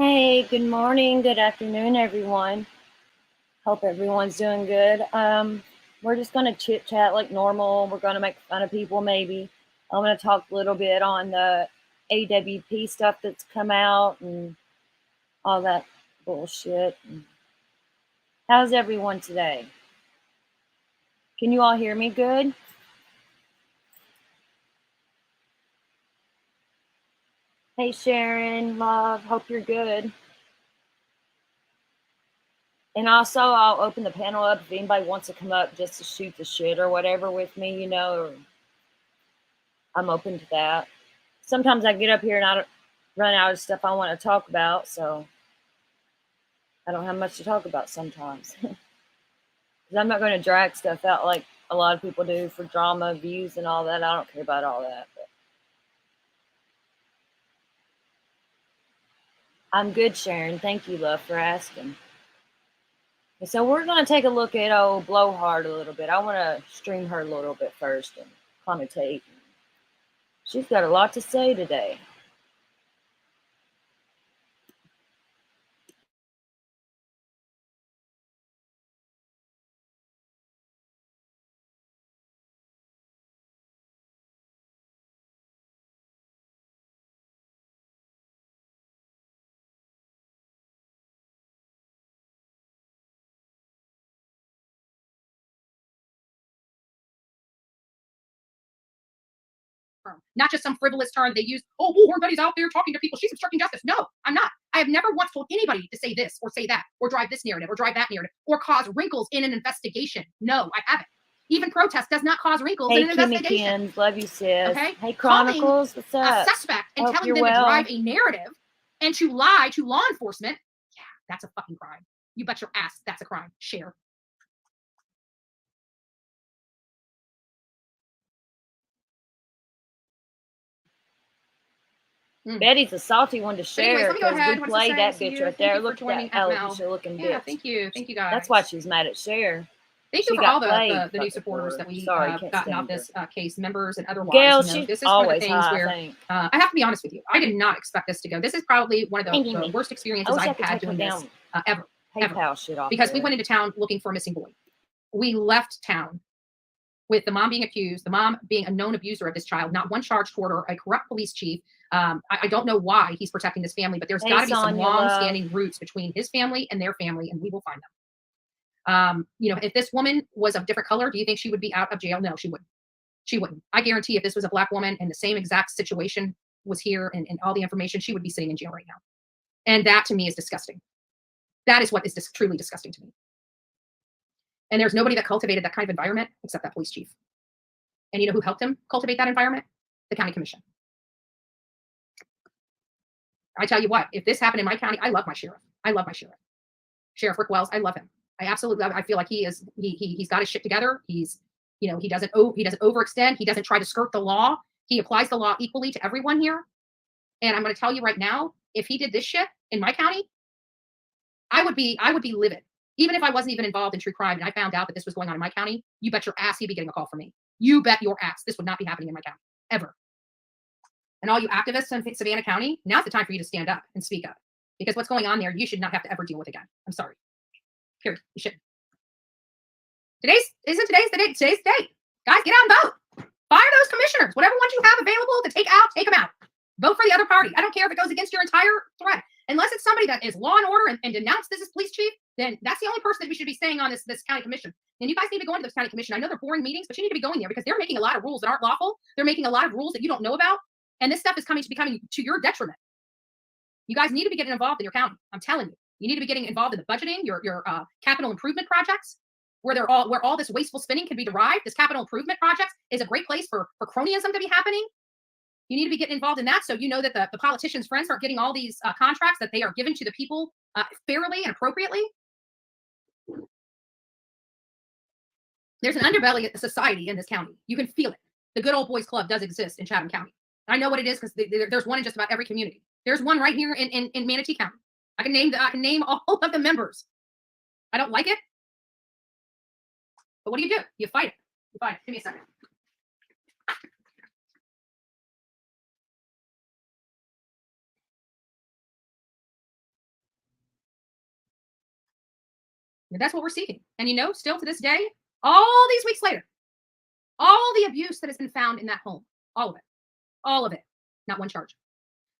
Hey, good morning, good afternoon, everyone. Hope everyone's doing good. We're just gonna chit chat like normal. We're gonna make fun of people, maybe. I'm gonna talk a little bit on the AWP stuff that's come out and all that bullshit. How's everyone today? Can you all hear me good? Hey, Sharon, love, hope you're good. And also, I'll open the panel up if anybody wants to come up just to shoot the shit or whatever with me, I'm open to that. Sometimes I get up here and I run out of stuff I want to talk about, so I don't have much to talk about sometimes. Because I'm not going to drag stuff out like a lot of people do for drama, views, and all that. I don't care about all that. But I'm good, Sharon. Thank you, love, for asking. And so we're going to take a look at old Blowhard a little bit. I want to stream her a little bit first and commentate. She's got a lot to say today. Not just some frivolous term they use. Oh, everybody's out there talking to people. She's obstructing justice. No, I'm not. I have never once told anybody to say this or say that or drive this narrative or drive that narrative or cause wrinkles in an investigation. No, I haven't. Even protest does not cause wrinkles in an investigation. Kimmy, love you, sis. Okay. Hey, Chronicles, what's up? A suspect and telling them to drive a narrative and to lie to law enforcement. Yeah, that's a fucking crime. You bet your ass that's a crime. Share. Betty's a salty one to share because we played that bitch right there. Look at that alopecia looking bitch. Yeah, thank you, guys. That's why she's mad at Cher. Thank you for all the new supporters that we gotten off this case, members and otherwise. Gail, this is one of the things where I have to be honest with you. I did not expect this to go. This is probably one of the worst experiences I've had doing this ever. Because we went into town looking for a missing boy. We left town with the mom being accused, the mom being a known abuser of this child, not one charge toward her, a corrupt police chief. I don't know why he's protecting this family, but there's got to be some long-standing roots between his family and their family, and we will find them. If this woman was of different color, do you think she would be out of jail? No, she wouldn't. She wouldn't. I guarantee if this was a black woman and the same exact situation was here and all the information, she would be sitting in jail right now. And that to me is disgusting. That is what is truly disgusting to me. And there's nobody that cultivated that kind of environment except that police chief. And you know who helped him cultivate that environment? The county commission. I tell you what, if this happened in my county, I love my sheriff. I love my sheriff. Sheriff Rick Wells, I love him. I absolutely love him. I feel like he's got his shit together. He doesn't overextend. He doesn't try to skirt the law. He applies the law equally to everyone here. And I'm going to tell you right now, if he did this shit in my county, I would be livid. Even if I wasn't even involved in true crime and I found out that this was going on in my county, you bet your ass he'd be getting a call from me. You bet your ass this would not be happening in my county, ever. And all you activists in Savannah County, now's the time for you to stand up and speak up. Because what's going on there, you should not have to ever deal with again. I'm sorry. Period. You shouldn't. Today's the day. Guys, get out and vote. Fire those commissioners. Whatever ones you have available to take out, take them out. Vote for the other party. I don't care if it goes against your entire threat. Unless it's somebody that is law and order and denounced this as police chief, then that's the only person that we should be staying on this county commission. And you guys need to go into this county commission. I know they're boring meetings, but you need to be going there because they're making a lot of rules that aren't lawful. They're making a lot of rules that you don't know about. And this stuff is becoming to your detriment. You guys need to be getting involved in your county. I'm telling you. You need to be getting involved in the budgeting, your capital improvement projects, where all this wasteful spending can be derived. This capital improvement projects is a great place for cronyism to be happening. You need to be getting involved in that so you know that the politicians' friends aren't getting all these contracts that they are giving to the people fairly and appropriately. There's an underbelly society in this county. You can feel it. The Good Old Boys Club does exist in Chatham County. I know what it is because there's one in just about every community. There's one right here in Manatee County. I can name all of the members. I don't like it, but what do? You fight it. Give me a second. That's what we're seeking. And still to this day, all these weeks later, all the abuse that has been found in that home, all of it, not one charge.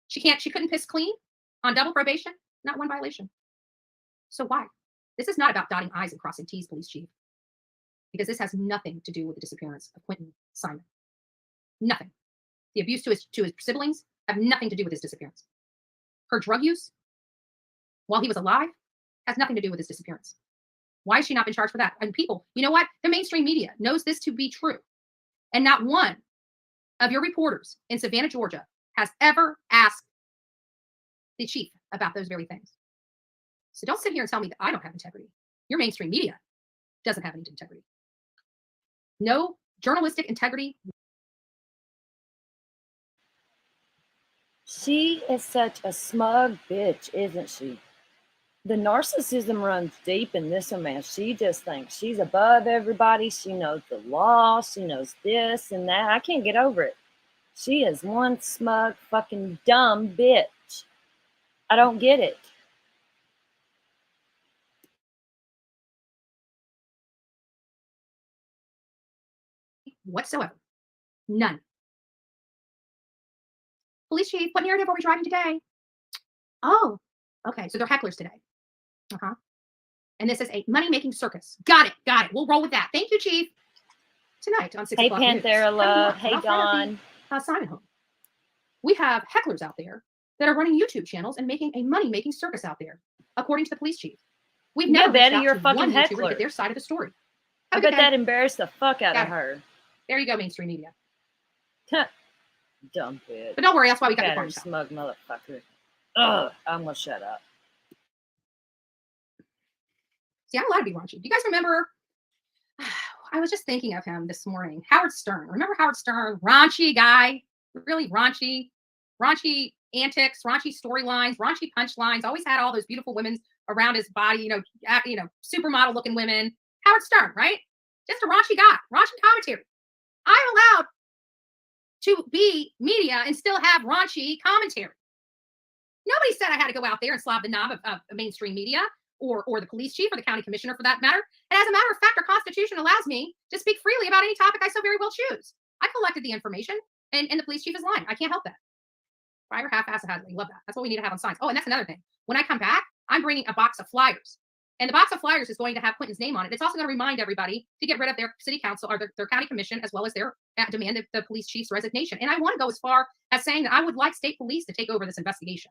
She couldn't piss clean on double probation, not one violation. So why? This is not about dotting I's and crossing T's, police chief, because this has nothing to do with the disappearance of Quentin Simon. Nothing. The abuse to his siblings have nothing to do with his disappearance. Her drug use while he was alive has nothing to do with his disappearance. Why has she not been charged for that? And people, you know what? The mainstream media knows this to be true. And not one of your reporters in Savannah, Georgia, has ever asked the chief about those very things. So don't sit here and tell me that I don't have integrity. Your mainstream media doesn't have any integrity. No journalistic integrity. She is such a smug bitch, isn't she? The narcissism runs deep in this man. She just thinks she's above everybody. She knows the law. She knows this and that. I can't get over it. She is one smug, fucking dumb bitch. I don't get it. Whatsoever. None. Police chief, what narrative are we driving today? Oh, okay. So they're hecklers today. Uh-huh. And this is a money-making circus. Got it. We'll roll with that. Thank you, chief. Tonight on 6 Hey, o'clock Panthera News. Love. Hey, Dawn. Simon home. We have hecklers out there that are running YouTube channels and making a money-making circus out there, according to the police chief. We've never reached out to one YouTuber to get their side of the story. I bet that embarrassed the fuck out of her. There you go, mainstream media. Dumb bitch. But don't worry, that's why we got the corner shop. Smug motherfucker. Ugh, I'm gonna shut up. See, I'm allowed to be raunchy. Do you guys remember? I was just thinking of him this morning. Howard Stern. Remember Howard Stern? Raunchy guy. Really raunchy. Raunchy antics, raunchy storylines, raunchy punchlines. Always had all those beautiful women around his body, supermodel looking women. Howard Stern, right? Just a raunchy guy. Raunchy commentary. I'm allowed to be media and still have raunchy commentary. Nobody said I had to go out there and slob the knob of mainstream media or the police chief or the county commissioner for that matter. And as a matter of fact, our Constitution allows me to speak freely about any topic I so very well choose. I collected the information and the police chief is lying. I can't help that. Prior half-assedly. Love that. That's what we need to have on signs. Oh, and that's another thing. When I come back, I'm bringing a box of flyers. And the box of flyers is going to have Quentin's name on it. It's also going to remind everybody to get rid of their city council or their county commission, as well as their demand of the police chief's resignation. And I want to go as far as saying that I would like state police to take over this investigation.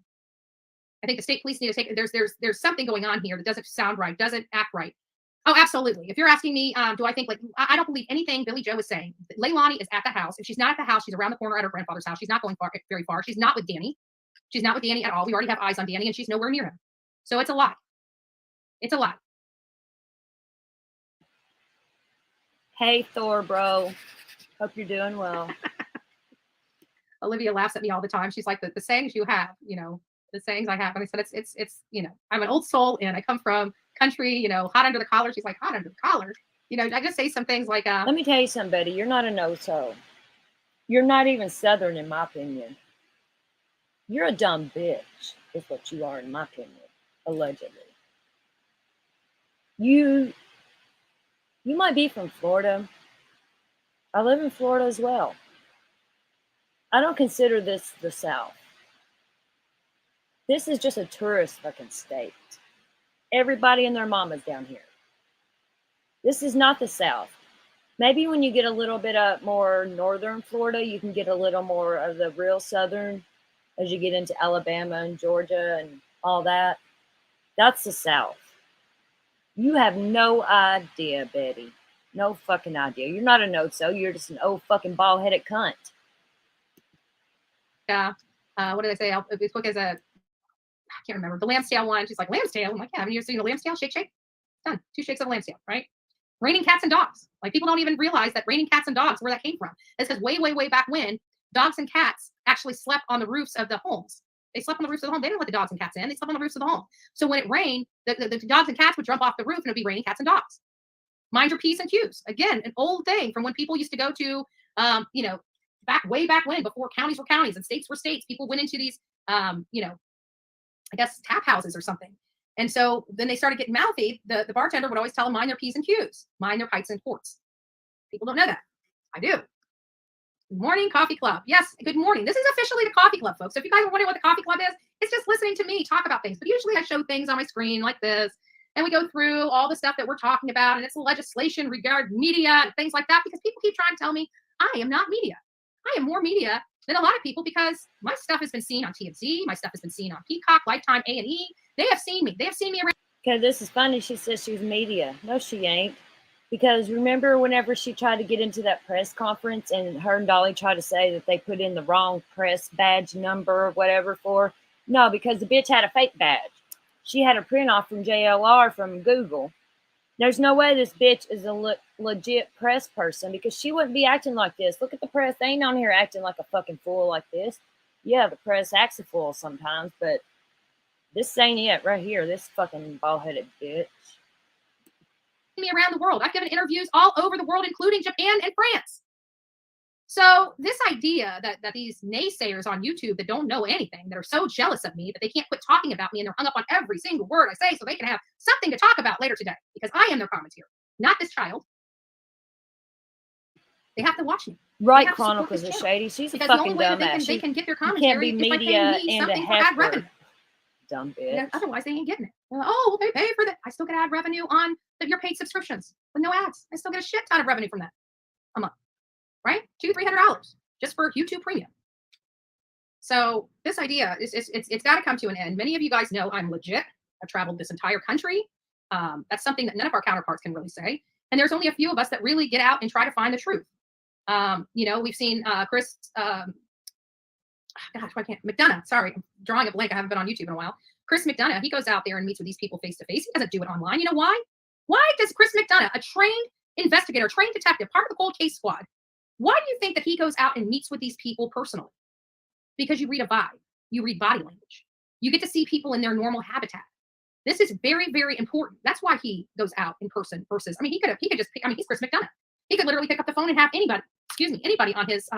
I think the state police need to take. There's something going on here that doesn't sound right, doesn't act right. Oh, absolutely. If you're asking me, do I think I don't believe anything Billy Joe is saying. Leilani is at the house. If she's not at the house, she's around the corner at her grandfather's house. She's not going very far. She's not with Danny. She's not with Danny at all. We already have eyes on Danny, and she's nowhere near him. So it's a lie. It's a lie. Hey, Thor, bro. Hope you're doing well. Olivia laughs at me all the time. She's like, the sayings you have, the sayings I have. And I said, it's I'm an old soul and I come from country, hot under the collar. She's like, hot under the collar. I just say some things like, let me tell you something, Betty. You're not a no-so. You're not even Southern, in my opinion. You're a dumb bitch, is what you are, in my opinion, allegedly. You might be from Florida. I live in Florida as well. I don't consider this the South. This is just a tourist fucking state. Everybody and their mama's down here. This is not the South. Maybe when you get a little bit up more northern Florida, you can get a little more of the real Southern as you get into Alabama and Georgia and all that. That's the South. You have no idea, Betty. No fucking idea. You're not a no-so. You're just an old fucking bald-headed cunt. Yeah. What did I say? This book is I can't remember. The lamb's tail one. She's like, lamb's tail? I'm like, yeah, haven't you seen a lamb's tail? Shake, shake. Done. 2 shakes of a lamb's tail, right? Raining cats and dogs. Like, people don't even realize that raining cats and dogs, where that came from. It's because way, way, way back when, dogs and cats actually slept on the roofs of the homes. They slept on the roofs of the home. They didn't let the dogs and cats in. They slept on the roofs of the home. So when it rained, the dogs and cats would jump off the roof and it would be raining cats and dogs. Mind your P's and Q's. Again, an old thing from when people used to go to, way back when, before counties were counties and states were states. People went into these, I guess, tap houses or something. And so then they started getting mouthy. The bartender would always tell them, mind their P's and Q's, mind their pints and quarts. People don't know that. I do. Good morning, coffee club. Yes, good morning. This is officially the coffee club, folks. So if you guys are wondering what the coffee club is, it's just listening to me talk about things. But usually I show things on my screen like this, and we go through all the stuff that we're talking about, and it's legislation regarding media and things like that, because people keep trying to tell me I am not media. I am more media than a lot of people, because my stuff has been seen on TMZ, my stuff has been seen on Peacock, Lifetime, A&E. They have seen me. They have seen me around. Okay, this is funny. She says she's media. No, she ain't. Because remember whenever she tried to get into that press conference and her and Dolly tried to say that they put in the wrong press badge number or whatever for? No, because the bitch had a fake badge. She had a print off from JLR from Google. There's no way this bitch is a legit press person, because she wouldn't be acting like this. Look at the press. They ain't on here acting like a fucking fool like this. Yeah, the press acts a fool sometimes, but this ain't it right here. This fucking bald-headed bitch. Me around the world. I've given interviews all over the world, including Japan and France. So this idea that these naysayers on YouTube that don't know anything, that are so jealous of me that they can't quit talking about me, and they're hung up on every single word I say so they can have something to talk about later today, because I am their commentator, not this child. They have to watch me. Right, Chronicles of Shady. She's because a fucking the only way dumbass. that they can get their commentary can't be is by media paying me and a something for ad revenue. heifer. Dumb bitch. Because otherwise, they ain't getting it. Oh, well, they pay for that. I still get ad revenue on your paid subscriptions with no ads. I still get a shit ton of revenue from that a month, right? $200-$300 just for YouTube Premium. So this idea it's got to come to an end. Many of you guys know I'm legit. I've traveled this entire country. That's something that none of our counterparts can really say. And there's only a few of us that really get out and try to find the truth. We've seen Chris. Gosh, I can't. McDonough. Sorry, I'm drawing a blank. I haven't been on YouTube in a while. Chris McDonough. He goes out there and meets with these people face to face. He doesn't do it online. You know why? Why does Chris McDonough, a trained investigator, trained detective, part of the cold case squad, why do you think that he goes out and meets with these people personally? Because you read a vibe, you read body language, you get to see people in their normal habitat. This is very, very important. That's why he goes out in person versus. I mean, he could just pick. I mean, he's Chris McDonough. He could literally pick up the phone and have anybody on his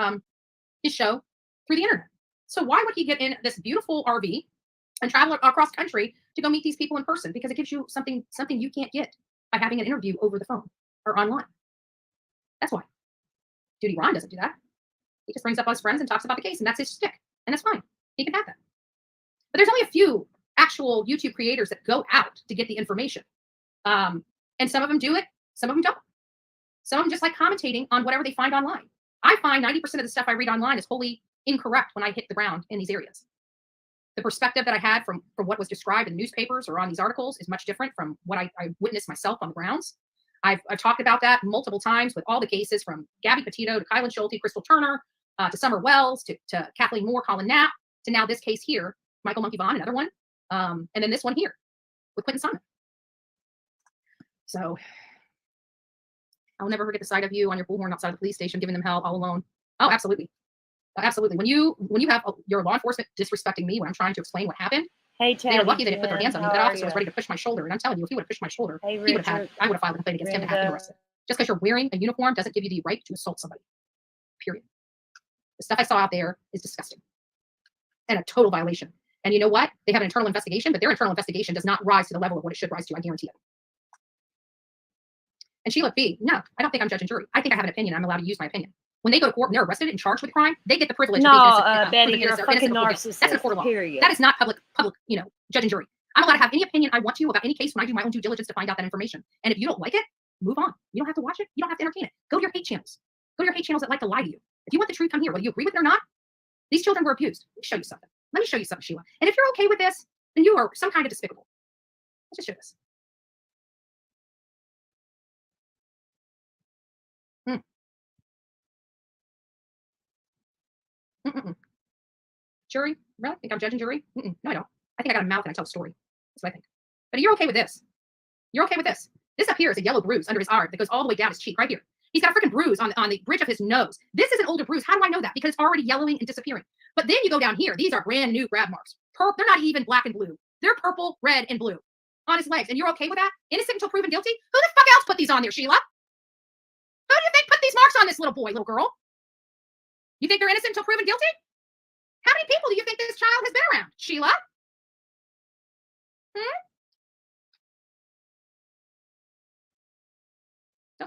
show through the internet. So why would he get in this beautiful RV and travel across country to go meet these people in person? Because it gives you something you can't get by having an interview over the phone or online. That's why. Judy Ron doesn't do that. He just brings up us friends and talks about the case, and that's his shtick, and that's fine. He can have that. But there's only a few actual YouTube creators that go out to get the information, and some of them do it, some of them don't. Some of them just like commentating on whatever they find online. I find 90% of the stuff I read online is wholly incorrect when I hit the ground in these areas. The perspective that I had from what was described in newspapers or on these articles is much different from what I witnessed myself on the grounds. I've talked about that multiple times with all the cases from Gabby Petito to Kylan Schulte, Crystal Turner, to Summer Wells, to Kathleen Moore, Colin Knapp, to now this case here, Michael Monkey Vaughn, another one, and then this one here with Quentin Simon. So I'll never forget the sight of you on your bullhorn outside the police station, giving them hell all alone. Oh, absolutely. Absolutely. When you have your law enforcement disrespecting me when I'm trying to explain what happened, hey, they're lucky they didn't put their hands on me. That officer was ready to push my shoulder. And I'm telling you, if he would have pushed my shoulder, I would have filed a complaint against him to have him arrested. Just because you're wearing a uniform doesn't give you the right to assault somebody. Period. The stuff I saw out there is disgusting and a total violation. And you know what? They have an internal investigation, but their internal investigation does not rise to the level of what it should rise to. I guarantee it. And Sheila B, no, I don't think I'm judge and jury. I think I have an opinion. I'm allowed to use my opinion. When they go to court and they're arrested and charged with crime, they get the privilege of being innocent. Betty, you're a fucking narcissist. That's a court of law. Period. That is not public, judge and jury. I'm allowed to have any opinion I want to about any case when I do my own due diligence to find out that information. And if you don't like it, move on. You don't have to watch it. You don't have to entertain it. Go to your hate channels. Go to your hate channels that like to lie to you. If you want the truth, come here. Whether you agree with it or not, these children were abused. Let me show you something. Let me show you something, Sheila. And if you're okay with this, then you are some kind of despicable. Let's just show this. Jury? Really? Think I'm judge and jury? No, I don't. I think I got a mouth and I tell a story. That's what I think. But you're okay with this. You're okay with this. This up here is a yellow bruise under his arm that goes all the way down his cheek right here. He's got a freaking bruise on the bridge of his nose. This is an older bruise. How do I know that? Because it's already yellowing and disappearing. But then you go down here. These are brand new grab marks. They're not even black and blue. They're purple, red, and blue on his legs. And you're okay with that? Innocent until proven guilty? Who the fuck else put these on there, Sheila? Who do you think put these marks on this little boy, little girl? You think they're innocent until proven guilty? How many people do you think this child has been around, Sheila?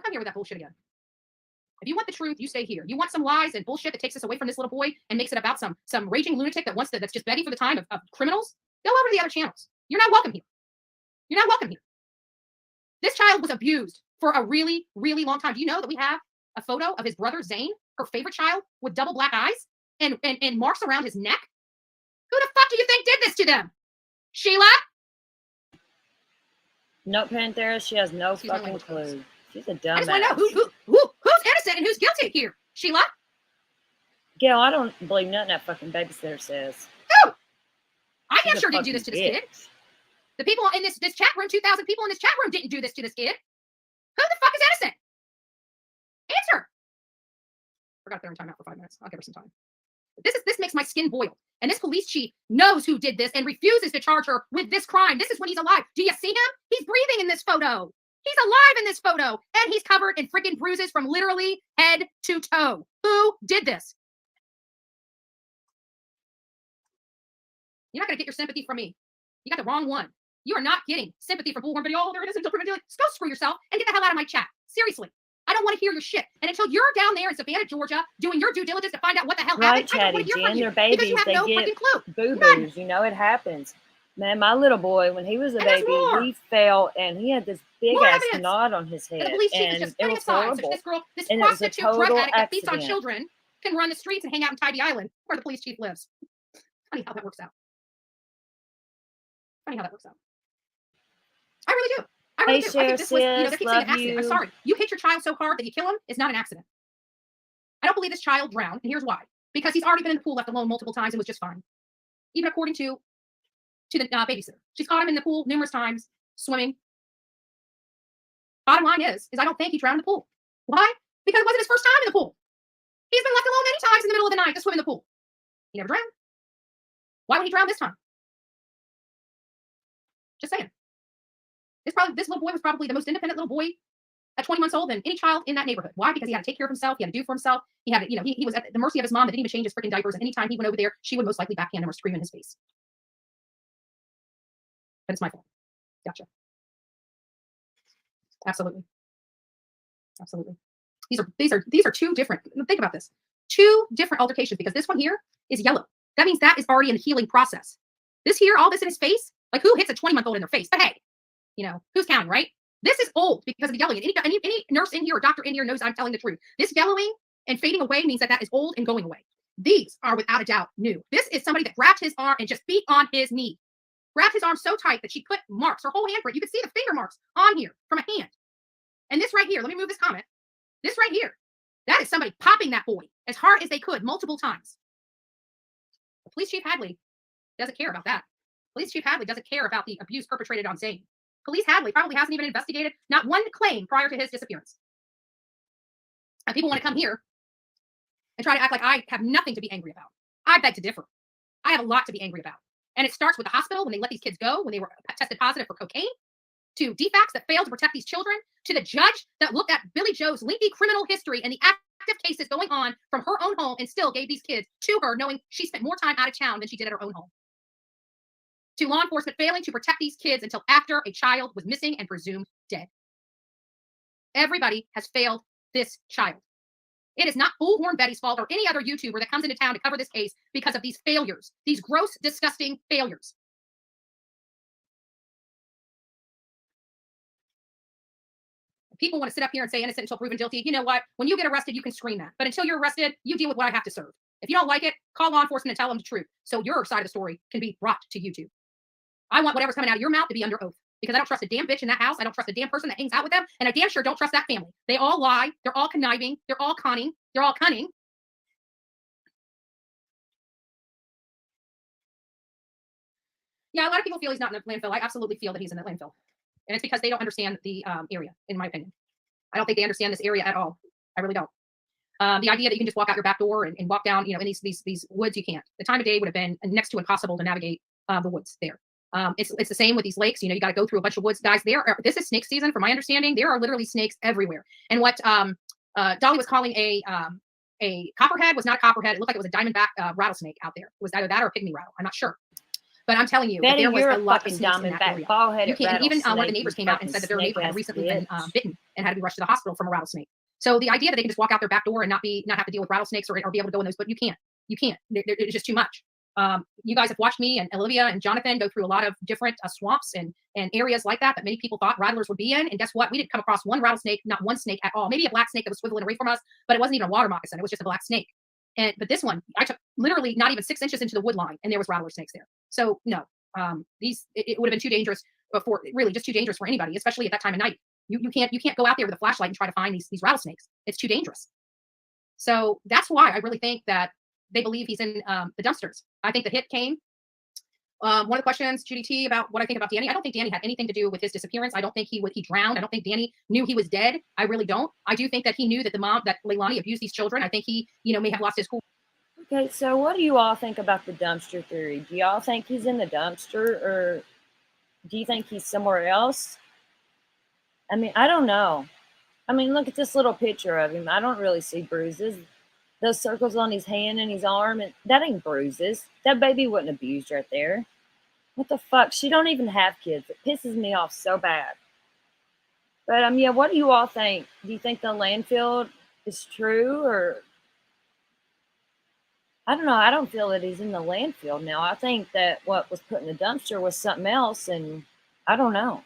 come here with that bullshit again. If you want the truth, you stay here. You want some lies and bullshit that takes us away from this little boy and makes it about some raging lunatic that's just begging for the time of criminals, go over to the other channels. You're not welcome here. You're not welcome here. This child was abused for a really, really long time. Do you know that we have a photo of his brother Zane, her favorite child, with double black eyes and marks around his neck? Who the fuck do you think did this to them? Sheila? No, Panthera, she has no fucking clue. She's a dumbass. I just want to know who's innocent and who's guilty here. Sheila? Gail, I don't believe nothing that fucking babysitter says. Who? I damn sure didn't do this to this kid. The people in this chat room, 2,000 people in this chat room didn't do this to this kid. Who the fuck is innocent? Answer. Forgot they're in timeout for 5 minutes. I'll give her some time. This makes my skin boil. And this police chief knows who did this and refuses to charge her with this crime. This is when he's alive. Do you see him? He's breathing in this photo. He's alive in this photo. And he's covered in freaking bruises from literally head to toe. Who did this? You're not going to get your sympathy from me. You got the wrong one. You are not getting sympathy from Bullhorn Video. Oh, there it is. Go screw yourself and get the hell out of my chat. Seriously. I don't want to hear your shit. And until you're down there in Savannah, Georgia, doing your due diligence to find out what the hell happened, I don't want to hear from you. They're babies. Because you have no freaking clue. Boo-boos. You know, it happens. Man, my little boy, when he was a baby, he fell and he had this big-ass knot on his head. And the police chief is just putting aside. So this prostitute drug addict that feeds on children can run the streets and hang out in Tybee Island, where the police chief lives. Funny how that works out. Funny how that works out. I really do. I really do. I think this was, they keep saying an accident. I'm sorry. You hit your child so hard that you kill him is not an accident. I don't believe this child drowned, and here's why. Because he's already been in the pool left alone multiple times and was just fine. Even according to the babysitter. She's caught him in the pool numerous times, swimming. Bottom line is I don't think he drowned in the pool. Why? Because it wasn't his first time in the pool. He's been left alone many times in the middle of the night to swim in the pool. He never drowned. Why would he drown this time? Just saying. This little boy was probably the most independent little boy at 20 months old than any child in that neighborhood. Why? Because he had to take care of himself. He had to do for himself. He had to, he was at the mercy of his mom that didn't even change his freaking diapers. And anytime he went over there, she would most likely backhand him or scream in his face. But it's my fault. Gotcha. Absolutely. Absolutely. These are two different. Think about this. Two different altercations, because this one here is yellow. That means that is already in the healing process. This here, all this in his face, like who hits a 20-month-old in their face? But hey, who's counting, right? This is old because of the yellowing. Any nurse in here or doctor in here knows I'm telling the truth. This yellowing and fading away means that is old and going away. These are without a doubt new. This is somebody that grabbed his arm and just beat on his knee. Grabbed his arm so tight that she put marks, her whole handprint. You can see the finger marks on here from a hand. And this right here, let me move this comment. This right here, that is somebody popping that boy as hard as they could multiple times. The police chief Hadley doesn't care about that. Police chief Hadley doesn't care about the abuse perpetrated on Zane. Police Hadley probably hasn't even investigated not one claim prior to his disappearance. And people want to come here and try to act like I have nothing to be angry about. I beg to differ. I have a lot to be angry about. And it starts with the hospital when they let these kids go, when they were tested positive for cocaine, to DFACS that failed to protect these children, to the judge that looked at Billy Joe's lengthy criminal history and the active cases going on from her own home and still gave these kids to her, knowing she spent more time out of town than she did at her own home. To law enforcement failing to protect these kids until after a child was missing and presumed dead. Everybody has failed this child. It is not Bullhorn Betty's fault or any other YouTuber that comes into town to cover this case because of these failures, these gross, disgusting failures. People want to sit up here and say innocent until proven guilty. You know what? When you get arrested, you can scream that. But until you're arrested, you deal with what I have to serve. If you don't like it, call law enforcement and tell them the truth so your side of the story can be brought to YouTube. I want whatever's coming out of your mouth to be under oath because I don't trust a damn bitch in that house. I don't trust a damn person that hangs out with them. And I damn sure don't trust that family. They all lie. They're all conniving. They're all conning. They're all cunning. Yeah, a lot of people feel he's not in the landfill. I absolutely feel that he's in the landfill. And it's because they don't understand the area, in my opinion. I don't think they understand this area at all. I really don't. The idea that you can just walk out your back door and walk down, in these woods, you can't. The time of day would have been next to impossible to navigate the woods there. It's the same with these lakes. You got to go through a bunch of woods, guys. This is snake season, from my understanding. There are literally snakes everywhere. And what Dolly was calling a copperhead was not a copperhead. It looked like it was a diamondback rattlesnake out there. It was either that or a pygmy rattle. I'm not sure. But I'm telling you that Betty, there was you're a a lot of fucking snakes in that diamondback, area. You bald-headed can't, and even one of the rattlesnake, neighbors you came out and fucking said that their neighbor had snake-ass recently been bitch. bitten and had to be rushed to the hospital from a rattlesnake. So the idea that they can just walk out their back door and not have to deal with rattlesnakes or be able to go in those, but you can't. You can't. It's just too much. You guys have watched me and Olivia and Jonathan go through a lot of different swamps and areas like that many people thought rattlers would be in. And guess what? We didn't come across one rattlesnake, not one snake at all. Maybe a black snake that was swiveling away from us, but it wasn't even a water moccasin. It was just a black snake. But this one, I took literally not even 6 inches into the wood line, and there was rattler snakes there. So no, it would have been too dangerous for really just too dangerous for anybody, especially at that time of night. You can't go out there with a flashlight and try to find these rattlesnakes. It's too dangerous. So that's why I really think that they believe he's in the dumpsters. I think the hit came. One of the questions, Judy T, about what I think about Danny. I don't think Danny had anything to do with his disappearance. I don't think he drowned. I don't think Danny knew he was dead. I really don't. I do think that he knew that that Leilani abused these children. I think he, may have lost his cool. Okay, so what do you all think about the dumpster theory? Do y'all think he's in the dumpster, or do you think he's somewhere else? I mean, I don't know. I mean, look at this little picture of him. I don't really see bruises. Those circles on his hand and his arm, and that ain't bruises. That baby wasn't abused right there. What the fuck? She don't even have kids. It pisses me off so bad. But yeah, what do you all think? Do you think the landfill is true, or I don't know. I don't feel that he's in the landfill now. I think that what was put in the dumpster was something else, and I don't know.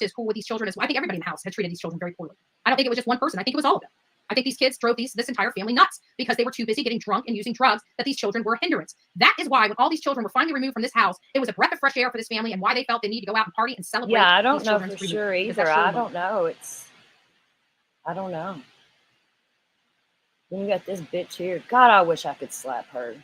Is cool with these children as well. I think everybody in the house had treated these children very poorly. I don't think it was just one person. I think it was all of them. I think these kids drove this entire family nuts because they were too busy getting drunk and using drugs that these children were a hindrance. That is why when all these children were finally removed from this house, it was a breath of fresh air for this family and why they felt they need to go out and party and celebrate. Yeah, I don't know for sure either. I don't know. I don't know. Then you got this bitch here. God, I wish I could slap her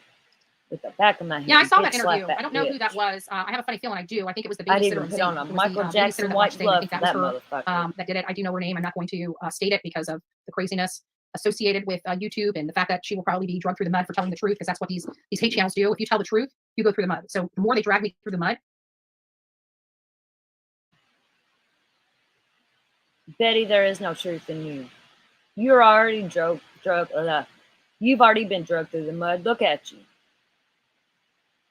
with the back of my hand. Yeah, I saw that interview. I don't know who that was. I have a funny feeling I do. I think it was the babysitter. I'd even put on a Michael Jackson white glove for that motherfucker. That did it. I do know her name. I'm not going to state it because of the craziness associated with YouTube and the fact that she will probably be drugged through the mud for telling the truth, because that's what these hate channels do. If you tell the truth, you go through the mud. So the more they drag me through the mud. Betty, there is no truth in you. You're already you've already been drugged through the mud. Look at you.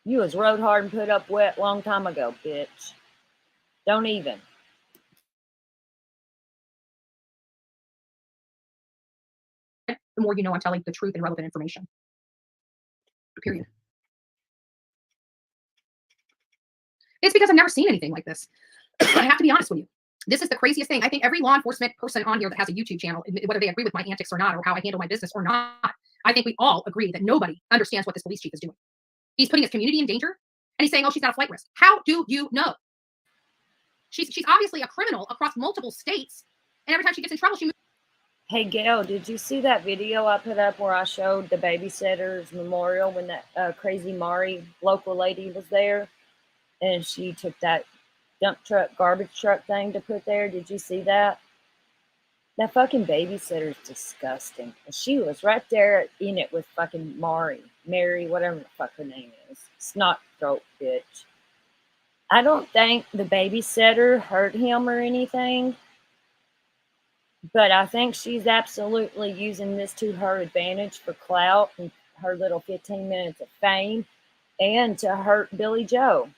You was rode hard and put up wet long time ago, bitch. Don't even. The more you know I'm telling the truth and relevant information. Period. It's because I've never seen anything like this. I have to be honest with you. This is the craziest thing. I think every law enforcement person on here that has a YouTube channel, whether they agree with my antics or not, or how I handle my business or not, I think we all agree that nobody understands what this police chief is doing. He's putting his community in danger, and he's saying, oh, she's not a flight risk. How do you know? She's obviously a criminal across multiple states, and every time she gets in trouble, she moves. Hey, Gail, did you see that video I put up where I showed the babysitter's memorial when that crazy Mari local lady was there? And she took that garbage truck thing to put there. Did you see that? That fucking babysitter's disgusting. And she was right there in it with fucking Mary, whatever the fuck her name is. Snot throat bitch. I don't think the babysitter hurt him or anything, but I think she's absolutely using this to her advantage for clout and her little 15 minutes of fame, and to hurt Billy Joe.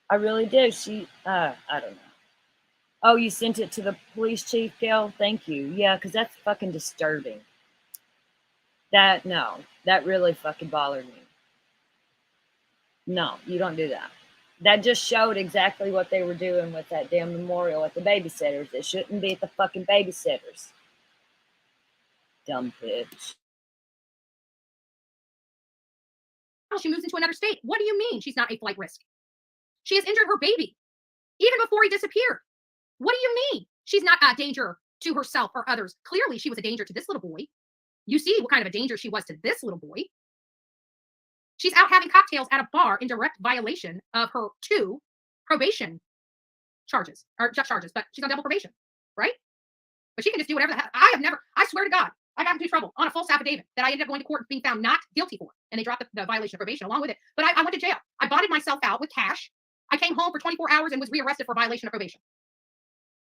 I really do. I don't know. Oh, you sent it to the police chief, Gail? Thank you. Yeah, because that's fucking disturbing. That really fucking bothered me. No, you don't do that. That just showed exactly what they were doing with that damn memorial at the babysitters. It shouldn't be at the fucking babysitters. Dumb bitch. She moves into another state. What do you mean she's not a flight risk? She has injured her baby even before he disappeared. What do you mean she's not a danger to herself or others? Clearly, she was a danger to this little boy. You see what kind of a danger she was to this little boy. She's out having cocktails at a bar in direct violation of her 2 probation charges, or just charges, but she's on double probation, right? But she can just do whatever the hell. I swear to God, I got into trouble on a false affidavit that I ended up going to court and being found not guilty for. And they dropped the violation of probation along with it. But I went to jail. I bonded myself out with cash. I came home for 24 hours and was rearrested for violation of probation.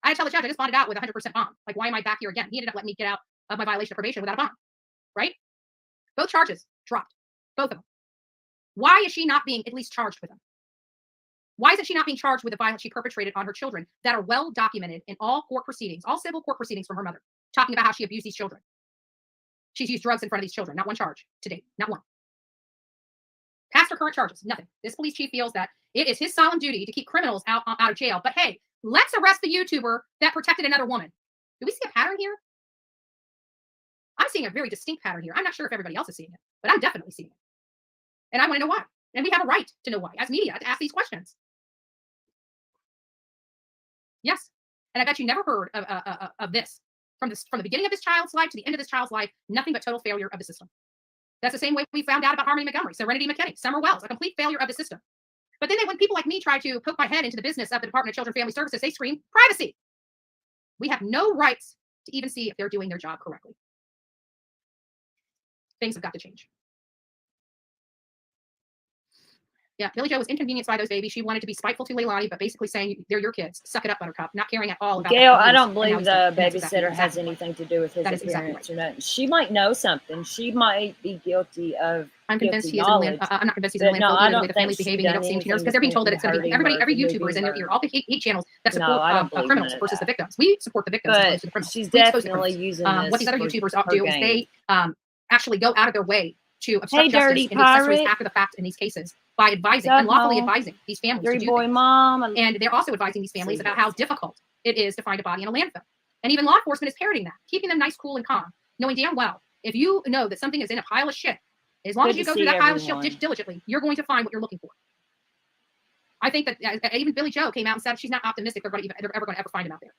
I had to tell the judge I just bonded out with 100% bond. Like, why am I back here again? He ended up letting me get out of my violation of probation without a bond, right? Both charges dropped, both of them. Why is she not being at least charged with them? Why isn't she not being charged with the violence she perpetrated on her children that are well documented in all court proceedings, all civil court proceedings from her mother, talking about how she abused these children? She's used drugs in front of these children. Not one charge to date. Not one. Past her current charges. Nothing. This police chief feels that it is his solemn duty to keep criminals out of jail. But hey, let's arrest the YouTuber that protected another woman. Do we see a pattern here? I'm seeing a very distinct pattern here. I'm not sure if everybody else is seeing it, but I'm definitely seeing it. And I want to know why. And we have a right to know why, as media, to ask these questions. Yes. And I bet you never heard of this. From the beginning of this child's life to the end of this child's life, nothing but total failure of the system. That's the same way we found out about Harmony Montgomery, Serenity McKinney, Summer Wells, a complete failure of the system. But then when people like me try to poke my head into the business of the Department of Children and Family Services, they scream privacy. We have no rights to even see if they're doing their job correctly. Things have got to change. Yeah, Billy Joe was inconvenienced by those babies. She wanted to be spiteful to Leilani, but basically saying, they're your kids. Suck it up, Buttercup. Not caring at all about Gail, I don't believe the babysitter has anything to do with his appearance or nothing. She might know something. She might be guilty of I'm convinced he is in the I'm not convinced he's in the landfill. The way the family's behaving, they don't seem to know, because they're being told that it's going to be every YouTuber is in their ear. All the hate channels that support criminals versus the victims. We support the victims. But the criminals. She's definitely using this. What these other YouTubers do is they actually go out of their way to obstruct justice in accessories after the fact in these cases by advising, unlawfully advising these families to do things. Mom. And they're also advising these families about how difficult it is to find a body in a landfill. And even law enforcement is parroting that, keeping them nice, cool, and calm, knowing damn well if you know that something is in a pile of shit, as long as you go through that pile of shit diligently, you're going to find what you're looking for. I think that even Billy Joe came out and said she's not optimistic they're ever going to ever find him out there.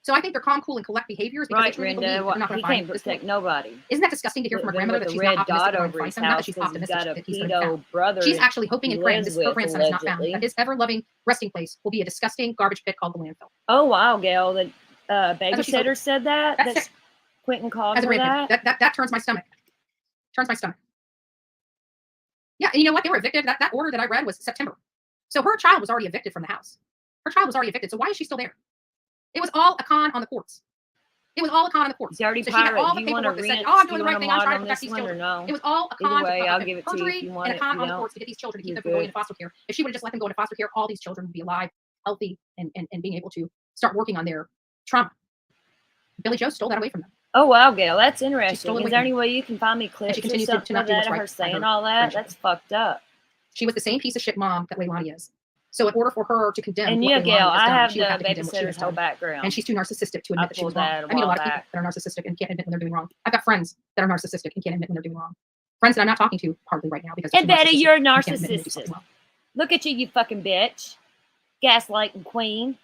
So I think their calm, cool, and collect behaviors because they truly believe they're not going to find him. He can't protect nobody. Isn't that disgusting to hear from a grandmother that she's not optimistic they're going to find someone, not that she's optimistic that he's going to be found. She's actually hoping and praying her grandson is not found, that his ever-loving resting place will be a disgusting garbage pit called the landfill. Oh, wow, Gail. The babysitter said that? That's Quentin called her that? That turns my stomach. Turns my stomach. Yeah, and you know what? They were evicted. That order that I read was September. So her child was already evicted from the house. Her child was already evicted. So why is she still there? It was all a con on the courts. It was all a con on the courts. So she had all the paperwork that said, I'm doing the right thing. I'm trying to protect these children. No? It was all a con I'll give it to you if you want and a con on the courts to get these children to keep them from going into foster care. If she would have just let them go into foster care, all these children would be alive, healthy, and being able to start working on their trauma. Billy Joe stole that away from them. Oh, wow, Gail. That's interesting. Is there any way you can find me clips or something of that, her saying all that? That's fucked up. She was the same piece of shit mom that Leilani is. So in order for her to condemn, and yeah, Gail, I have the babysitter's whole background, and she's too narcissistic to admit that she was wrong. I meet a lot of people that are narcissistic and can't admit when they're doing wrong. I've got friends that are narcissistic and can't admit when they're doing wrong. Friends that I'm not talking to hardly right now because. And Betty, you're narcissistic. Look at you fucking bitch, gaslighting queen.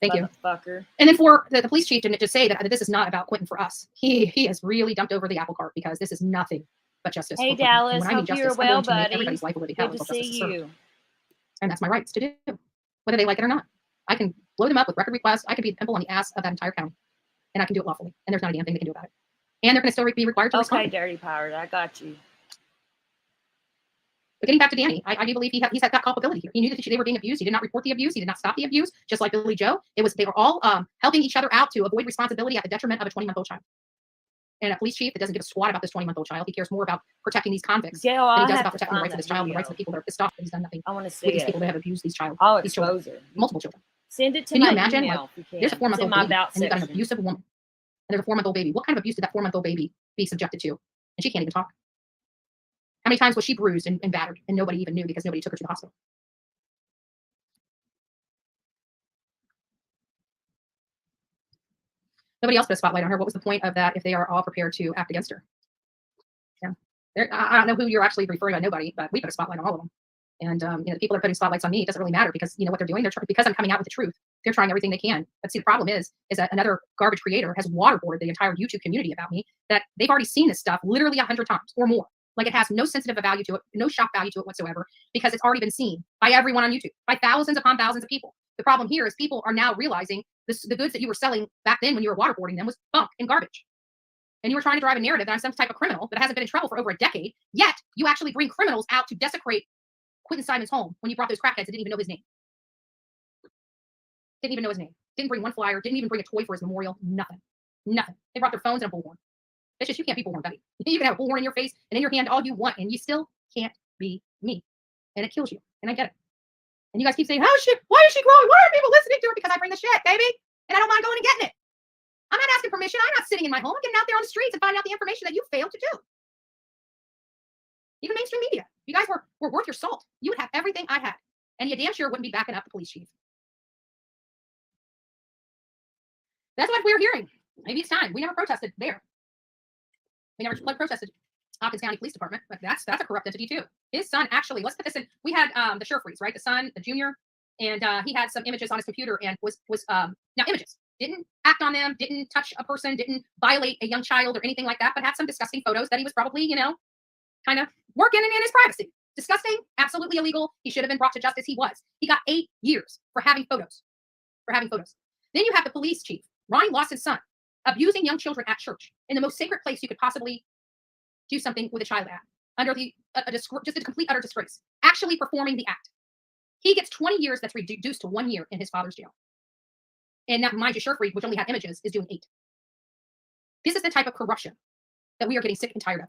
Thank you, fucker. And then for the police chief to just say that this is not about Quentin for us, he has really dumped over the apple cart because this is nothing but justice. Hey Dallas, hope you're well, buddy. Everybody's life a living hell. Good to see you. And that's my rights to do, whether they like it or not. I can blow them up with record requests. I can be the pimple on the ass of that entire county, and I can do it lawfully. And there's not a damn thing they can do about it. And they're going to still be required to respond. Okay, dirty pirate, I got you. But getting back to Danny, I do believe he's had that culpability here. He knew that they were being abused. He did not report the abuse. He did not stop the abuse. Just like Billy Joe, they were all helping each other out to avoid responsibility at the detriment of a 20-month-old child. And a police chief that doesn't give a squat about this 20-month-old child. He cares more about protecting these convicts than he does about protecting the rights of this child and the rights of the people that are pissed off that he's done nothing. I want to see with these people that have abused these children. I'll expose her. Multiple children. Send it to Can my you imagine? email There's a 4-month-old baby, and you've got an abusive woman. And there's a 4-month-old baby. What kind of abuse did that 4-month-old baby be subjected to? And she can't even talk. How many times was she bruised and battered and nobody even knew because nobody took her to the hospital? Nobody else put a spotlight on her. What was the point of that if they are all prepared to act against her? Yeah. I don't know who you're actually referring to, nobody, but we put a spotlight on all of them. And the people that are putting spotlights on me, it doesn't really matter because you know what they're doing. Because I'm coming out with the truth. They're trying everything they can. But see, the problem is that another garbage creator has waterboarded the entire YouTube community about me. That they've already seen this stuff literally 100 times or more. Like it has no sensitive value to it, no shock value to it whatsoever, because it's already been seen by everyone on YouTube, by thousands upon thousands of people. The problem here is people are now realizing the goods that you were selling back then when you were waterboarding them was bunk and garbage. And you were trying to drive a narrative that I'm some type of criminal that hasn't been in trouble for over a decade, yet you actually bring criminals out to desecrate Quentin Simon's home when you brought those crackheads that didn't even know his name. Didn't even know his name. Didn't bring one flyer, didn't even bring a toy for his memorial, nothing. Nothing. They brought their phones and a bullhorn. It's just, you can't be bullhorn, buddy. You can have a bullhorn in your face and in your hand all you want, and you still can't be me, and it kills you. And I get it. And you guys keep saying, "How is she? Why is she growing? Why are people listening to her?" Because I bring the shit, baby, and I don't mind going and getting it. I'm not asking permission. I'm not sitting in my home. I'm getting out there on the streets and finding out the information that you failed to do. Even mainstream media. If you guys were worth your salt, you would have everything I had, and you damn sure wouldn't be backing up the police chief. That's what we're hearing. Maybe it's time. We never protested there. We never protested Hopkins County Police Department, but that's a corrupt entity too. His son actually, let's put this in. We had the Sherfries, right? The son, the junior, and he had some images on his computer and was now images. Didn't act on them, didn't touch a person, didn't violate a young child or anything like that, but had some disgusting photos that he was probably, kind of working in his privacy. Disgusting, absolutely illegal. He should have been brought to justice. He was. He got 8 years for having photos. Then you have the police chief, Ronnie Lawson's son, abusing young children at church in the most sacred place you could possibly do something with a child at, under just a complete utter disgrace, actually performing the act. He gets 20 years that's reduced to 1 year in his father's jail. And now, mind you, Sherfree, which only had images, is doing 8. This is the type of corruption that we are getting sick and tired of.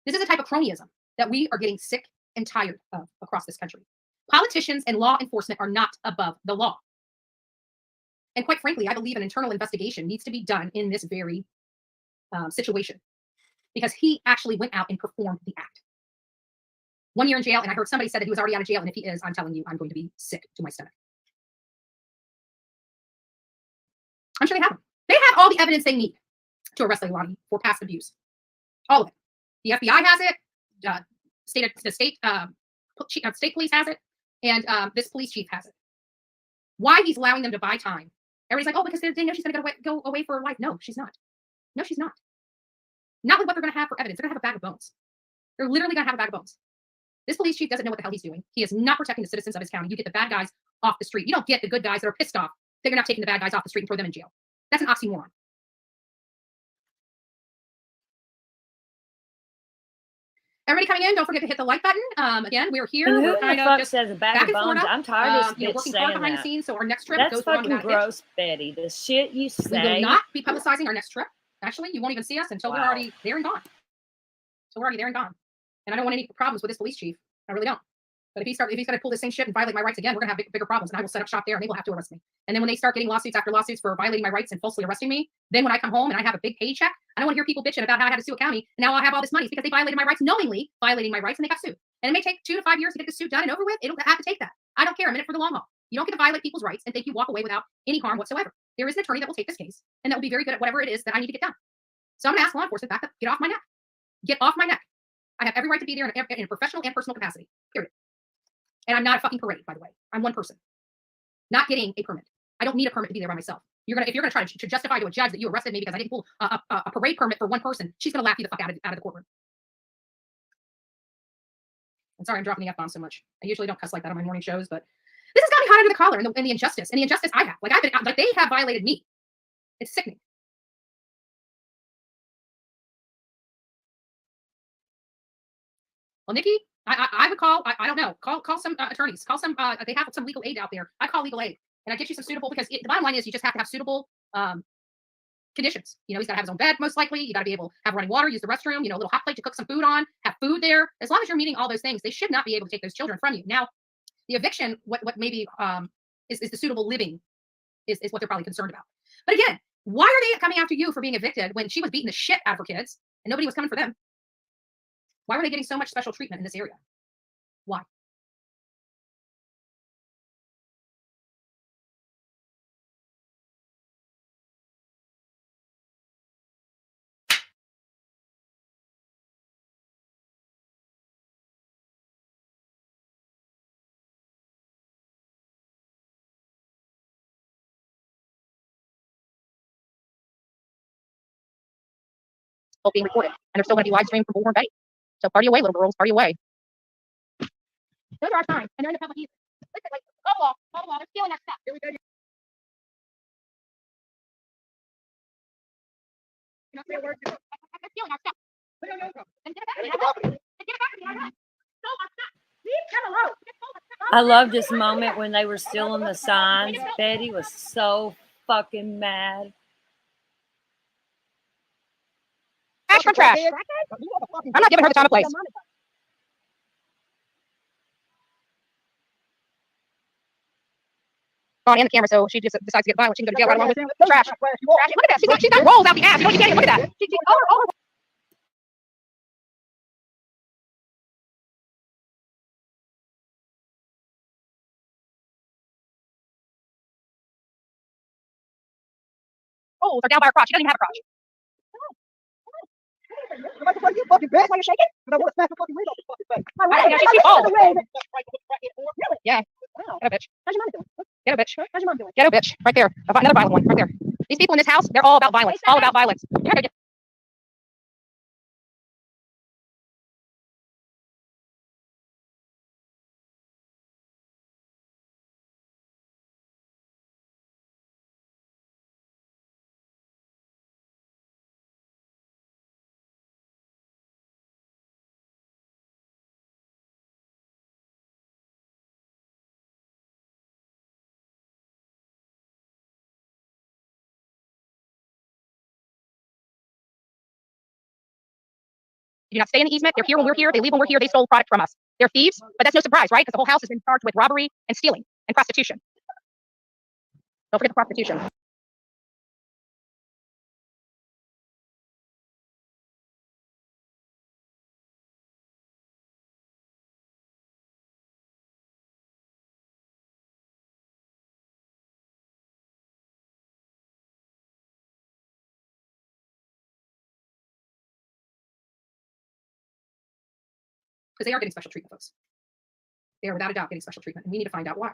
This is the type of cronyism that we are getting sick and tired of across this country. Politicians and law enforcement are not above the law. And quite frankly, I believe an internal investigation needs to be done in this very situation, because he actually went out and performed the act. 1 year in jail, and I heard somebody said that he was already out of jail, and if he is, I'm telling you, I'm going to be sick to my stomach. I'm sure they have them. They have all the evidence they need to arrest Leilani for past abuse. All of it. The FBI has it. The state police has it, and this police chief has it. Why he's allowing them to buy time? Everybody's like, "Oh, because they know she's going to go away for her life." No, she's not. No, she's not. Not with what they're going to have for evidence. They're going to have a bag of bones. They're literally going to have a bag of bones. This police chief doesn't know what the hell he's doing. He is not protecting the citizens of his county. You get the bad guys off the street. You don't get the good guys that are pissed off. They're not taking the bad guys off the street and throw them in jail. That's an oxymoron. Everybody coming in, don't forget to hit the like button. Again, we're here. And who we're the kind fuck of says a bag of bones? I'm tired of this working saying hard behind that. the scenes. So our next trip That's goes on fucking without gross, Betty. The shit you say. We will not be publicizing our next trip. Actually, you won't even see us until we're already there and gone. So we're already there and gone. And I don't want any problems with this police chief. I really don't. But if he's going to pull the same shit and violate my rights again, we're going to have bigger problems. And I will set up shop there, and they will have to arrest me. And then when they start getting lawsuits after lawsuits for violating my rights and falsely arresting me, then when I come home and I have a big paycheck, I don't want to hear people bitching about how I had to sue a county. And now I have all this money. It's because they violated my rights, knowingly violating my rights, and they got sued. And it may take 2 to 5 years to get the suit done and over with. It'll have to take that. I don't care. I'm in it for the long haul. You don't get to violate people's rights and think you walk away without any harm whatsoever. There is an attorney that will take this case, and that will be very good at whatever it is that I need to get done. So I'm going to ask law enforcement back up, get off my neck. Get off my neck. I have every right to be there in a professional and personal capacity, period. And I'm not a fucking parade, by the way. I'm one person, not getting a permit. I don't need a permit to be there by myself. If you're gonna try to justify to a judge that you arrested me because I didn't pull a parade permit for one person, she's gonna laugh you the fuck out of the courtroom. I'm sorry I'm dropping the F-bomb so much. I usually don't cuss like that on my morning shows, but this has got me hot under the collar, and the injustice I have. Like they have violated me. It's sickening. Well, Nikki, I would call, I don't know, call some attorneys, call some, they have some legal aid out there. I call legal aid, and I get you some suitable, because the bottom line is you just have to have suitable conditions. He's got to have his own bed, most likely. You got to be able to have running water, use the restroom, a little hot plate to cook some food on, have food there. As long as you're meeting all those things, they should not be able to take those children from you. Now, the eviction, what maybe is the suitable living is what they're probably concerned about. But again, why are they coming after you for being evicted when she was beating the shit out of her kids and nobody was coming for them? Why were they getting so much special treatment in this area? Why? Still being recorded, and they're still going to be live streamed from Bullhorn Bay. So party away, little girls, party away. Those are our signs, and they're in the public use. Listen, like, go off, they're stealing our stuff. Here we go. You're not saying a word to them. They're stealing our stuff. No. And give it back to me. And give it back to me. I stole our stuff. Leave them alone. I love this moment when they were still in the signs. Betty was so fucking mad. Trash for trash. I'm not giving her the time of place. on and the camera, so she just decides to get violent. She can go to jail right along with trash. Trash. Look at that. She's got rolls out the ass. You can't even look at that. All her rolls are down by her crotch. She doesn't even have a crotch. You fucking bitch. Why you shaking? Because I want to smack the fucking wig off your fucking face. She's bald. Really? Yeah. Wow. Get a bitch. How's your mom doing? Get a bitch. How's your mom doing? Get a bitch. Right there. Another violent one. Right there. These people in this house, they're all about violence. All about violence. You're gonna get. They do not stay in the easement. They're here when we're here. They leave when we're here. They stole product from us. They're thieves, but that's no surprise, right? Because the whole house has been charged with robbery and stealing and prostitution. Don't forget the prostitution. Because they are getting special treatment, folks. They are without a doubt getting special treatment, and we need to find out why.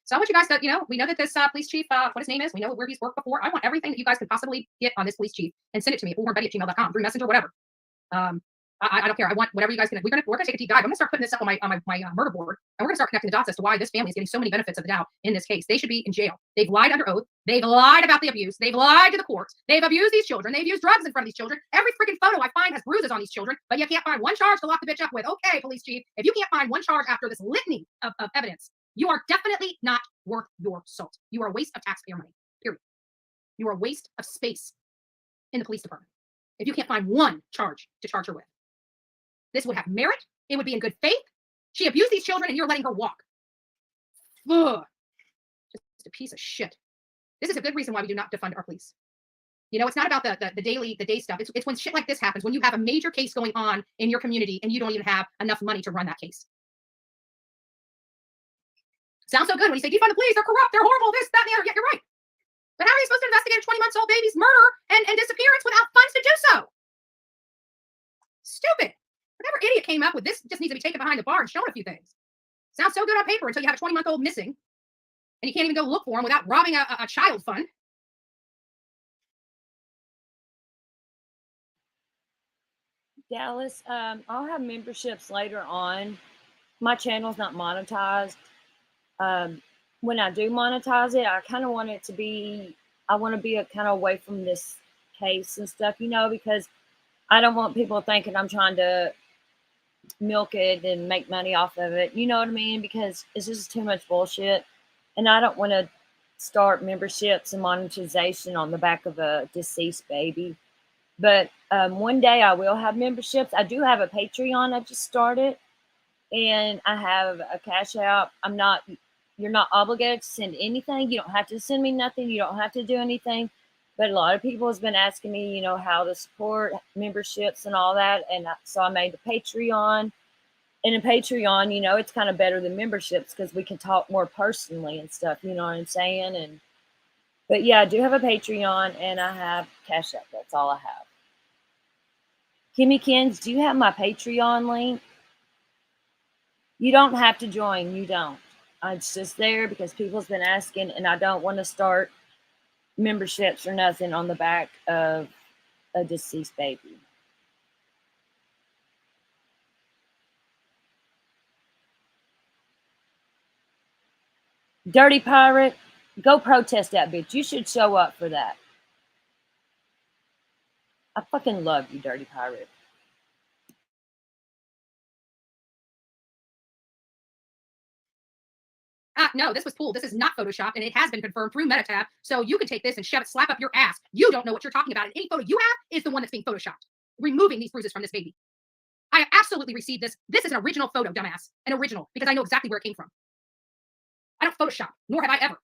So I want you guys to, we know that this police chief, what his name is, we know where he's worked before. I want everything that you guys can possibly get on this police chief and send it to me at bullhornbetty@gmail.com through Messenger, whatever. I don't care. I want whatever you guys can. We're gonna take a deep dive. I'm gonna start putting this up on my murder board, and we're gonna start connecting the dots as to why this family is getting so many benefits of the doubt in this case. They should be in jail. They've lied under oath. They've lied about the abuse. They've lied to the courts. They've abused these children. They've used drugs in front of these children. Every freaking photo I find has bruises on these children, but you can't find one charge to lock the bitch up with. Okay, police chief, if you can't find one charge after this litany of evidence, you are definitely not worth your salt. You are a waste of taxpayer money. Period. You are a waste of space in the police department if you can't find one charge to charge her with. This would have merit. It would be in good faith. She abused these children and you're letting her walk. Ugh. Just a piece of shit. This is a good reason why we do not defund our police. It's not about the day stuff. It's when shit like this happens, when you have a major case going on in your community and you don't even have enough money to run that case. Sounds so good when you say defund the police, they're corrupt, they're horrible, this, that, and the other. Yeah, you're right. But how are you supposed to investigate a 20-month-old baby's murder and disappearance without funds to do so? Stupid. Whatever idiot came up with this just needs to be taken behind the bar and shown a few things. Sounds so good on paper until you have a 20-month-old missing and you can't even go look for him without robbing a child fund. Dallas, I'll have memberships later on. My channel's not monetized. When I do monetize it, I kind of want it to be, I want to be a kind of away from this case and stuff, because I don't want people thinking I'm trying to milk it and make money off of it. You know what I mean? Because it's just too much bullshit. And I don't want to start memberships and monetization on the back of a deceased baby. But one day I will have memberships. I do have a Patreon I just started. And I have a Cash App. You're not obligated to send anything. You don't have to send me nothing. You don't have to do anything. But a lot of people has been asking me, how to support memberships and all that. And so I made the Patreon. And in Patreon, it's kind of better than memberships because we can talk more personally and stuff. You know what I'm saying? But yeah, I do have a Patreon and I have Cash App. That's all I have. Kimmy Kins, do you have my Patreon link? You don't have to join. You don't. It's just there because people's been asking, and I don't want to start memberships or nothing on the back of a deceased baby. Dirty Pirate, go protest that bitch. You should show up for that. I fucking love you, Dirty Pirate. No, this was pulled. This is not Photoshopped, and it has been confirmed through MetaTab. So you can take this and shove it, slap up your ass. You don't know what you're talking about. And any photo you have is the one that's being Photoshopped, removing these bruises from this baby. I have absolutely received this. This is an original photo, dumbass. An original, because I know exactly where it came from. I don't Photoshop, nor have I ever.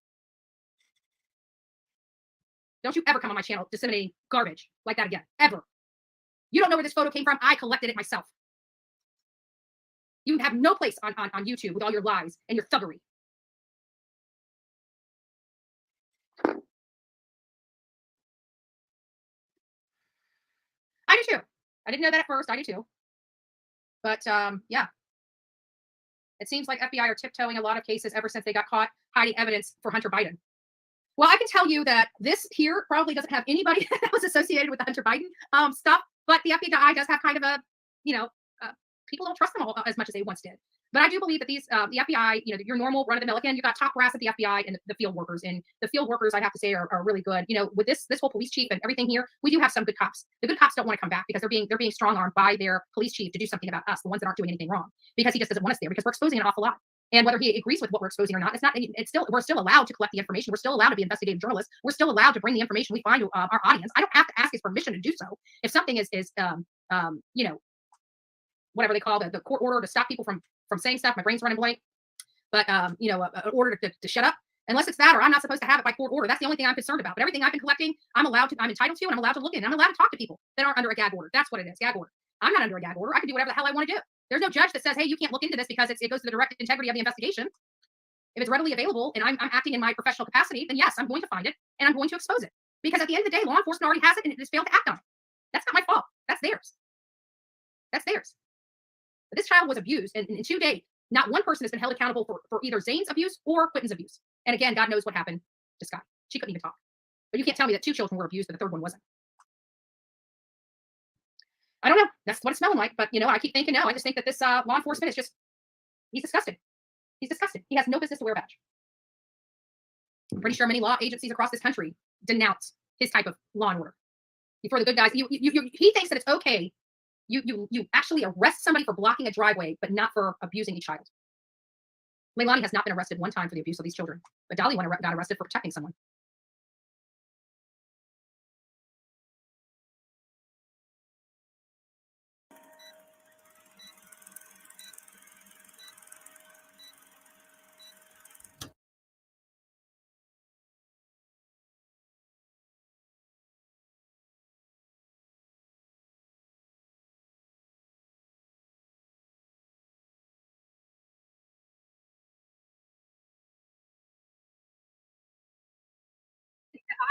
Don't you ever come on my channel disseminating garbage like that again, ever. You don't know where this photo came from. I collected it myself. You have no place on YouTube with all your lies and your thuggery. I do too. I didn't know that at first. I do too. But yeah, it seems like FBI are tiptoeing a lot of cases ever since they got caught hiding evidence for Hunter Biden. Well, I can tell you that this here probably doesn't have anybody that was associated with the Hunter Biden stuff, but the FBI does have kind of a, people don't trust them all, as much as they once did. But I do believe that these, the FBI, your normal run of the mill, again, you got top brass at the FBI and the field workers. And the field workers, I have to say, are really good. With this whole police chief and everything here, we do have some good cops. The good cops don't want to come back because they're being strong armed by their police chief to do something about us, the ones that aren't doing anything wrong, because he just doesn't want us there because we're exposing an awful lot. And whether he agrees with what we're exposing or not, we're still allowed to collect the information. We're still allowed to be investigative journalists. We're still allowed to bring the information we find to our audience. I don't have to ask his permission to do so. If something is whatever they call the court order to stop people from saying stuff, my brain's running blank. But an order to shut up, unless it's that or I'm not supposed to have it by court order. That's the only thing I'm concerned about. But everything I've been collecting, I'm entitled to, and I'm allowed to look in. I'm allowed to talk to people that aren't under a gag order. That's what it is, gag order. I'm not under a gag order. I can do whatever the hell I want to do. There's no judge that says, hey, you can't look into this because it goes to the direct integrity of the investigation. If it's readily available and I'm acting in my professional capacity, then yes, I'm going to find it and I'm going to expose it. Because at the end of the day, law enforcement already has it and it has failed to act on it. That's not my fault. That's theirs. That's theirs. But this child was abused, and to date, not one person has been held accountable for either Zane's abuse or Quinton's abuse. And again, God knows what happened to Scott. She couldn't even talk. But you can't tell me that 2 children were abused, but the third one wasn't. I don't know. That's what it's smelling like. But, I keep thinking, no, I just think that this law enforcement is just, he's disgusting. He's disgusting. He has no business to wear a badge. I'm pretty sure many law agencies across this country denounce his type of law and order. For the good guys, he thinks that it's okay. You actually arrest somebody for blocking a driveway, but not for abusing a child. Leilani has not been arrested one time for the abuse of these children, but Dolly got arrested for protecting someone.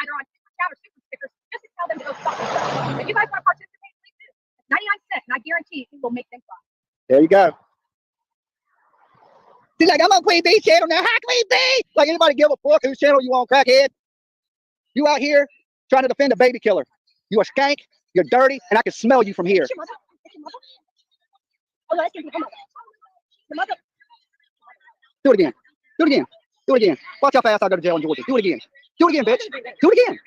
Either on chat or super stickers, just to tell them to go fuck themselves. If you guys want to participate, please do. It's 99 cents, and I guarantee it will make them cry. There you go. She's like, I'm on Queen Bee channel now. Hi, Queen Bee! Like, anybody give a fuck whose channel you on, crackhead? You out here trying to defend a baby killer. You a skank, you're dirty, and I can smell you from here. Do it again. Do it again. Do it again. Watch how fast I go to jail in Georgia. Do it again. Do it again, bitch. Do it again.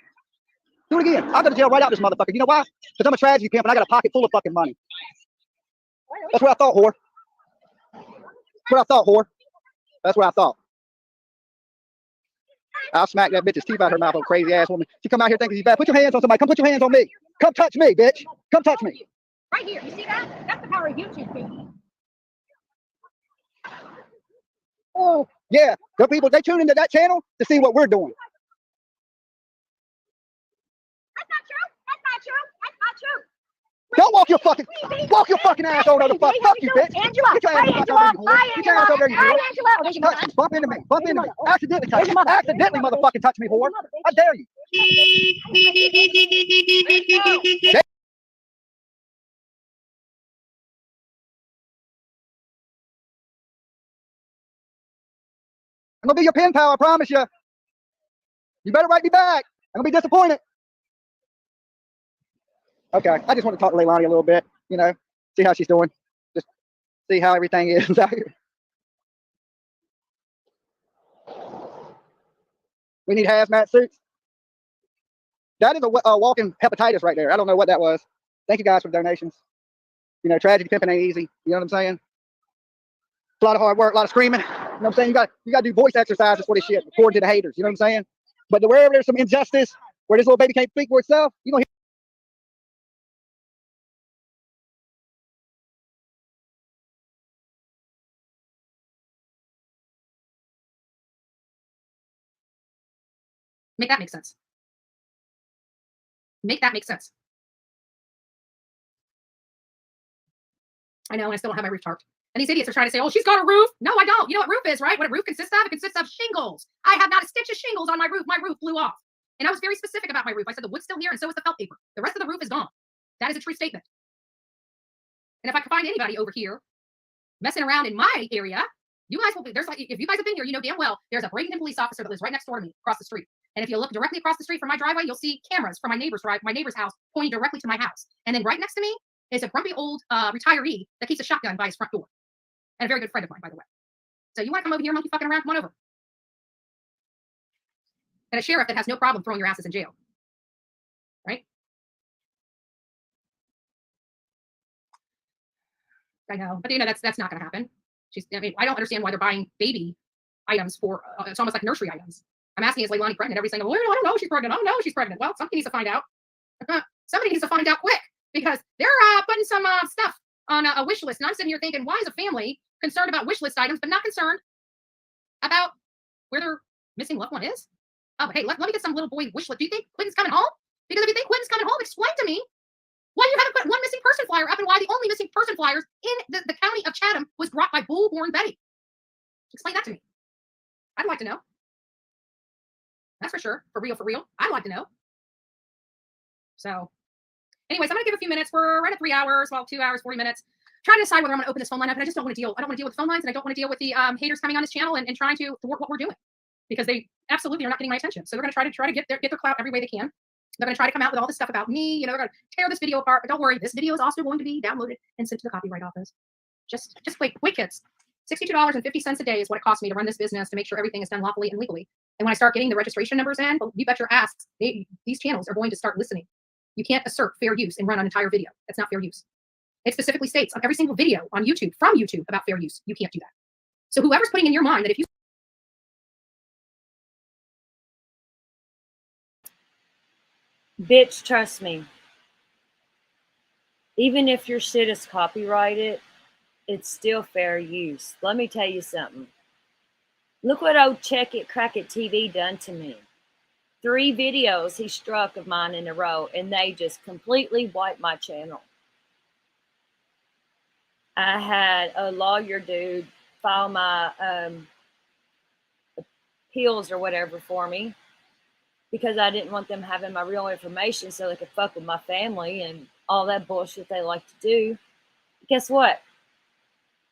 Do it again. I'll go to jail right out this motherfucker. You know why? Because I'm a tragedy pimp and I got a pocket full of fucking money. That's what I thought, whore. That's what I thought, whore. That's what I thought. I'll smack that bitch's teeth out her mouth, old crazy ass woman. She come out here thinking she's bad. Put your hands on somebody. Come put your hands on me. Come touch me, bitch. Come touch me. Right here. You see that? That's the power of YouTube, people. Oh, yeah. The people, they tune into that channel to see what we're doing. That's not true. That's not true. That's not true. Don't walk your fucking ass over the fuck. Fuck you, bitch. Angela. Hi, Angela. Hi, Angela. Bump into me. Bump into me. Accidentally touch me. Accidentally motherfucking touch me, whore. I dare you. I'm gonna be your pen pal, I promise you. You better write me back. I'm gonna be disappointed. Okay, I just want to talk to Leilani a little bit, see how she's doing. Just see how everything is out here. We need hazmat suits. That is a walking hepatitis right there. I don't know what that was. Thank you guys for the donations. Tragedy pimping ain't easy. You know what I'm saying? It's a lot of hard work, a lot of screaming. You know what I'm saying? You got to do voice exercises for this shit, according to the haters. You know what I'm saying? But wherever there's some injustice, where this little baby can't speak for itself, you're gonna hear. Make that make sense. Make that make sense. I know, and I still don't have my roof tarped. And these idiots are trying to say, oh, she's got a roof. No, I don't. You know what roof is, right? What a roof consists of? It consists of shingles. I have not a stitch of shingles on my roof. My roof blew off. And I was very specific about my roof. I said the wood's still here, and so is the felt paper. The rest of the roof is gone. That is a true statement. And if I can find anybody over here messing around in my area, you guys will be, there's like, if you guys have been here, you know damn well there's a Bradenton police officer that lives right next door to me across the street. And if you look directly across the street from my driveway, you'll see cameras from my neighbor's house pointing directly to my house. And then right next to me is a grumpy old retiree that keeps a shotgun by his front door. And a very good friend of mine, by the way. So you want to come over here, monkey fucking around? Come on over. And a sheriff that has no problem throwing your asses in jail. Right? I know, but you know that's not going to happen. I mean, I don't understand why they're buying baby items for. It's almost like nursery items. I'm asking, is Leilani pregnant? Every single, well, I don't know if she's pregnant. I don't know if she's pregnant. Well, somebody needs to find out. Somebody needs to find out quick because they're putting some stuff on a wish list, and I'm sitting here thinking, why is a family concerned about wish list items, but not concerned about where their missing loved one is? Oh, but hey, let me get some little boy wish list. Do you think Quentin's coming home? Because if you think Quentin's coming home, explain to me why you haven't put one missing person flyer up and why the only missing person flyers in the county of Chatham was brought by Bullhorn Betty. Explain that to me. I'd like to know. That's for sure. For real. I'd like to know. So, anyways, I'm going to give a few minutes. We're right at 3 hours, well, 2 hours, 40 minutes. Trying to decide whether I'm going to open this phone line up, but I just don't want to deal. I don't want to deal with phone lines, and I don't want to deal with the haters coming on this channel and trying to thwart what we're doing because they absolutely are not getting my attention. So they're going to try to get their clout every way they can. They're going to try to come out with all this stuff about me. You know, they're going to tear this video apart. But don't worry, this video is also going to be downloaded and sent to the copyright office. Just wait, kids. $62.50 a day is what it costs me to run this business to make sure everything is done lawfully and legally. And when I start getting the registration numbers in, you bet your ass these channels are going to start listening. You can't assert fair use and run an entire video. That's not fair use. It specifically states on every single video on YouTube, from YouTube, about fair use. You can't do that. So whoever's putting in your mind that if you Bitch, trust me. Even if your shit is copyrighted, it's still fair use. Let me tell you something. Look what old Check It, Crack It TV done to me. 3 videos he struck of mine in a row, and they just completely wiped my channel. I had a lawyer dude file my appeals or whatever for me because I didn't want them having my real information so they could fuck with my family and all that bullshit they like to do. Guess what?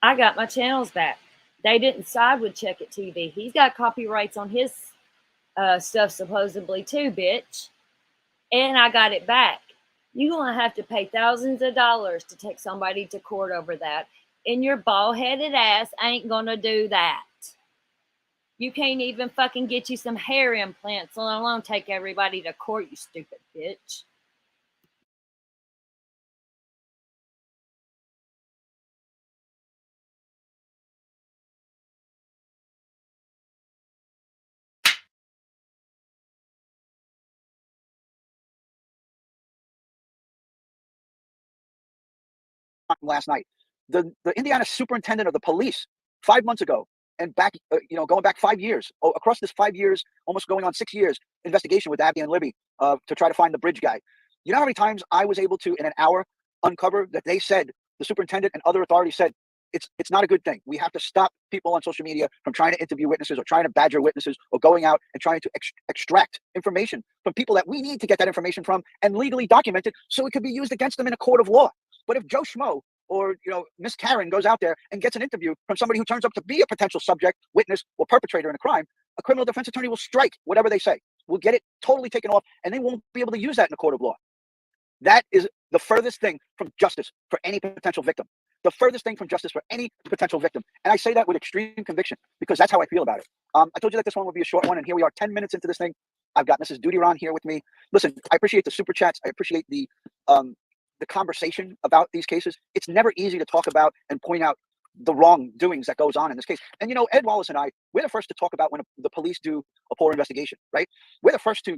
I got my channels back. They didn't side with Check It TV. He's got copyrights on his stuff supposedly too, bitch. And I got it back. You're going to have to pay thousands of dollars to take somebody to court over that. And your bald-headed ass ain't going to do that. You can't even fucking get you some hair implants, let alone take everybody to court, you stupid bitch. Last night, the Indiana superintendent of the police 5 months ago, and back, going back 5 years, across this 5 years, almost going on 6 years, investigation with Abby and Libby to try to find the bridge guy. You know how many times I was able to, in an hour, uncover that they said, the superintendent and other authorities said, it's not a good thing. We have to stop people on social media from trying to interview witnesses or trying to badger witnesses or going out and trying to extract information from people that we need to get that information from and legally document it so it could be used against them in a court of law. But if Joe Schmo or Miss Karen goes out there and gets an interview from somebody who turns up to be a potential subject, witness, or perpetrator in a crime, a criminal defense attorney will strike whatever they say. We'll get it totally taken off, and they won't be able to use that in a court of law. That is the furthest thing from justice for any potential victim. The furthest thing from justice for any potential victim. And I say that with extreme conviction because that's how I feel about it. I told you that this one would be a short one, and here we are 10 minutes into this thing. I've got Mrs. Duty Ron here with me. Listen, I appreciate the super chats. I appreciate the conversation about these cases. It's never easy to talk about and point out the wrongdoings that goes on in this case. And Ed Wallace and I, we're the first to talk about when the police do a poor investigation, right? We're the first to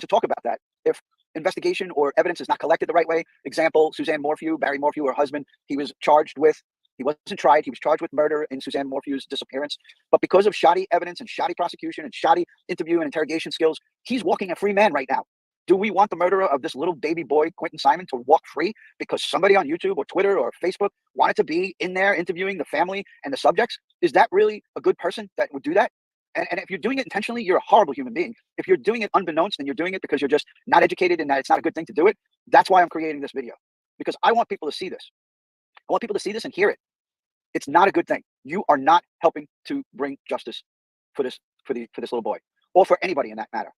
talk about that. If investigation or evidence is not collected the right way, example, Suzanne Morphew, Barry Morphew, her husband, he wasn't tried, he was charged with murder in Suzanne Morphew's disappearance. But because of shoddy evidence and shoddy prosecution and shoddy interview and interrogation skills, he's walking a free man right now. Do we want the murderer of this little baby boy, Quentin Simon, to walk free because somebody on YouTube or Twitter or Facebook wanted to be in there interviewing the family and the subjects? Is that really a good person that would do that? And if you're doing it intentionally, you're a horrible human being. If you're doing it unbeknownst and you're doing it because you're just not educated and that it's not a good thing to do it, that's why I'm creating this video. Because I want people to see this. I want people to see this and hear it. It's not a good thing. You are not helping to bring justice for this little boy or for anybody in that matter.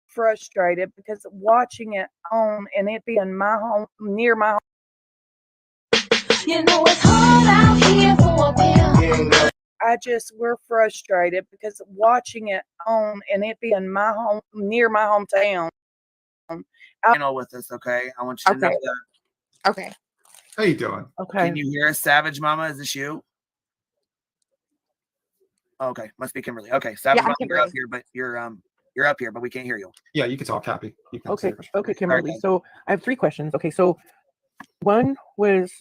Frustrated because watching it on and it being my home, near my home. You know it's hard out here for a bill. We're frustrated because watching it on and it being my home, near my hometown. Channel with us, okay? I want you to know that. Okay. How you doing? Okay. Can you hear us, Savage Mama? Is this you? Okay, must be Kimberly. Okay, Savage Mama, you're up here, but you're up here, but we can't hear you. Yeah, you can talk, Happy. You can Okay, Kimberly. So I have 3 questions. Okay, so one was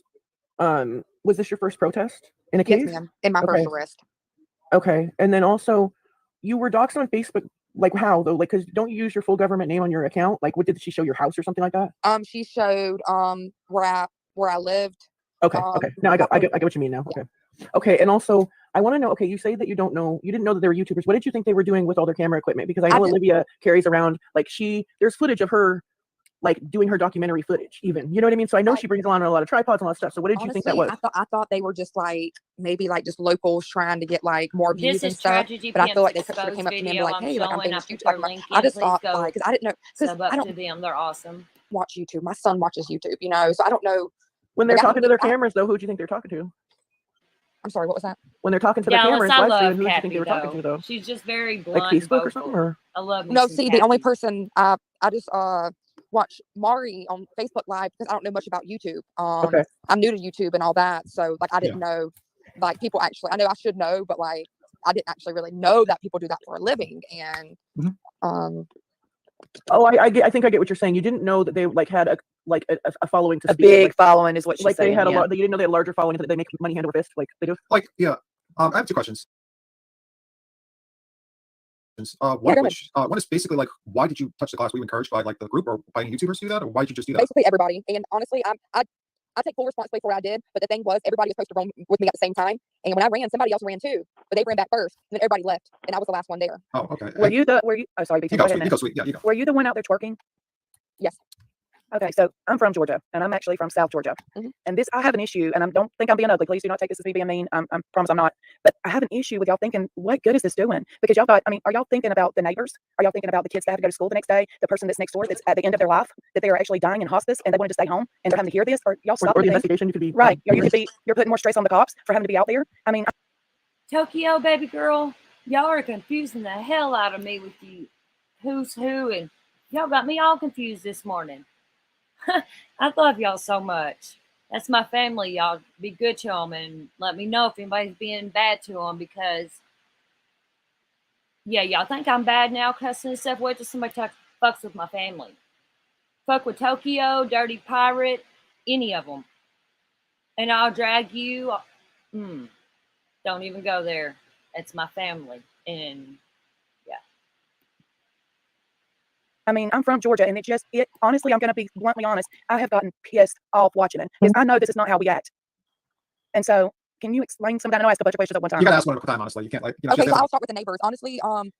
this your first protest in a case? Yes, ma'am. In my first arrest. Okay, and then also you were doxxed on Facebook. Like how though? Like, because don't you use your full government name on your account? Like, what did she show your house or something like that? She showed where I lived. Okay. Now I get what you mean now. Okay, and also I want to know. Okay, you say that you didn't know that they were YouTubers. What did you think they were doing with all their camera equipment? Because I know Olivia carries around there's footage of her like doing her documentary footage, even, you know what I mean? So I know she brings along a lot of tripods and all that stuff. So what did you think that was? I thought they were just like maybe like just locals trying to get like more views and stuff. But I feel like they could have came up to me and be like, hey, like I'm thinking you talking about. I just thought like because I didn't know because I don't to them. They're awesome. Watch YouTube. My son watches YouTube, you know, so I don't know. When they're talking to their cameras, though, who do you think they're talking to? I'm sorry, what was that? When they're talking to their cameras, I live love stream, who do you Happy, think they were talking to, though? She's just very blunt. Like Facebook or something? Or? I love me No, some see, Happy. the only person I just watch Mari on Facebook Live because I don't know much about YouTube. I'm new to YouTube and all that, so like I didn't know like people actually. I know I should know, but like I didn't actually really know that people do that for a living. And I think I get what you're saying. You didn't know that they like had a following to speak. Big following is what she's like saying. They had a lot. You didn't know they had a larger following that they make money hand over fist like they do. Like I have 2 questions. One is basically like, why did you touch the glass? Were you encouraged by like the group or by any YouTubers to do that, or why did you just do that? Basically everybody. And honestly, I take full responsibility for what I did. But the thing was, everybody was supposed to run with me at the same time. And when I ran, somebody else ran too, but they ran back first, and then everybody left, and I was the last one there. Oh, okay. Were you? Oh, sorry, BT. You go, sweet. Yeah, you go. Were you the one out there twerking? Yes. Okay, so I'm from Georgia, and I'm actually from South Georgia. And I have an issue, and I don't think I'm being ugly. Please do not take this as me being mean. I promise I'm not. But I have an issue with y'all thinking, what good is this doing? Because y'all got, are y'all thinking about the neighbors? Are y'all thinking about the kids that have to go to school the next day? The person that's next door that's at the end of their life, that they are actually dying in hospice, and they wanted to stay home, and they're having to hear this? Or y'all stop or the investigation you could be right. Or you're putting more stress on the cops for having to be out there. Tokyo, baby girl, y'all are confusing the hell out of me with you. Who's who, and y'all got me all confused this morning. I love y'all so much. That's my family, y'all. Be good to them and let me know if anybody's being bad to them, because y'all think I'm bad now cussing and stuff. Wait till somebody fucks with my family. Fuck with Tokyo, Dirty Pirate, any of them, and I'll drag you. Don't even go there. It's my family. And I'm from Georgia, and honestly, I'm going to be bluntly honest. I have gotten pissed off watching it because I know this is not how we act. And so, can you explain something? I know I asked a bunch of questions at one time. You got to ask one at a time, honestly. You can't like. Okay, so I'll start with the neighbors. Honestly, the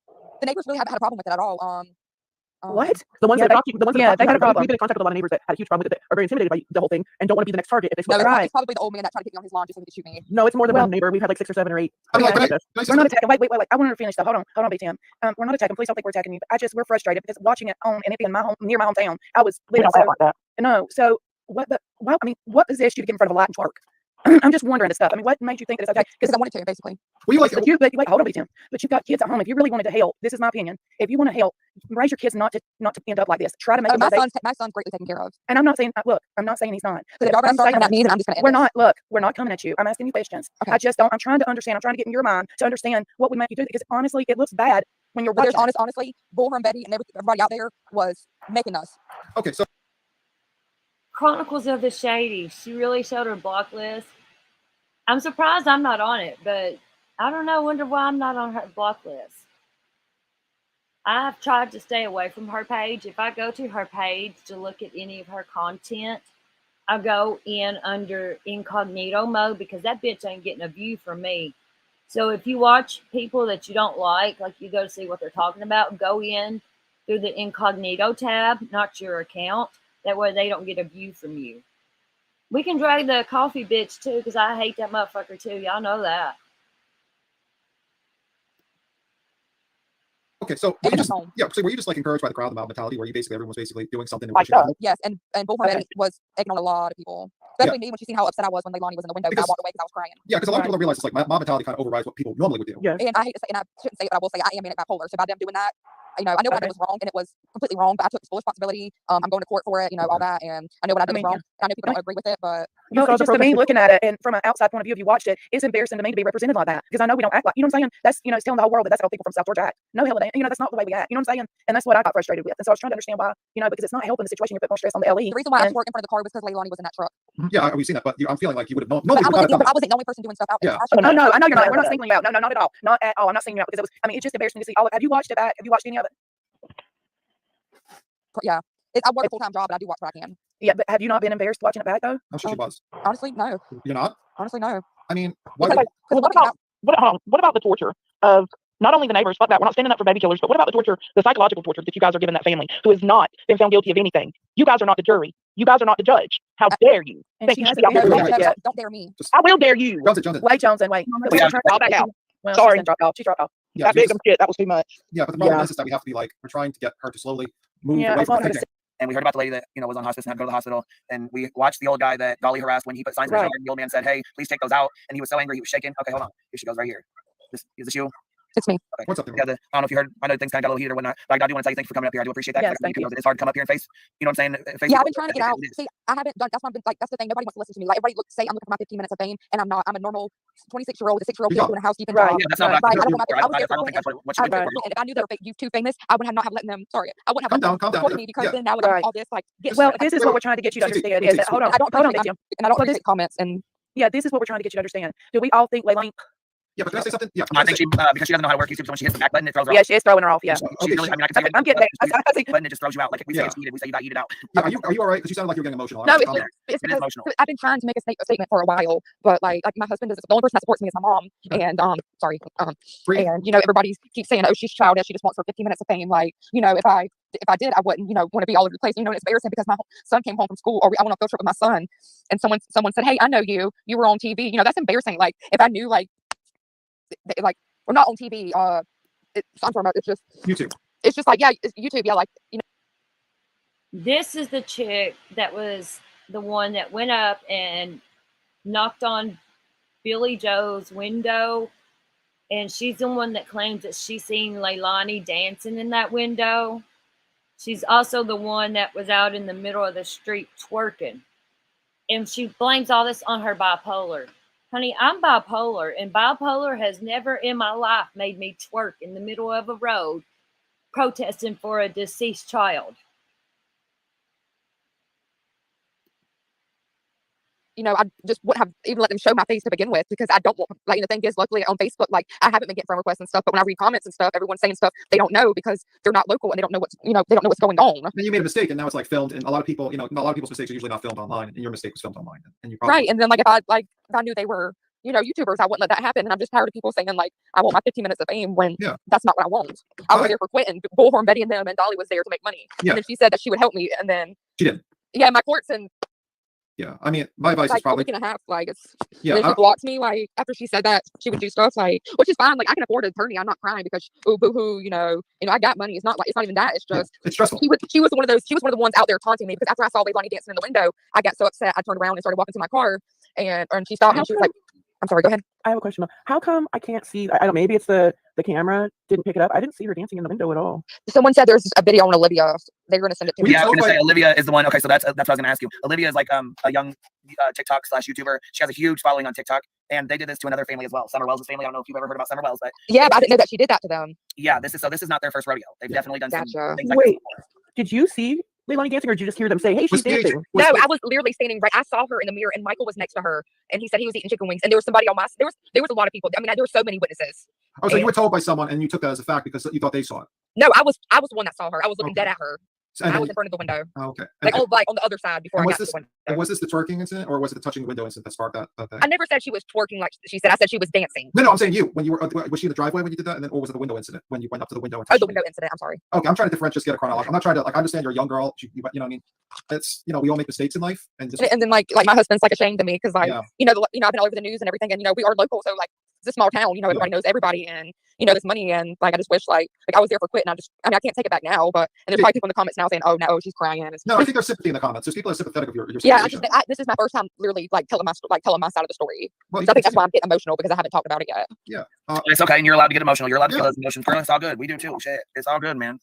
neighbors really haven't had a problem with it at all. What? The ones that talk to you, they had a problem. We've been in contact with a lot of neighbors that had a huge problem with it, are very intimidated by the whole thing, and don't want to be the next target if they No, smoke. it's probably the old man that tried to get me on his lawn just so he could shoot me. No, it's more than one neighbor. We've had like 6 or 7 or 8. We're not attacking. Wait. I want to finish that. Hold on, BTM. We're not attacking. Please don't think we're attacking you. We're frustrated because watching it on and it being near my hometown. I was living like that. No. So what Why? I mean, what possessed you to get in front of a light and twerk? I'm just wondering this stuff. I mean, what made you think that it's okay? Because I wanted to, basically. Were you like, But wait, hold on, Tim. But you've got kids at home. If you really wanted to help, this is my opinion. If you want to help, raise your kids not to end up like this. Try to make my son's greatly taken care of. And I'm not saying, look, I'm not saying he's not. But if y'all gonna start coming at me, then I'm just gonna. We're not coming at you. I'm asking you questions. Okay. I just don't. I'm trying to understand. I'm trying to get in your mind to understand what would make you do it. Because honestly, it looks bad when you're watching. Honestly, Bullhorn Betty and everybody out there was making us. okay, so Chronicles of the Shady. She really showed her block list. I'm surprised I'm not on it, but I don't know. Wonder why I'm not on her block list. I've tried to stay away from her page. If I go to her page to look at any of her content, I go in under incognito mode because that bitch ain't getting a view from me. So if you watch people that you don't like you go to see what they're talking about, go in through the incognito tab, not your account. That way they don't get a view from you. We can drag the coffee bitch too, because I hate that motherfucker too. Y'all know that. okay, so were you just like encouraged by the crowd mob mentality, where you basically everyone was basically doing something to Like push you out? Yes, and Bullhorn Betty was egging on a lot of people, especially me when she seen how upset I was when Leilani was in the window. I walked away because I was crying. Yeah, because a lot of people don't realize it's like mob mentality kind of overrides what people normally would do. Yes. And I hate to say, and I shouldn't say it, but I will say I am manic bipolar. So by them doing that, I know what I did was wrong, and it was completely wrong. But I took full responsibility. I'm going to court for it, all that, and I know what I did was wrong. I know people don't agree with it, but No, it's just to me looking at it, and from an outside point of view, if you watched it, it's embarrassing to me to be represented like that because I know we don't act like, you know what I'm saying? That's, it's telling the whole world that that's how people from South Georgia act. No, hell, it ain't. That's not the way we act. You know what I'm saying? And that's what I got frustrated with. And so I was trying to understand why, because it's not helping the situation. You're putting more stress on the LE. The reason why I worked in front of the car was because Leilani was in that truck. Yeah, we've seen that, but I'm feeling like you would have known. But I wasn't the only person doing stuff out there. Yeah. Oh, no, I know you're not. We're not singling you out. No, not at all. Not at all. I'm not singling you out because it's just embarrassing to see all of it. Have you watched it back? Have you watched any of it? Yeah. I work a full-time job, but I do watch what I can. Yeah, but have you not been embarrassed watching it back though? I'm sure she was. Honestly, no. You're not? Honestly, no. I mean, why Because, what about the torture of not only the neighbors, fuck that, we're not standing up for baby killers, but what about the torture, the psychological torture that you guys are giving that family who has not been found guilty of anything? You guys are not the jury. You guys are not the judge. How dare you? Don't dare me. I will dare you. Johnson. Wait, Johnson, wait. All back out. Well, Sorry. She dropped off. She dropped off. Yeah, That big shit. That was too much. yeah, but the problem is that we have to be like, we're trying to get her to slowly move Yeah, away I from want her the to thing. And we heard about the lady that was on hospice and had to go to the hospital. And we watched the old guy that Dolly harassed when he put signs in his yard. And the old man said, "Hey, please take those out." And he was so angry, he was shaking. Okay, hold on. Here she goes, right here. Is this you? It's me. Okay. What's up there? Yeah, I don't know if you heard. I know things kind of got a little heated or whatnot, but I do want to say thank you for coming up here. I do appreciate that. Yes, thank you. It's hard to come up here and face. You know what I'm saying? Yeah, I've been trying to get out. See, I haven't done. That's the thing. Nobody wants to listen to me. Like everybody say I'm looking for my 15 minutes of fame, and I'm not. I'm a normal 26-year-old with a 6-year-old kid doing a housekeeping job. Yeah, that's not Right. I don't want I don't think that's what you would do. And if I knew they were you too famous, I would not have let them. Sorry, I wouldn't have Calm down. recorded me because then now would all this like. Well, this is what we're trying to get you to understand. Is that, hold on, Tim. And I don't appreciate comments and. Yeah, this is what we're trying to get you to understand. Do we all think Leilani? Yeah, but can I say something? Yeah, I think she because she doesn't know how to work YouTube, so when she hits the back button, it throws her off. Yeah, she is throwing her off. Yeah. She's really, I mean, I can say I'm getting that. button, it just throws you out. Like if we say it's heated, we say you got heated out. Yeah, are you all right? Because you sounded like you were getting emotional. No, It is because emotional. I've been trying to make a statement for a while, but like my husband is the only person that supports me is my mom. And and everybody keeps saying, oh, she's childish, she just wants her 15 minutes of fame. Like, if I did, I wouldn't, want to be all over the place. And it's embarrassing because my son came home from school, or I went on a field trip with my son, and someone said, hey, I know you were on TV. That's embarrassing. Like if I knew we're not on TV. It's just YouTube. It's just like, yeah, it's YouTube. Yeah, This is the chick that was the one that went up and knocked on Billy Joe's window. And she's the one that claims that she's seen Leilani dancing in that window. She's also the one that was out in the middle of the street twerking. And she blames all this on her bipolar. Honey, I'm bipolar, and bipolar has never in my life made me twerk in the middle of a road protesting for a deceased child. I just wouldn't have even let them show my face to begin with because I don't want, the thing is, luckily on Facebook, I haven't been getting friend requests and stuff, but when I read comments and stuff, everyone's saying stuff they don't know because they're not local and they don't know what's going on. And you made a mistake, and now it's filmed, and a lot of people, a lot of people's mistakes are usually not filmed online, and your mistake was filmed online, and you probably right. And then if I knew they were YouTubers, I wouldn't let that happen. And I'm just tired of people saying I want my 15 minutes of fame when that's not what I want. I was there for quitting. Bullhorn Betty and them, and Dolly was there to make money. And then she said that she would help me, and then she did. Yeah, my courts and. Yeah, I mean, my advice is like a probably week and a half. Like it's yeah. and then she blocked me like after she said that she would do stuff like, which is fine. Like I can afford an attorney. I'm not crying because oh boo hoo, I got money. It's not like it's not even that. It's just it's stressful. She was one of those. She was one of the ones out there taunting me because after I saw Leilani dancing in the window, I got so upset. I turned around and started walking to my car, and she stopped me. And she was like, "I'm sorry. Go ahead." I have a question. How come I can't see? I don't. Maybe it's the camera didn't pick it up. I didn't see her dancing in the window at all. Someone said there's a video on Olivia. They're going to send it to me. Yeah, I was going to say Olivia is the one. Okay, so that's what I was going to ask you. Olivia is like a young TikTok / YouTuber. She has a huge following on TikTok, and they did this to another family as well. Summer Wells' family. I don't know if you've ever heard about Summer Wells, but yeah, but I didn't know that she did that to them. Yeah, this is not their first rodeo. They've definitely done some things like Wait, did you see Leilani dancing, or did you just hear them say, "Hey, she's dancing"? No, I was literally standing right. I saw her in the mirror, and Michael was next to her, and he said he was eating chicken wings. And there was somebody on my. There was a lot of people. I mean, there were so many witnesses. Oh, so you were told by someone, and you took that as a fact because you thought they saw it. No, I was the one that saw her. I was looking dead at her. I was in front of the window. Oh, okay. Like on the other side before I got to the window. And was this the twerking incident, or was it the touching the window incident that sparked that thing? I never said she was twerking like she said. I said she was dancing. No, I'm saying you. When you were, was she in the driveway when you did that, and then, or was it the window incident when you went up to the window? Oh, the window incident. I'm sorry. Okay, I'm trying to differentiate, just get a chronology. I'm not trying to I understand you're a young girl. You know what I mean? It's we all make mistakes in life, and then like my husband's like ashamed of me because I've been all over the news and everything, and we are local, so like it's a small town. Everybody knows everybody, and there's money, and like I just wish like I was there for quit, and I can't take it back now, but and there's probably people in the comments now saying, oh no, she's crying. No, I think there's sympathy in the comments. There's people that are sympathetic of your yeah. situation. This is my first time literally like telling my side of the story. Well, so I think that's why I'm getting emotional because I haven't talked about it yet. Yeah, it's okay, and you're allowed to get emotional. You're allowed to feel those emotions, girl. It's all good. We do too. Shit, it's all good, man.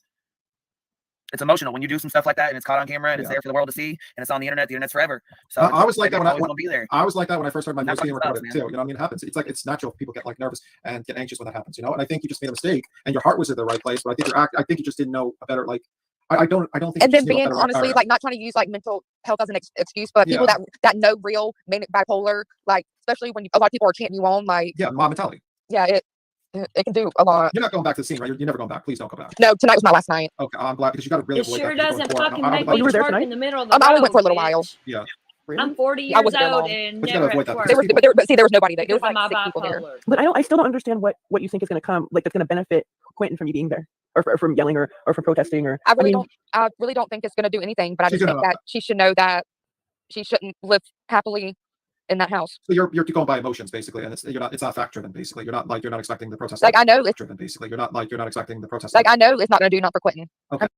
It's emotional when you do some stuff like that, and it's caught on camera, and it's there for the world to see, and it's on the internet. The internet's forever. So I was like that when I was like that when I first started my news being recorded too. You know what I mean? It happens. It's natural. People get like nervous and get anxious when that happens. And I think you just made a mistake, and your heart was in the right place. But I think you just didn't know a better like. I don't think. And then being honestly like not trying to use like mental health as an excuse, but people that know real manic bipolar, like especially when a lot of people are chanting you on, like mob mentality. Yeah, it can do a lot. You're not going back to the scene, right? You're never going back. Please don't go back. No, tonight was my last night. Okay, I'm glad because you got to really. It sure doesn't fucking make you me there twerk tonight? in the middle of the road. I only went for a little while. Yeah. Really? I'm 40 years old and never had twerked. But see, there was nobody there. There was Because like of my 6 people there. bipolar. But I still don't understand what you think is going to come, like that's going to benefit Quentin from you being there, or from yelling, or from protesting, or. I really don't think it's going to do anything. But I just think that she should know that she shouldn't live happily in that house. So you're going by emotions basically, and it's not fact driven basically. You're not expecting the protest. Like I know it's driven basically. You're not expecting the protest. Like I know it's not going to do nothing for Quentin. Okay.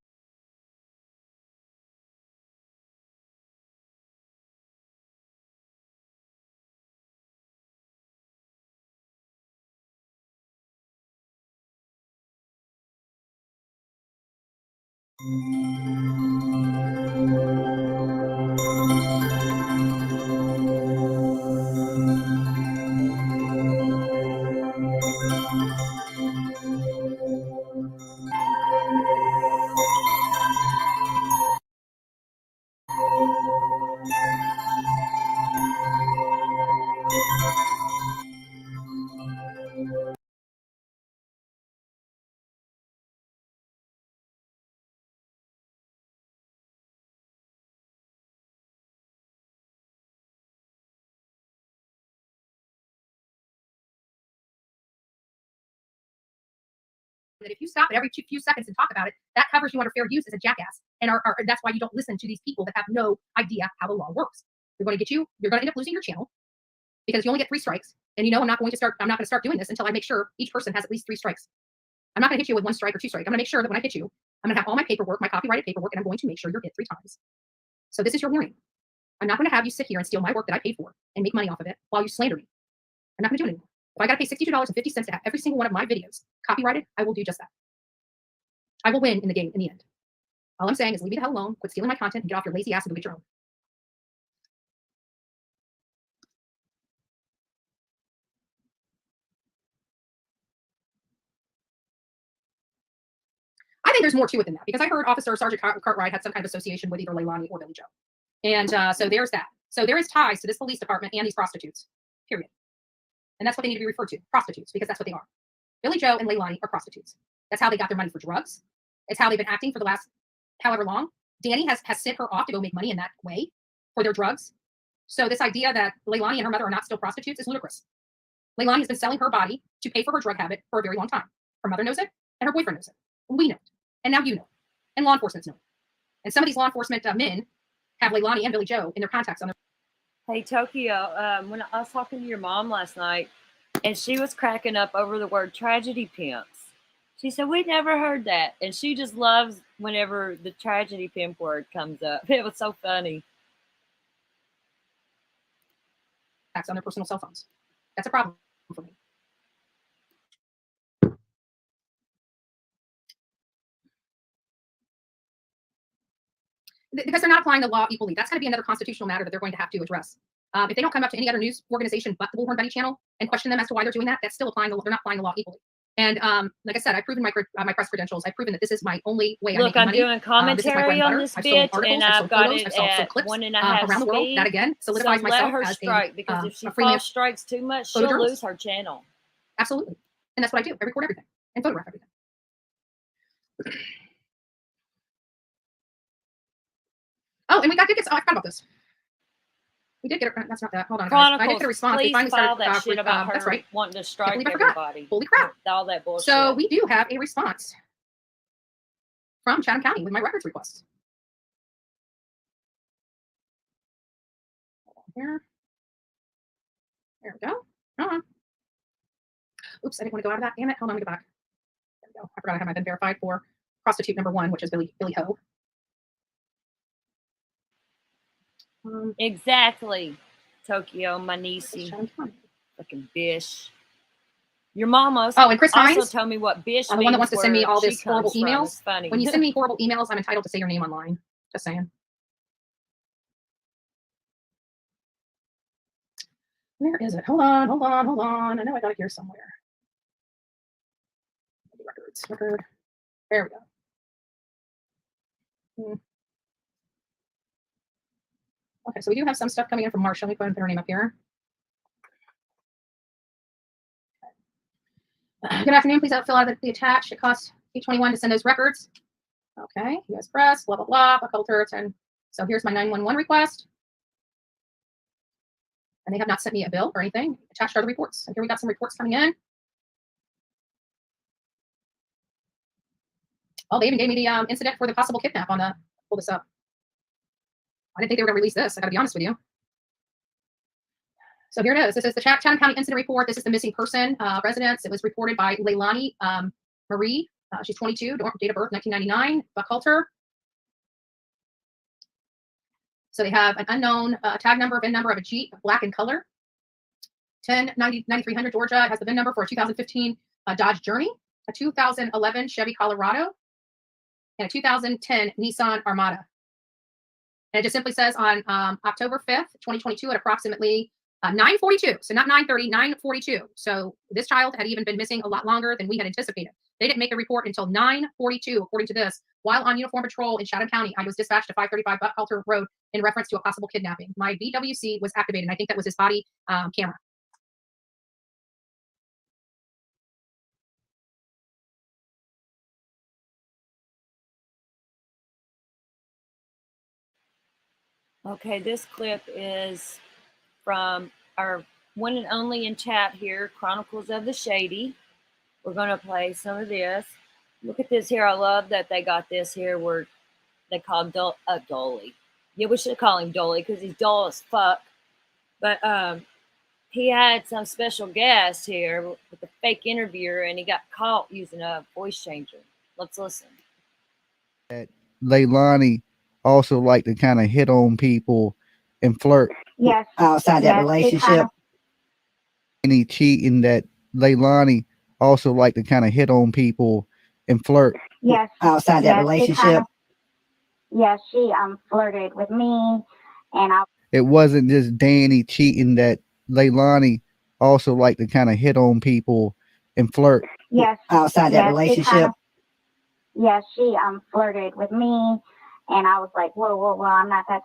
That if you stop it every few seconds and talk about it, that covers you under fair use as a jackass. And that's why you don't listen to these people that have no idea how the law works. You're going to end up losing your channel because you only get 3 strikes. And I'm not going to start doing this until I make sure each person has at least 3 strikes. I'm not going to hit you with 1 strike or 2 strikes. I'm going to make sure that when I hit you, I'm going to have all my paperwork, my copyrighted paperwork, and I'm going to make sure you're hit 3 times. So this is your warning. I'm not going to have you sit here and steal my work that I paid for and make money off of it while you slander me. I'm not going to do it anymore. If I got to pay $62.50 to have every single one of my videos copyrighted, I will do just that. I will win in the game in the end. All I'm saying is leave me the hell alone, quit stealing my content, and get off your lazy ass and go get your own. I think there's more to it than that because I heard Officer Sergeant Cartwright had some kind of association with either Leilani or Billy Joe. And so there's that. So there is ties to this police department and these prostitutes, period. And that's what they need to be referred to, prostitutes, because that's what they are. Billy Joe and Leilani are prostitutes. That's how they got their money for drugs. It's how they've been acting for the last however long. Danny has sent her off to go make money in that way for their drugs. So this idea that Leilani and her mother are not still prostitutes is ludicrous. Leilani has been selling her body to pay for her drug habit for a very long time. Her mother knows it, and her boyfriend knows it. And we know it. And now you know it. And law enforcement knows it. And some of these law enforcement men have Leilani and Billy Joe in their contacts on their Hey Tokyo, when I was talking to your mom last night, and she was cracking up over the word tragedy pimps. She said we never heard that, and she just loves whenever the tragedy pimp word comes up. It was so funny. Attacks on their personal cell phones. That's a problem for me. Because they're not applying the law equally. That's going to be another constitutional matter that they're going to have to address. If they don't come up to any other news organization but the Bullhorn Bunny channel and question them as to why they're doing that, that's still applying they're not applying the law equally. And like I said, I've proven my press credentials. I've proven that this is my only way Look, I'm I'm doing commentary on this I've sold bitch, articles, and I've I've sold got photos, it I've sold at clips 1.5 around the world. That speed. again So solidifies let myself her as strike, because if she a freelance false strikes too much, she'll photojournalist. lose her channel. Absolutely. And that's what I do. I record everything and photograph everything. Oh, and we got tickets. Oh, I forgot about this. We did get it. That's not that. Hold on, guys. I did get a response. They Please finally file started. that shit about her that's right. wanting to strike believe I forgot. everybody. Holy crap. All that bullshit. So we do have a response from Chatham County with my records requests. Here. There we go. Hold on. Oops, I didn't want to go out of that. Damn it. Hold on, let me go back. There we go. I forgot I have my been verified for prostitute number 1, which is Billy Ho. Exactly. Tokyo, my niecey. Fucking bish. Your mama and Chris also Hines, told me what bish the one that wants to send me all this horrible from. emails. It's funny. When you send me horrible emails, I'm entitled to say your name online. Just saying. Where is it? Hold on. I know I got it here somewhere. Record. There we go. Okay, so we do have some stuff coming in from Marsha. Let me go ahead and put her name up here. Good afternoon. Please fill out the attached. It costs $821 to send those records. Okay, U.S. Press, blah, blah, blah, culture. And so here's my 911 request. And they have not sent me a bill or anything. Attached are the reports. And here we got some reports coming in. Oh, they even gave me the incident for the possible kidnap on the, pull this up. I didn't think they were going to release this. I got to be honest with you. So here it is. This is the Chatham County incident report. This is the missing person residence. It was reported by Leilani Marie. She's 22, date of birth 1999, Buckhalter. So they have an unknown tag number, VIN number of a Jeep, black in color. 9300 Georgia. It has the VIN number for a 2015 Dodge Journey, a 2011 Chevy Colorado, and a 2010 Nissan Armada. And it just simply says on October 5th, 2022 at approximately 9:42. So not 9:30, 9:42. So this child had even been missing a lot longer than we had anticipated. They didn't make a report until 9:42, according to this. While on uniform patrol in Chatham County, I was dispatched to 535 Buckhalter Road in reference to a possible kidnapping. My BWC was activated, and I think that was his body camera. Okay, this clip is from our one and only in chat here, Chronicles of the Shady. We're going to play some of this. Look at this here. I love that they got this here where they call him Dolly. Yeah, we should call him Dolly because he's dull as fuck. But he had some special guest here with a fake interviewer, and he got caught using a voice changer. Let's listen. Leilani also like to kind of hit on people and flirt. Yes. Outside that relationship. Any cheating that Leilani also like to kind of hit on people and flirt. Yes. Outside that relationship. Yes, she flirted with me, and It wasn't just Danny cheating that Leilani also like to kind of hit on people and flirt. Yes. Outside that relationship. Yes, she flirted with me, and I was like, whoa, I'm not that.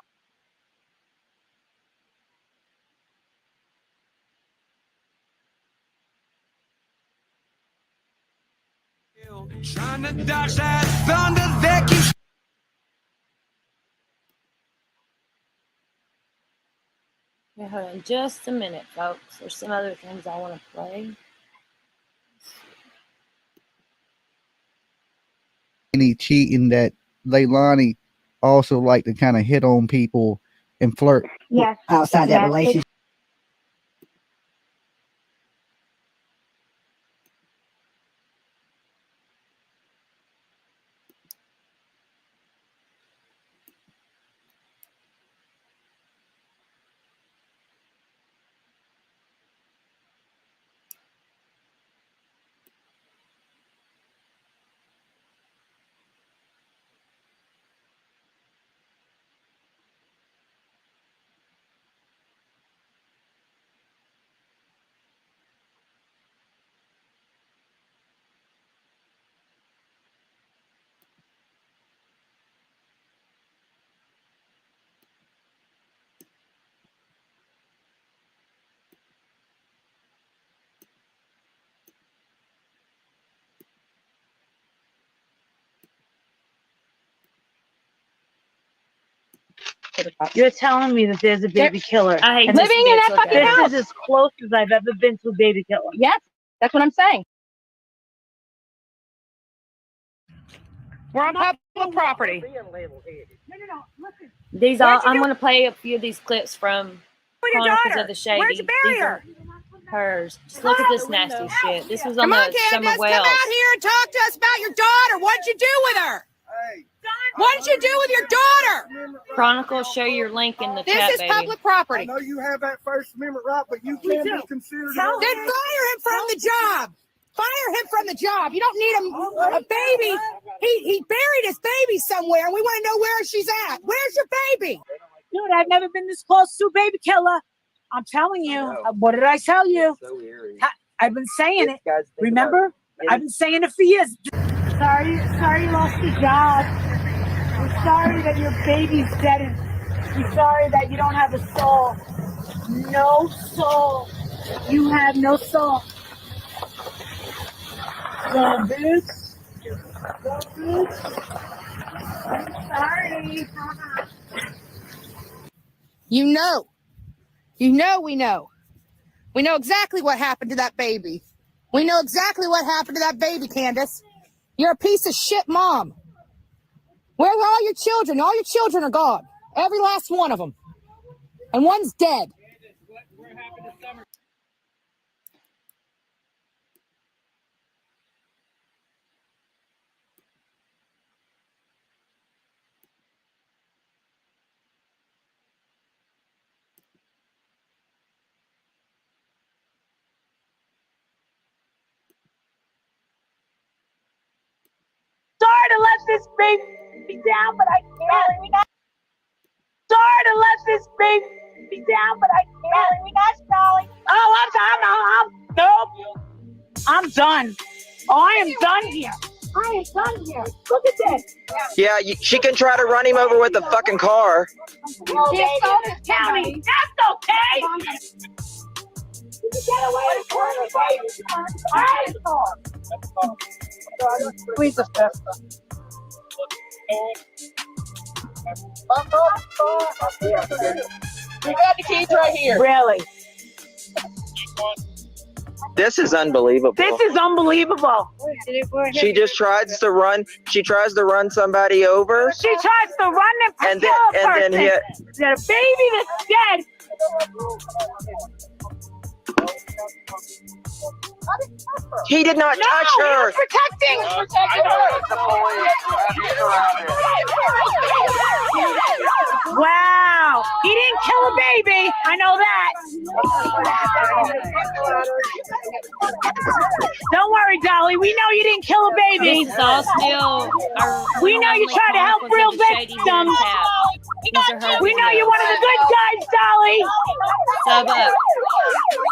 Trying to dodge that thunder that keeps. Okay, hold on just a minute, folks. There's some other things I want to play. Any cheating that Leilani also like to kind of hit on people and flirt Yes. outside that Yes. relationship. You're telling me that there's a baby killer. I hate and this living in bitch. that Look fucking at her. house. This is as close as I've ever been to a baby killer. Yes, that's what I'm saying. We're on public property. No. Listen. These Where'd all. you I'm do- going to play a few of these clips from With your Chronicles daughter. of the Shady. Where'd you bury These her? are hers. Just look at this nasty shit. This was on Come on, the Summer Candace, Wells. come out here and talk to us about your daughter. What'd you do with her? What did you do with your daughter? Chronicles, share your link in the chat, This is baby. public property. I know you have that First Amendment right, but you can't be considered. Then fire him from the job. Fire him from the job. You don't need a baby. He buried his baby somewhere, and we want to know where she's at. Where's your baby? Dude, I've never been this close to a baby killer. I'm telling you. What did I tell you? I've been saying it. Remember? I've been saying it for years. Sorry you lost your job. We're sorry that your baby's dead. And we're sorry that you don't have a soul. No soul. You have no soul. Go boots. Go boots. I'm sorry. You know. We know. We know exactly what happened to that baby. We know exactly what happened to that baby, Candace. You're a piece of shit mom. Where are all your children? All your children are gone. Every last one of them. And one's dead. Sorry to let this baby down, but I can't. Sorry to let this baby down, but I can't. We're not stalling. Oh, I'm done. Nope. I'm done. Oh, I am done here. I am done here. Look at this. Yeah, she can try to run him over with a fucking car. It's county. That's okay. Get away from the baby. Please, We got the keys right here. Really? This is unbelievable. This is unbelievable. She just tries to run. She tries to run somebody over. She tries to run and kill a person. The baby that's dead. He did not touch her. He was protecting her. Wow. He didn't kill a baby. I know that. Don't worry, Dolly. We know you didn't kill a baby. This is all still. We know you try to help real victims. We know you're one of the good guys, Dolly. Sub up.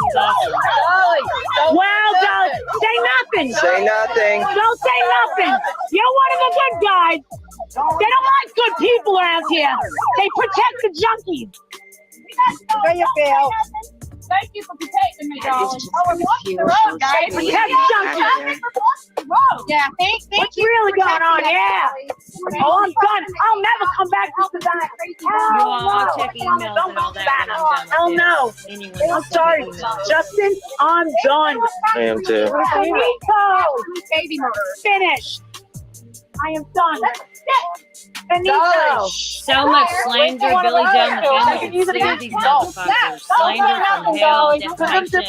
She's awesome. Wow, Dolly. Say nothing. Say nothing. Don't say nothing. You're one of the good guys. They don't like good people around here. They protect the junkies. There you feel. Thank you for protecting me, darling. They protect junkies. Yeah, What's really going on? Yeah. Oh, I'm done. I'll never come back to that. I'll check emails and all that when I'm done. Oh no. I'm sorry, Justin. I'm done. I am too. Finito. Baby murder. Finished. I am done. Go. So much slander, Billy Joe, and the family can sue these motherfuckers. Slander from hell, defamation.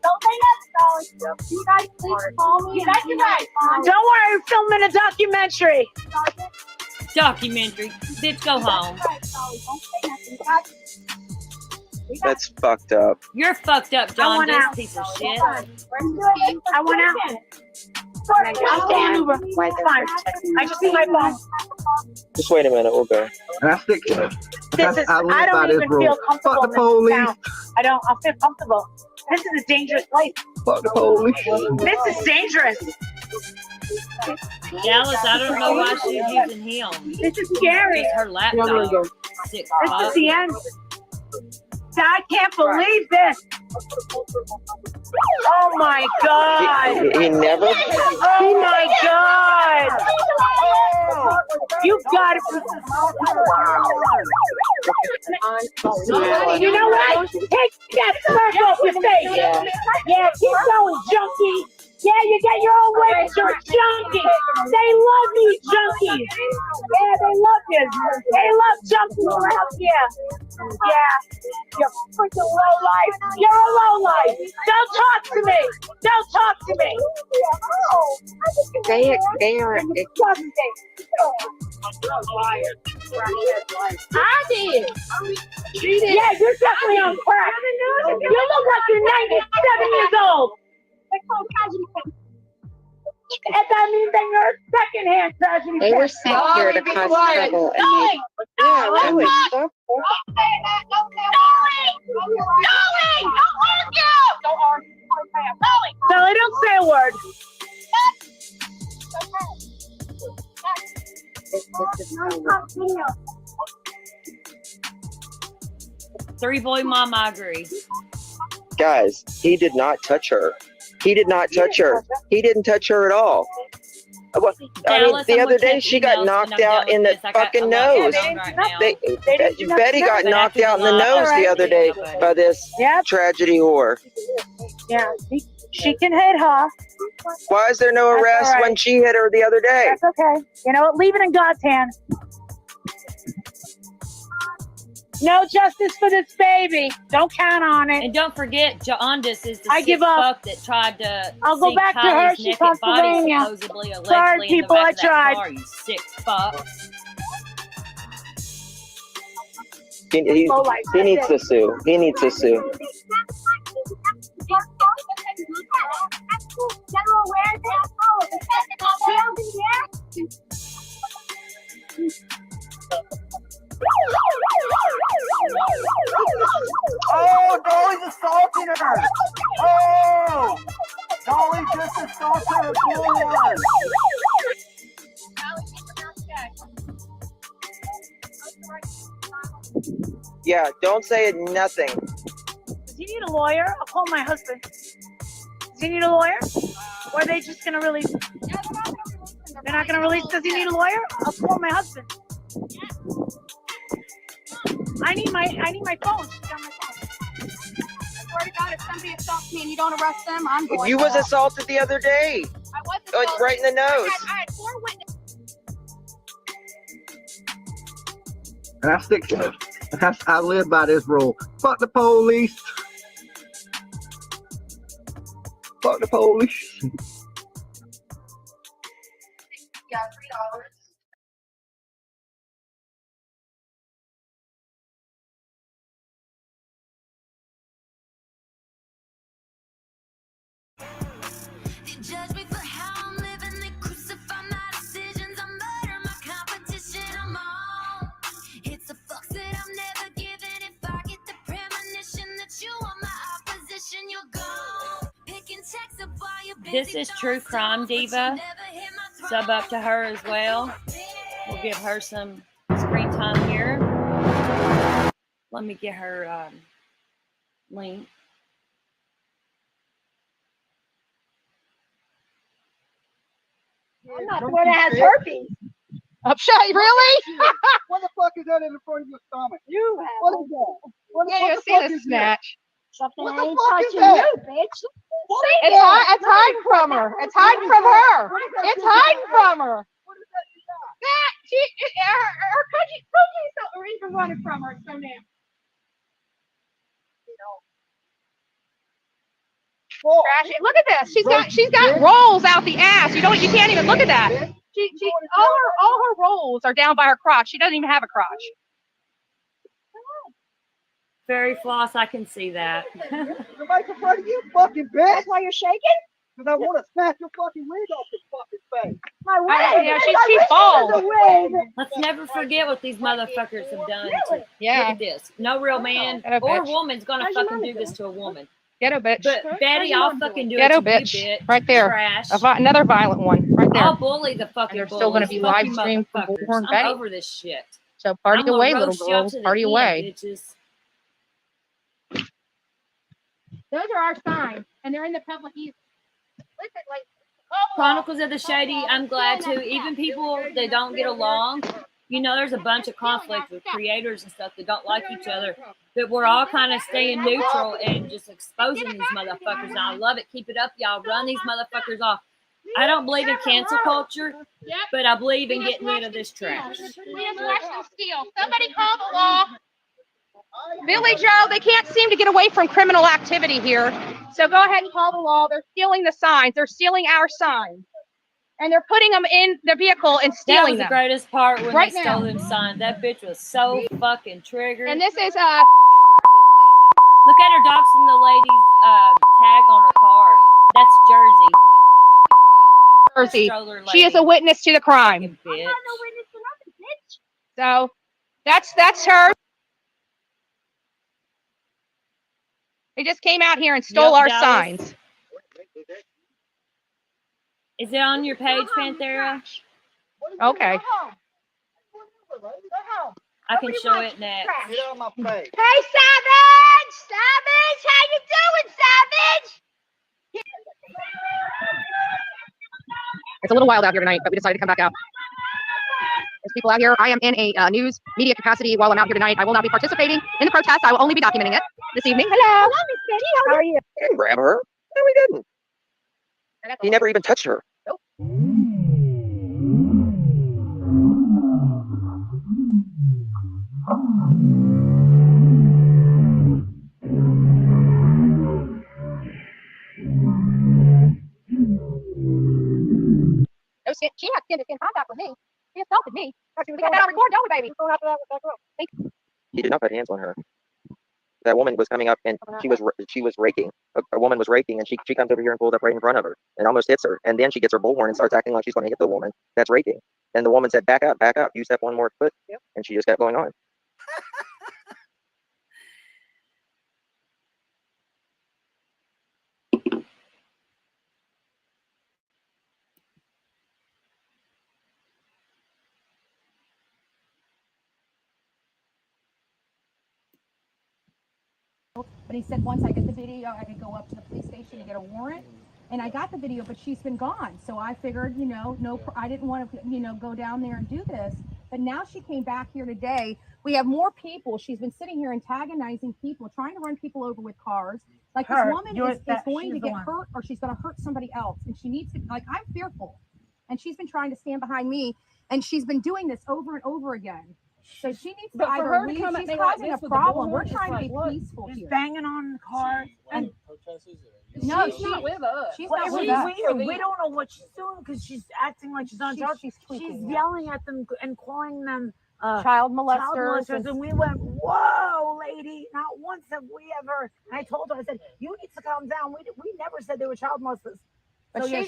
Don't say nothing, Dolly. You guys please call me. Don't worry, we're filming a documentary. Documentary. Bitch, go home. That's fucked up. You're fucked up, John, want this out. piece of shit. I went out. I'll stand over. Fine. I just need my phone. Just wait a minute, we'll go. And I stick to it. This is, I don't even feel comfortable in this town. I'll feel comfortable. This is a dangerous place. Fuck the police. This is dangerous. Dallas, I don't know why she's using him. This is scary. Just her lapdog. Sick This fuck. is the end. I can't believe this. Oh my God. He never. Oh my God. You got it. You know what? Take that smirk off your face. Yeah, keep going, junkie. Yeah, you get your own way, but you're a junkie. They love you, junkies. Yeah, they love you. They love junkies around here. Yeah, you're freaking low life. You're a low life. Don't talk to me. Don't talk to me. They are disgusting. I did. Yeah, you're definitely on crack. You look like you're 97 years old. And that means that you're a second-hand tragedy. They were sent here to cause trouble, and they was so Dolly, don't say a word. Three boy mom, I agree. Guys, he did not touch her. He did not touch her. He didn't touch her at all. Well, I mean, the other day she got knocked out in the fucking nose. Betty got knocked out in the nose the other day by this tragedy whore. Yeah, she can hit her. Why is there no arrest when she hit her the other day? That's okay. You know what? Leave it in God's hands. No justice for this baby. Don't count on it. And don't forget, Jaundice is the I give sick up. fuck that tried to I'll go see back to Kylie's Hershey, naked body Pennsylvania. supposedly, allegedly, Sorry, in the people, back I of that tried. car, you sick fuck. He needs to sue. He needs to sue. Oh, Dolly's assaulting her! Oh! Dolly just assaulted her boy! Yeah, don't say nothing. Does he need a lawyer? I'll call my husband. Does he need a lawyer? Or are they just going to release him? They're not going to release. Does he need a lawyer? I'll call my husband. I need my phone. She's on my phone. I swear to God, if somebody assaults me and you don't arrest them, I'm going. You was assaulted the other day. I was assaulted. Like right in the nose. I had 4 witnesses. And I stick to it. I live by this rule. Fuck the police. Fuck the police. Yeah, $3. Judge me for how I'm living, they crucify my decisions. I murder my competition, I'm on. It's a fuck that I'm never giving. If I get the premonition that you are my opposition, you're gone. Picking checks up while you're busy. This is True Crime Diva. Sub up to her as well. We'll give her some screen time here. Let me get her link. I'm not the one that has herpes. Upshot, really? What the fuck is that in the front of your stomach? You have. What is that? What Yeah, what you the see fuck the is snatch. Something What I the ain't fuck is touching that? you, bitch. It's hiding from her. It's hiding from her. It's hiding from her. What I'm running from her. So now. Trashy. Look at this. She's got rolls out the ass. You can't even look at that. She all her rolls are down by her crotch. She doesn't even have a crotch. Very floss, I can see that. You're making fun of you, fucking bitch. That's why you're shaking? Because I want to snap your fucking wig off your fucking face. My wig. Yeah, she's bald. Let's never forget what these motherfuckers have done. Yeah. Look at this. No real man Ghetto or bitch. woman's gonna How's your fucking mama do this to a woman. Ghetto bitch. But Betty, I'll fucking do Ghetto it to bitch. you, bitch. Right there. Trash. Another violent one. Right there. I'll bully the fucking And they're still going to be live streamed from Bullhorn I'm Betty. over this shit. So party I'm away, gonna little roast y'all girls. to the Party end, away. bitches. Those are our signs, and they're in the public easement. Listen, like Chronicles of the Shady, I'm glad to. Even people that don't get along, you know, there's a bunch of conflict with creators and stuff that don't like each other. But we're all kind of staying neutral and just exposing these motherfuckers. And I love it. Keep it up, y'all. Run these motherfuckers off. I don't believe in cancel culture, but I believe in getting rid of this trash. We just watched them steal. Somebody call the law. Billy Joe, they can't seem to get away from criminal activity here. So go ahead and call the law. They're stealing the signs. They're stealing our signs. And they're putting them in the vehicle and stealing them. That was the greatest part when Right they now. stole them signs. That bitch was so fucking triggered. And this is Look at her doxing the lady's tag on her car. That's Jersey. Jersey. Stroller She is a lady. witness to the crime. Fucking bitch. So that's her. They just came out here and stole our Dallas. signs. Is it on your page, Panthera? Okay. I can show it next. Get out of my face. Hey, Savage! Savage, how you doing, Savage? It's a little wild out here tonight, but we decided to come back out. There's people out here. I am in a news media capacity while I'm out here tonight. I will not be participating in the protest. I will only be documenting it this evening. Hello. Hello, Miss Betty. How are you? I didn't grab her. No, we didn't. He never even touched her. Nope. No, she had skin to skin contact with me. She assaulted me. We got that on record, don't we, baby? He did not put hands on her. That woman was coming up and she was raking. A woman was raking and she comes over here and pulls up right in front of her and almost hits her. And then she gets her bullhorn and starts acting like she's going to hit the woman that's raking. And the woman said, back up, you step one more foot. Yep. And she just kept going on. But he said once I get the video, I could go up to the police station and get a warrant. And I got the video, but she's been gone. So I figured, I didn't want to, go down there and do this. But now she came back here today. We have more people. She's been sitting here antagonizing people, trying to run people over with cars. Like this woman is going to get hurt or she's going to hurt somebody else. And she needs to, I'm fearful. And she's been trying to stand behind me. And she's been doing this over and over again. So she needs to either leave. She's causing a problem. We're trying to be peaceful here. She's banging on the car. And no, she's not with us. She's not with she's us. weird. We don't know what she's doing because she's acting like she's on drugs. She's yelling at them and calling them child molesters. And we went, whoa, lady. Not once have we ever. And I told her, I said, you need to calm down. We never said they were child molesters. But So, yeah,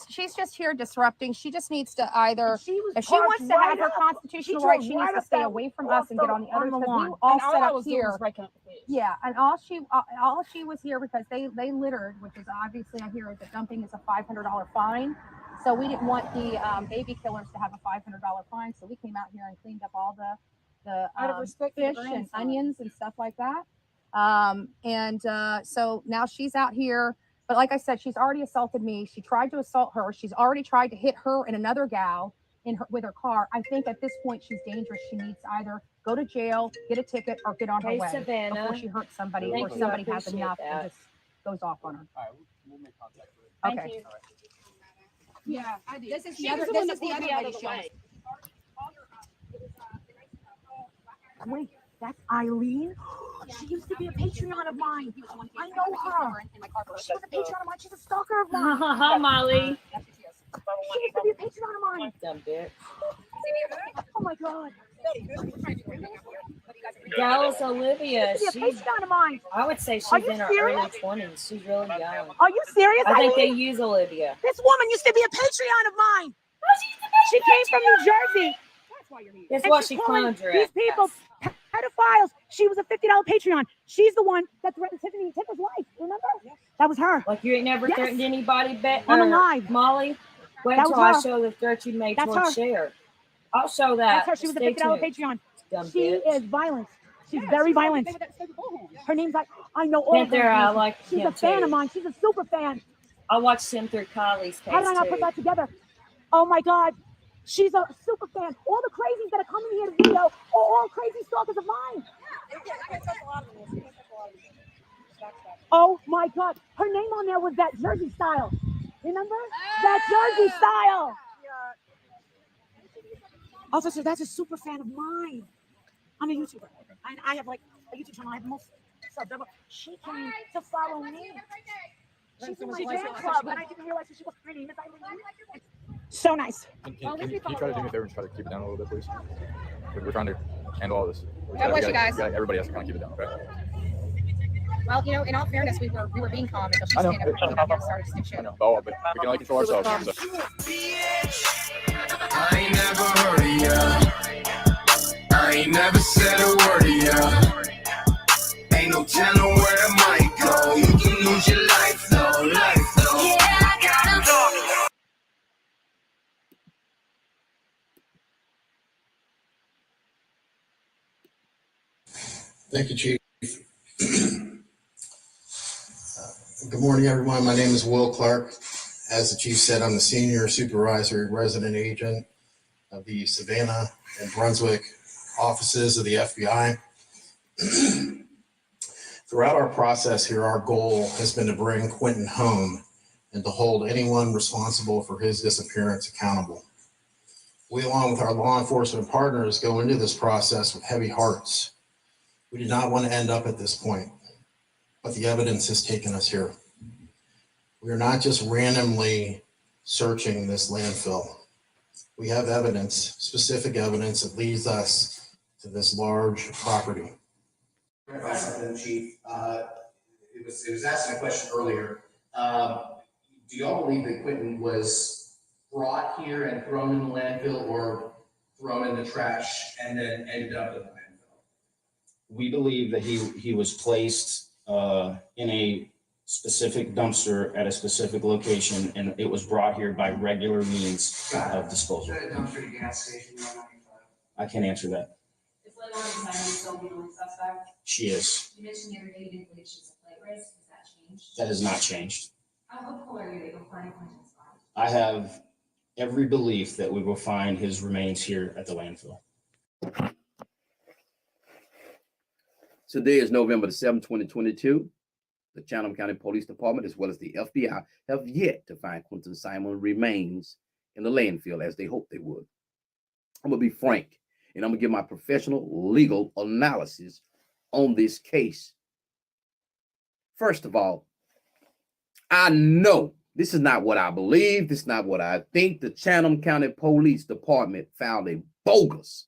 she's just here disrupting. She just needs to either, if she wants to have her constitutional right, she needs to stay away from us and get on the other side. We all set up here. Yeah, and all she was here because they littered, which is obviously I hear that dumping is a $500 fine. So we didn't want the baby killers to have a $500 fine. So we came out here and cleaned up all the Out of respect for fish the and grandson. onions and stuff like that. So now she's out here. But like I said, she's already assaulted me. She tried to assault her. She's already tried to hit her and another gal with her car. I think at this point she's dangerous. She needs to either go to jail, get a ticket, or get on her way Savannah. before she hurts somebody Thank or you, somebody I has appreciate enough that. and just goes off on her. All right, we'll make contact with her. Okay. Yeah, I did. This is the She other. was the one This that is the pulled other me out lady of the she way. wait, that's Eileen. She used to be a Patreon of mine. I know her. She was a Patreon of mine. She's a stalker of mine. Hi, Molly. She used to be a Patreon of mine. Dumb bitch. Oh my God. Dallas Olivia. She used to be a Patreon of mine. I would say she's Are you in her serious? early 20s. She's really young. Are you serious, I think they Eileen? use Olivia. This woman used to be a Patreon of mine. She came from New Jersey. That's And why she's she calling cloned her these ass. people pedophiles. She was a $50 Patreon. She's the one that threatened Tiffany Tipper's life. Remember? That was her. Like you ain't never Yes. threatened anybody back. I'm alive. Molly, wait That until was I her. show the threat you made That's towards her. Cher. I'll show that. That's her. She was a Stay $50 tuned. Patreon. Dumb She bitch. is violent. She's very violent. Her name's like, I know all of Cynthia, her I information. like She's him a fan too. of mine. She's a super fan. I watched Cynthia Kylie's How did I case not put too. that together? Oh my God. She's a super fan. All the crazies that are coming here to video are all crazy stalkers of mine. Oh my God. Her name on there was that Jersey Style. Remember? That Jersey Style. Also, that's a super fan of mine. I'm a YouTuber. I have like a YouTube channel. I have the most subs. She came to follow me. She's in my fan club, and I didn't realize who she was. Her name is Eileen. So nice. Can you try to do me a favor and try to keep it down a little bit, please? We're trying to handle all this. God bless you guys. Everybody has to kind of keep it down, okay? Well, you know, in all fairness, we were being calm until she I know. came up and started to stick shit. Oh, but we can only control ourselves. So. I ain't never heard of ya. I ain't never said a word to ya. Ain't no telling where it might go. You can lose your life, though. Life, though. Yeah, I got him. Thank you, Chief. Good morning, everyone. My name is Will Clark. As the Chief said, I'm the Senior Supervisory Resident Agent of the Savannah and Brunswick offices of the FBI. Throughout our process here, our goal has been to bring Quentin home and to hold anyone responsible for his disappearance accountable. We, along with our law enforcement partners, go into this process with heavy hearts. We did not want to end up at this point, but the evidence has taken us here. We are not just randomly searching this landfill. We have evidence, specific evidence that leads us to this large property. Chief, it was asking a question earlier. Do y'all believe that Quentin was brought here and thrown in the landfill or thrown in the trash and then ended up in the landfill? We believe that he was placed in a specific dumpster at a specific location, and it was brought here by regular means of disposal. Is that a dumpster at a gas station? I can't answer that. Is Lynn on the still the only suspect? She is. You mentioned the other day you didn't believe she's a flight risk. Has that changed? That has not changed. How hopeful are you that you'll find Quentin's body? I have every belief that we will find his remains here at the landfill. Today is November the 7th, 2022. The Chatham County Police Department, as well as the FBI, have yet to find Quentin Simon remains in the landfill as they hoped they would. I'm going to be frank, and I'm going to give my professional legal analysis on this case. First of all, I know this is not what I believe. This is not what I think. The Chatham County Police Department found a bogus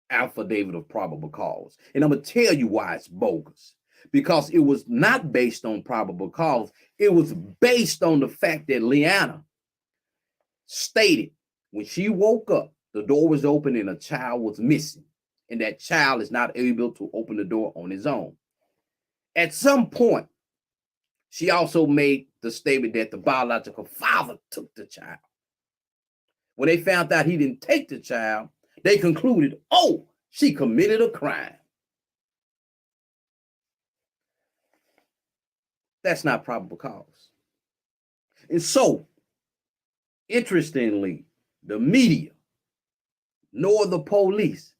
affidavit of probable cause. And I'm going to tell you why it's bogus. Because it was not based on probable cause. It was based on the fact that Leanna stated when she woke up, the door was open and a child was missing. And that child is not able to open the door on his own. At some point, she also made the statement that the biological father took the child. When they found out he didn't take the child, they concluded, oh, she committed a crime. That's not probable cause. And so, interestingly, the media nor the police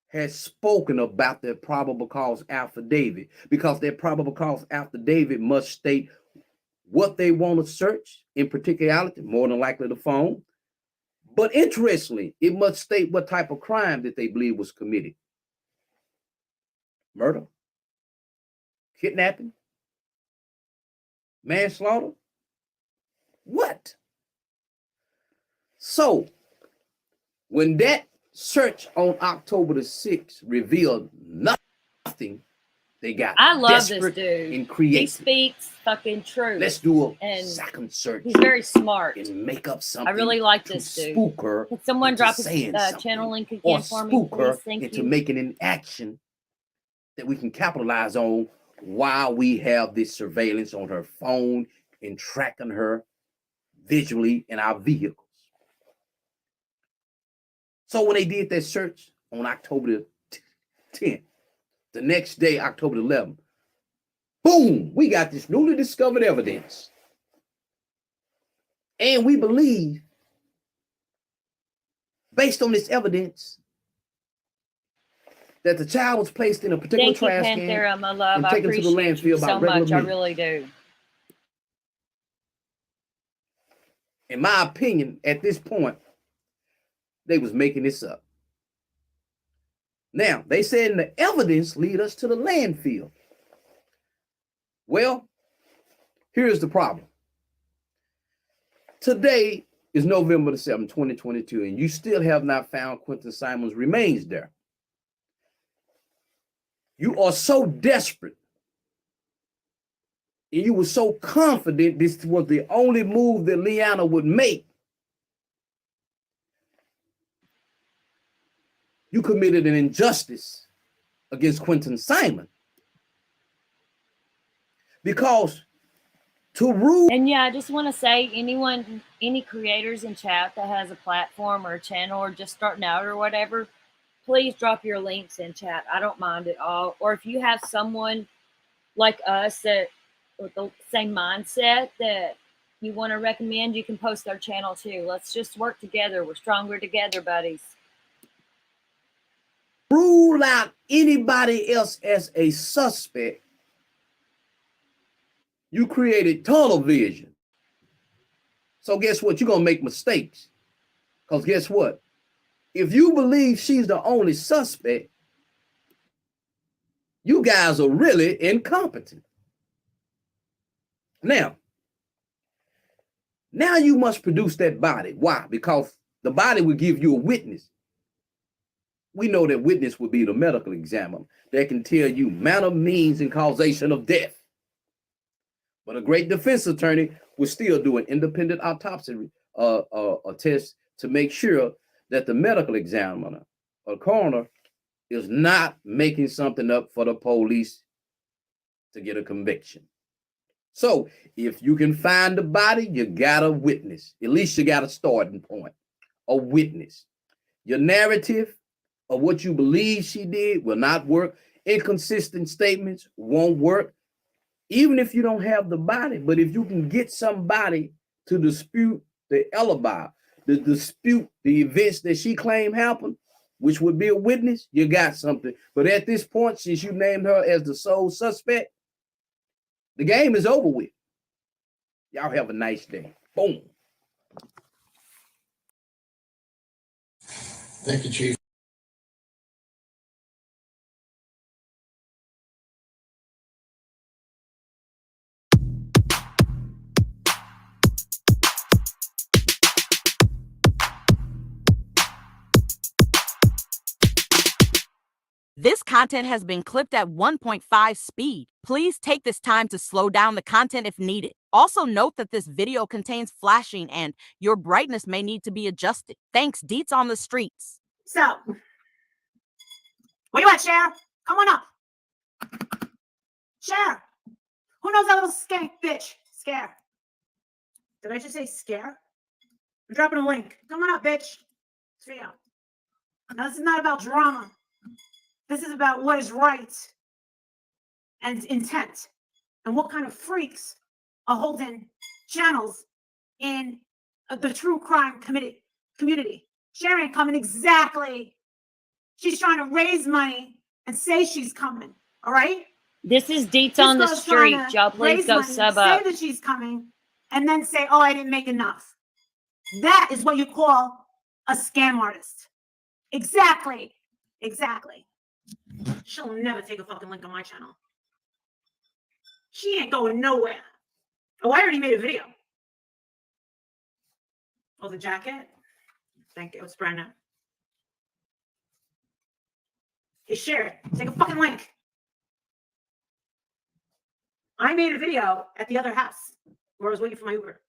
has spoken about their probable cause affidavit, because their probable cause affidavit must state what they want to search, in particularity, more than likely the phone. But interestingly, it must state what type of crime that they believe was committed. murder, kidnapping, manslaughter. What? So when that search on October the 6th revealed nothing, they got I love this desperate dude. and creative. He speaks fucking truth. Let's do a and second search. He's very smart. And make up something. I really like this dude. Spook her. Could someone into drop his saying channel link again or for me, spook her please? Thank into you. making an action that we can capitalize on while we have this surveillance on her phone and tracking her visually in our vehicles. So when they did that search on October the 10th, the next day, October the 11th, boom, we got this newly discovered evidence. And we believe, based on this evidence, that the child was placed in a particular Thank you, trash Panthera, can my love. and I taken to the appreciate you landfill by so regular much. I means. really do. In my opinion, at this point, they was making this up. Now, they said the evidence lead us to the landfill. Well, here's the problem. Today is November the 7th, 2022, and you still have not found Quentin Simon's remains there. You are so desperate, and you were so confident this was the only move that Leanna would make. You committed an injustice against Quentin Simon. Because to rule. And yeah, I just want to say, any creators in chat that has a platform or a channel or just starting out or whatever, please drop your links in chat. I don't mind at all. Or if you have someone like us that with the same mindset that you want to recommend, you can post their channel too. Let's just work together. We're stronger together, buddies. Rule out anybody else as a suspect. You created tunnel vision. So guess what? You're going to make mistakes. Because guess what? If you believe she's the only suspect, you guys are really incompetent. Now you must produce that body. Why? Because the body will give you a witness. We know that witness would be the medical examiner that can tell you manner, means, and causation of death. But a great defense attorney will still do an independent autopsy test to make sure that the medical examiner or coroner is not making something up for the police to get a conviction. So if you can find the body, you got a witness. At least you got a starting point, a witness. Your narrative of what you believe she did will not work. Inconsistent statements won't work. Even if you don't have the body, but if you can get somebody to dispute the alibi, to dispute the events that she claimed happened, which would be a witness, you got something. But at this point, since you named her as the sole suspect, the game is over with. Y'all have a nice day. Boom. Thank you, Chief. This content has been clipped at 1.5 speed. Please take this time to slow down the content if needed. Also note that this video contains flashing and your brightness may need to be adjusted. Thanks, Deets on the streets. So, where you at, Cher? Come on up. Cher, who knows that little skank bitch? Scare. Did I just say scare? I'm dropping a link. Come on up, bitch. It's for you. Now, this is not about drama. This is about what is right and intent and what kind of freaks are holding channels in the true crime community. Cher ain't coming exactly. She's trying to raise money and say she's coming. All right? This is Deets on the street. Y'all please go sub up. Say that she's coming and then say, oh, I didn't make enough. That is what you call a scam artist. Exactly. Exactly. She'll never take a fucking link on my channel. She ain't going nowhere. Oh, I already made a video. Oh, the jacket? Thank you. It's brand new. Hey, share it. Take a fucking link. I made a video at the other house where I was waiting for my Uber.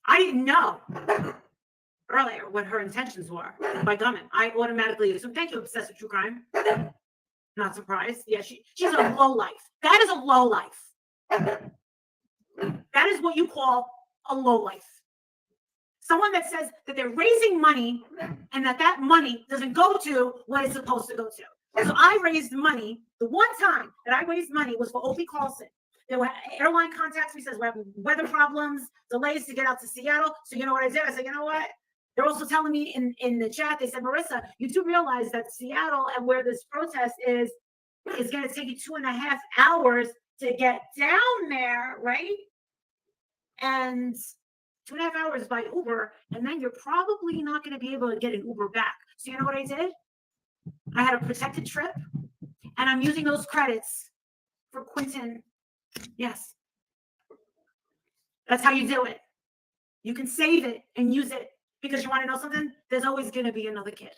I didn't know earlier what her intentions were by coming. I automatically assumed, thank you, obsessed with true crime. Not surprised. Yeah, she's a low life. That is a low life. That is what you call a low life. Someone that says that they're raising money and that money doesn't go to what it's supposed to go to. So I raised money. The one time that I raised money was for Opie Carlson. There were airline contacts me, says we're having weather problems, delays to get out to Seattle. So you know what I did? I said, you know what? They're also telling me in the chat, they said, Marissa, you do realize that Seattle and where this protest is going to take you 2.5 hours to get down there, right? And 2.5 hours by Uber, and then you're probably not going to be able to get an Uber back. So you know what I did? I had a protected trip, and I'm using those credits for Quentin. Yes. That's how you do it. You can save it and use it because you want to know something? There's always going to be another kid.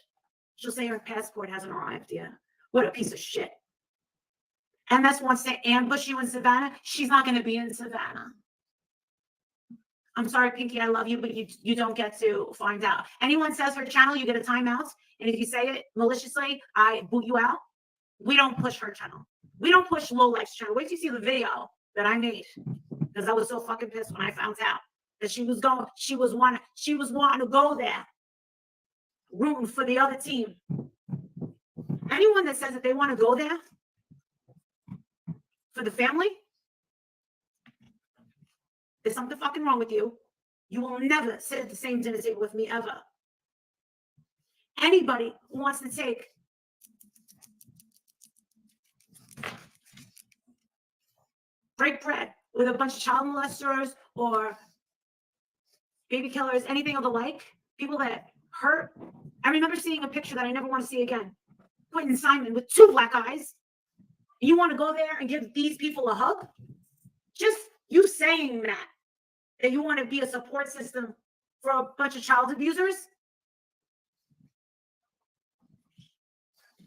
She'll say her passport hasn't arrived yet. What a piece of shit. MS wants to ambush you in Savannah. She's not going to be in Savannah. I'm sorry, Pinky, I love you, but you don't get to find out. Anyone says her channel, you get a timeout. And if you say it maliciously, I boot you out. We don't push her channel. We don't push Low Life's channel. Wait till you see the video that I made. Because I was so fucking pissed when I found out that she was wanting to go there, rooting for the other team. Anyone that says that they want to go there for the family, there's something fucking wrong with you. You will never sit at the same dinner table with me ever. Anybody who wants to take break bread with a bunch of child molesters or baby killers, anything of the like, people that hurt. I remember seeing a picture that I never want to see again. Quentin Simon with 2 black eyes. You want to go there and give these people a hug? Just you saying that you want to be a support system for a bunch of child abusers?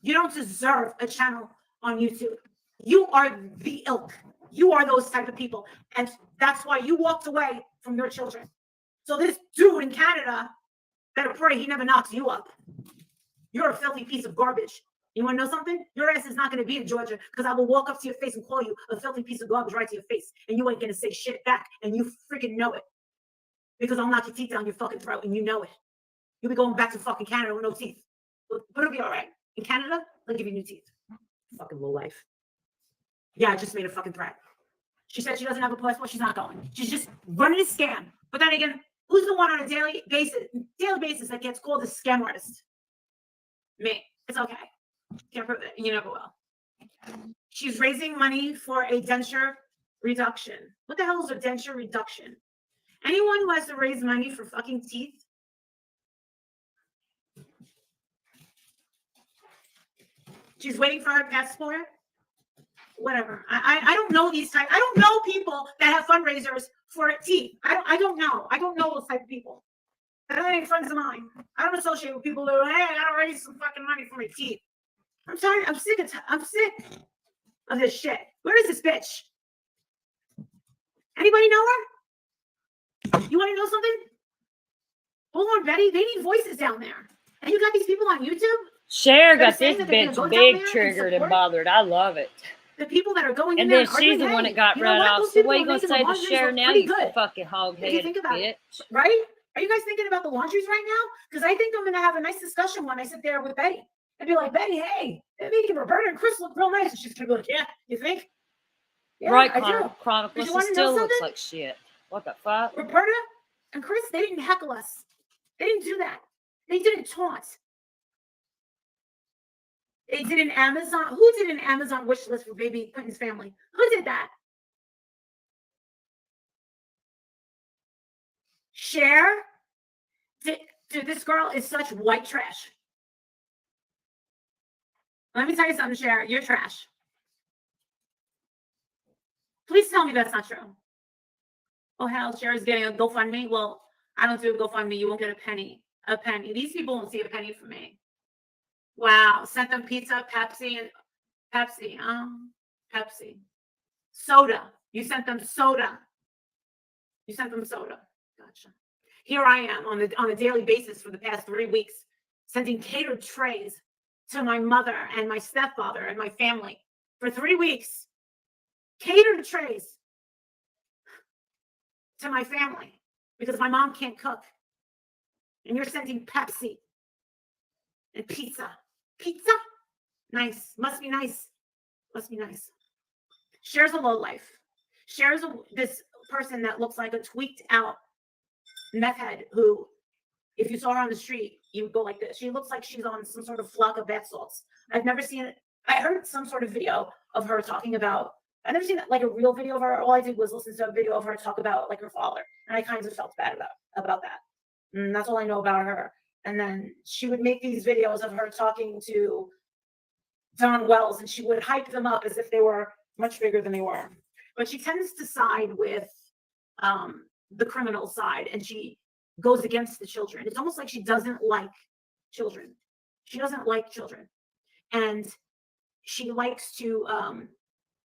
You don't deserve a channel on YouTube. You are the ilk. You are those type of people. And that's why you walked away from your children. So this dude in Canada better pray he never knocks you up. You're a filthy piece of garbage. You want to know something? Your ass is not going to be in Georgia because I will walk up to your face and call you a filthy piece of garbage right to your face. And you ain't going to say shit back. And you freaking know it. Because I'll knock your teeth down your fucking throat and you know it. You'll be going back to fucking Canada with no teeth. But it'll be all right. In Canada, they'll give you new teeth. Fucking low life. Yeah, I just made a fucking threat. She said she doesn't have a passport. She's not going. She's just running a scam. But then again, who's the one on a daily basis that gets called a scam artist? Me. It's okay. Can't prove it. You never will. She's raising money for a denture reduction. What the hell is a denture reduction? Anyone who has to raise money for fucking teeth? She's waiting for her passport. Whatever. I don't know these types. I don't know people that have fundraisers for teeth. I don't know. I don't know those type of people. That ain't friends of mine. I don't associate with people that are, hey, I gotta raise some fucking money for my teeth. I'm sorry. I'm sick of this shit. Where is this bitch? Anybody know her? You want to know something? Hold on, Betty. They need voices down there. And you got these people on YouTube? Cher got this bitch big triggered and bothered. I love it. The people that are going in and there then she's the one that got run off. So what are you gonna say to Cher now? You fucking hog-headed bitch. Right? Are you guys thinking about the laundries right now? Because I think I'm gonna have a nice discussion when I sit there with Betty. I'd be like, Betty, hey, they're making Roberta and Chris look real nice. And she's gonna be like, yeah, you think? Yeah, right, I do. Chronicles. She still looks like shit. What the fuck? Roberta and Chris, they didn't heckle us. They didn't do that. They didn't taunt. They did an Amazon. Who did an Amazon wish list for baby Quentin's family? Who did that? Cher? Dude, this girl is such white trash. Let me tell you something, Cher. You're trash. Please tell me that's not true. Oh, hell, Cher is getting a GoFundMe. Well, I don't do a GoFundMe. You won't get a penny. A penny. These people won't see a penny from me. Wow. Sent them pizza, Pepsi, and Pepsi. Pepsi. Soda. You sent them soda. You sent them soda. Gotcha. Here I am on a daily basis for the past 3 weeks, sending catered trays to my mother and my stepfather and my family for 3 weeks. Catered trays to my family because my mom can't cook. And you're sending Pepsi and pizza. Pizza? Nice. Must be nice. Must be nice. Cher's a lowlife. Cher's this person that looks like a tweaked out meth head who, if you saw her on the street, you would go like this. She looks like she's on some sort of flock of bath salts. I've never seen it. I heard some sort of video of her talking about, I've never seen like a real video of her. All I did was listen to a video of her talk about like her father. And I kind of felt bad about that. And that's all I know about her. And then she would make these videos of her talking to Don Wells, and she would hype them up as if they were much bigger than they were. But she tends to side with the criminal side, and she goes against the children. It's almost like she doesn't like children. She doesn't like children. And she likes to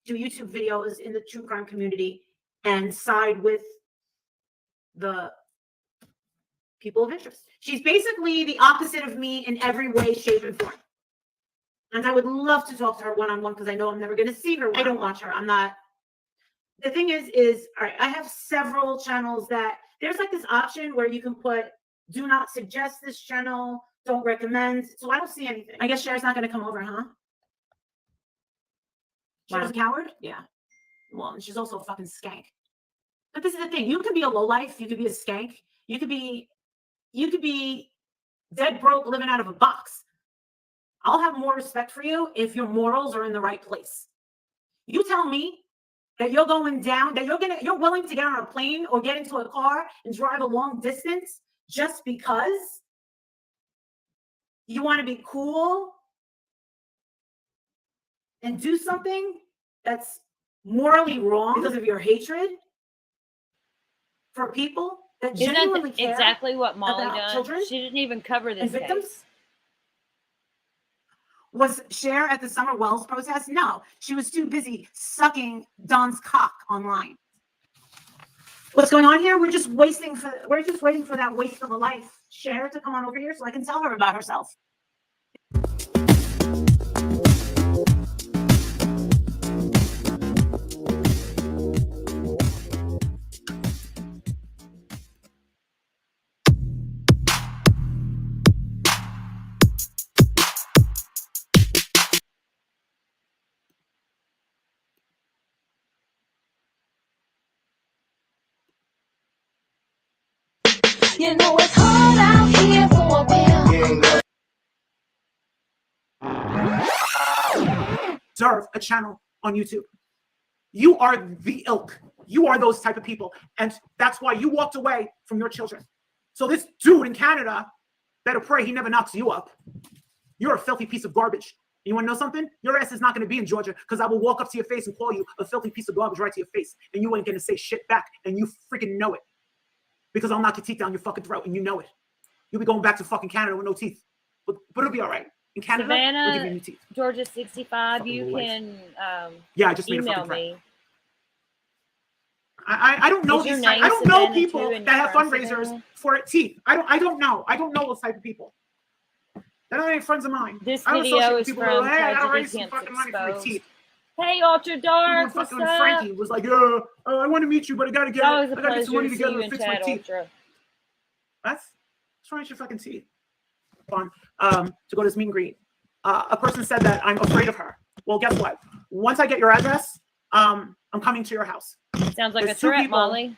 do YouTube videos in the true crime community and side with the people of interest. She's basically the opposite of me in every way, shape, and form. And I would love to talk to her one-on-one because I know I'm never going to see her. I don't watch her. I'm not. The thing is, all right, I have several channels that there's like this option where you can put, do not suggest this channel, don't recommend. So I don't see anything. I guess Cher's not going to come over, huh? Cher's a coward? Yeah. Well, and she's also a fucking skank. But this is the thing. You could be a lowlife. You could be a skank. You could be dead broke living out of a box. I'll have more respect for you if your morals are in the right place. You tell me that you're going down, that you're willing to get on a plane or get into a car and drive a long distance just because you want to be cool and do something that's morally wrong because of your hatred for people that genuinely care exactly what Molly about done? children. She didn't even cover this And victims. case. Was Cher at the Summer Wells protest? No, she was too busy sucking Don's cock online. What's going on here? We're just waiting for that waste of a life, Cher, to come on over here so I can tell her about herself. You know it's hard out here for a will. Deserve a channel on YouTube. You are the ilk. You are those type of people. And that's why you walked away from your children. So this dude in Canada better pray he never knocks you up. You're a filthy piece of garbage. You want to know something? Your ass is not going to be in Georgia because I will walk up to your face and call you a filthy piece of garbage right to your face. And you ain't going to say shit back. And you freaking know it. Because I'll knock your teeth down your fucking throat and you know it. You'll be going back to fucking Canada with no teeth. But it'll be all right. In Canada, Savannah, we'll give you new teeth. Georgia 65, Fucking you life. can Yeah, I just made a email fucking threat. me. I don't know Is your these. name I don't know Savannah people too, that and have you're from fundraisers Savannah? for teeth. I don't know. I don't know those type of people. They're not friends of mine. This I don't video associate with is people who are from like, hey, I gotta Tragedy raise some Camps fucking money for my Exposed. teeth. Hey, Ultra Dark, what's Fucking up? Frankie was like, yeah, I want to meet you, but I gotta It's always a get some pleasure money to see together you to in fix my chat, teeth. Ultra. What's wrong with your fucking teeth? Fun. To go to this meet and greet. A person said that I'm afraid of her. Well, guess what? Once I get your address, I'm coming to your house. Sounds like There's a two threat, people, Molly.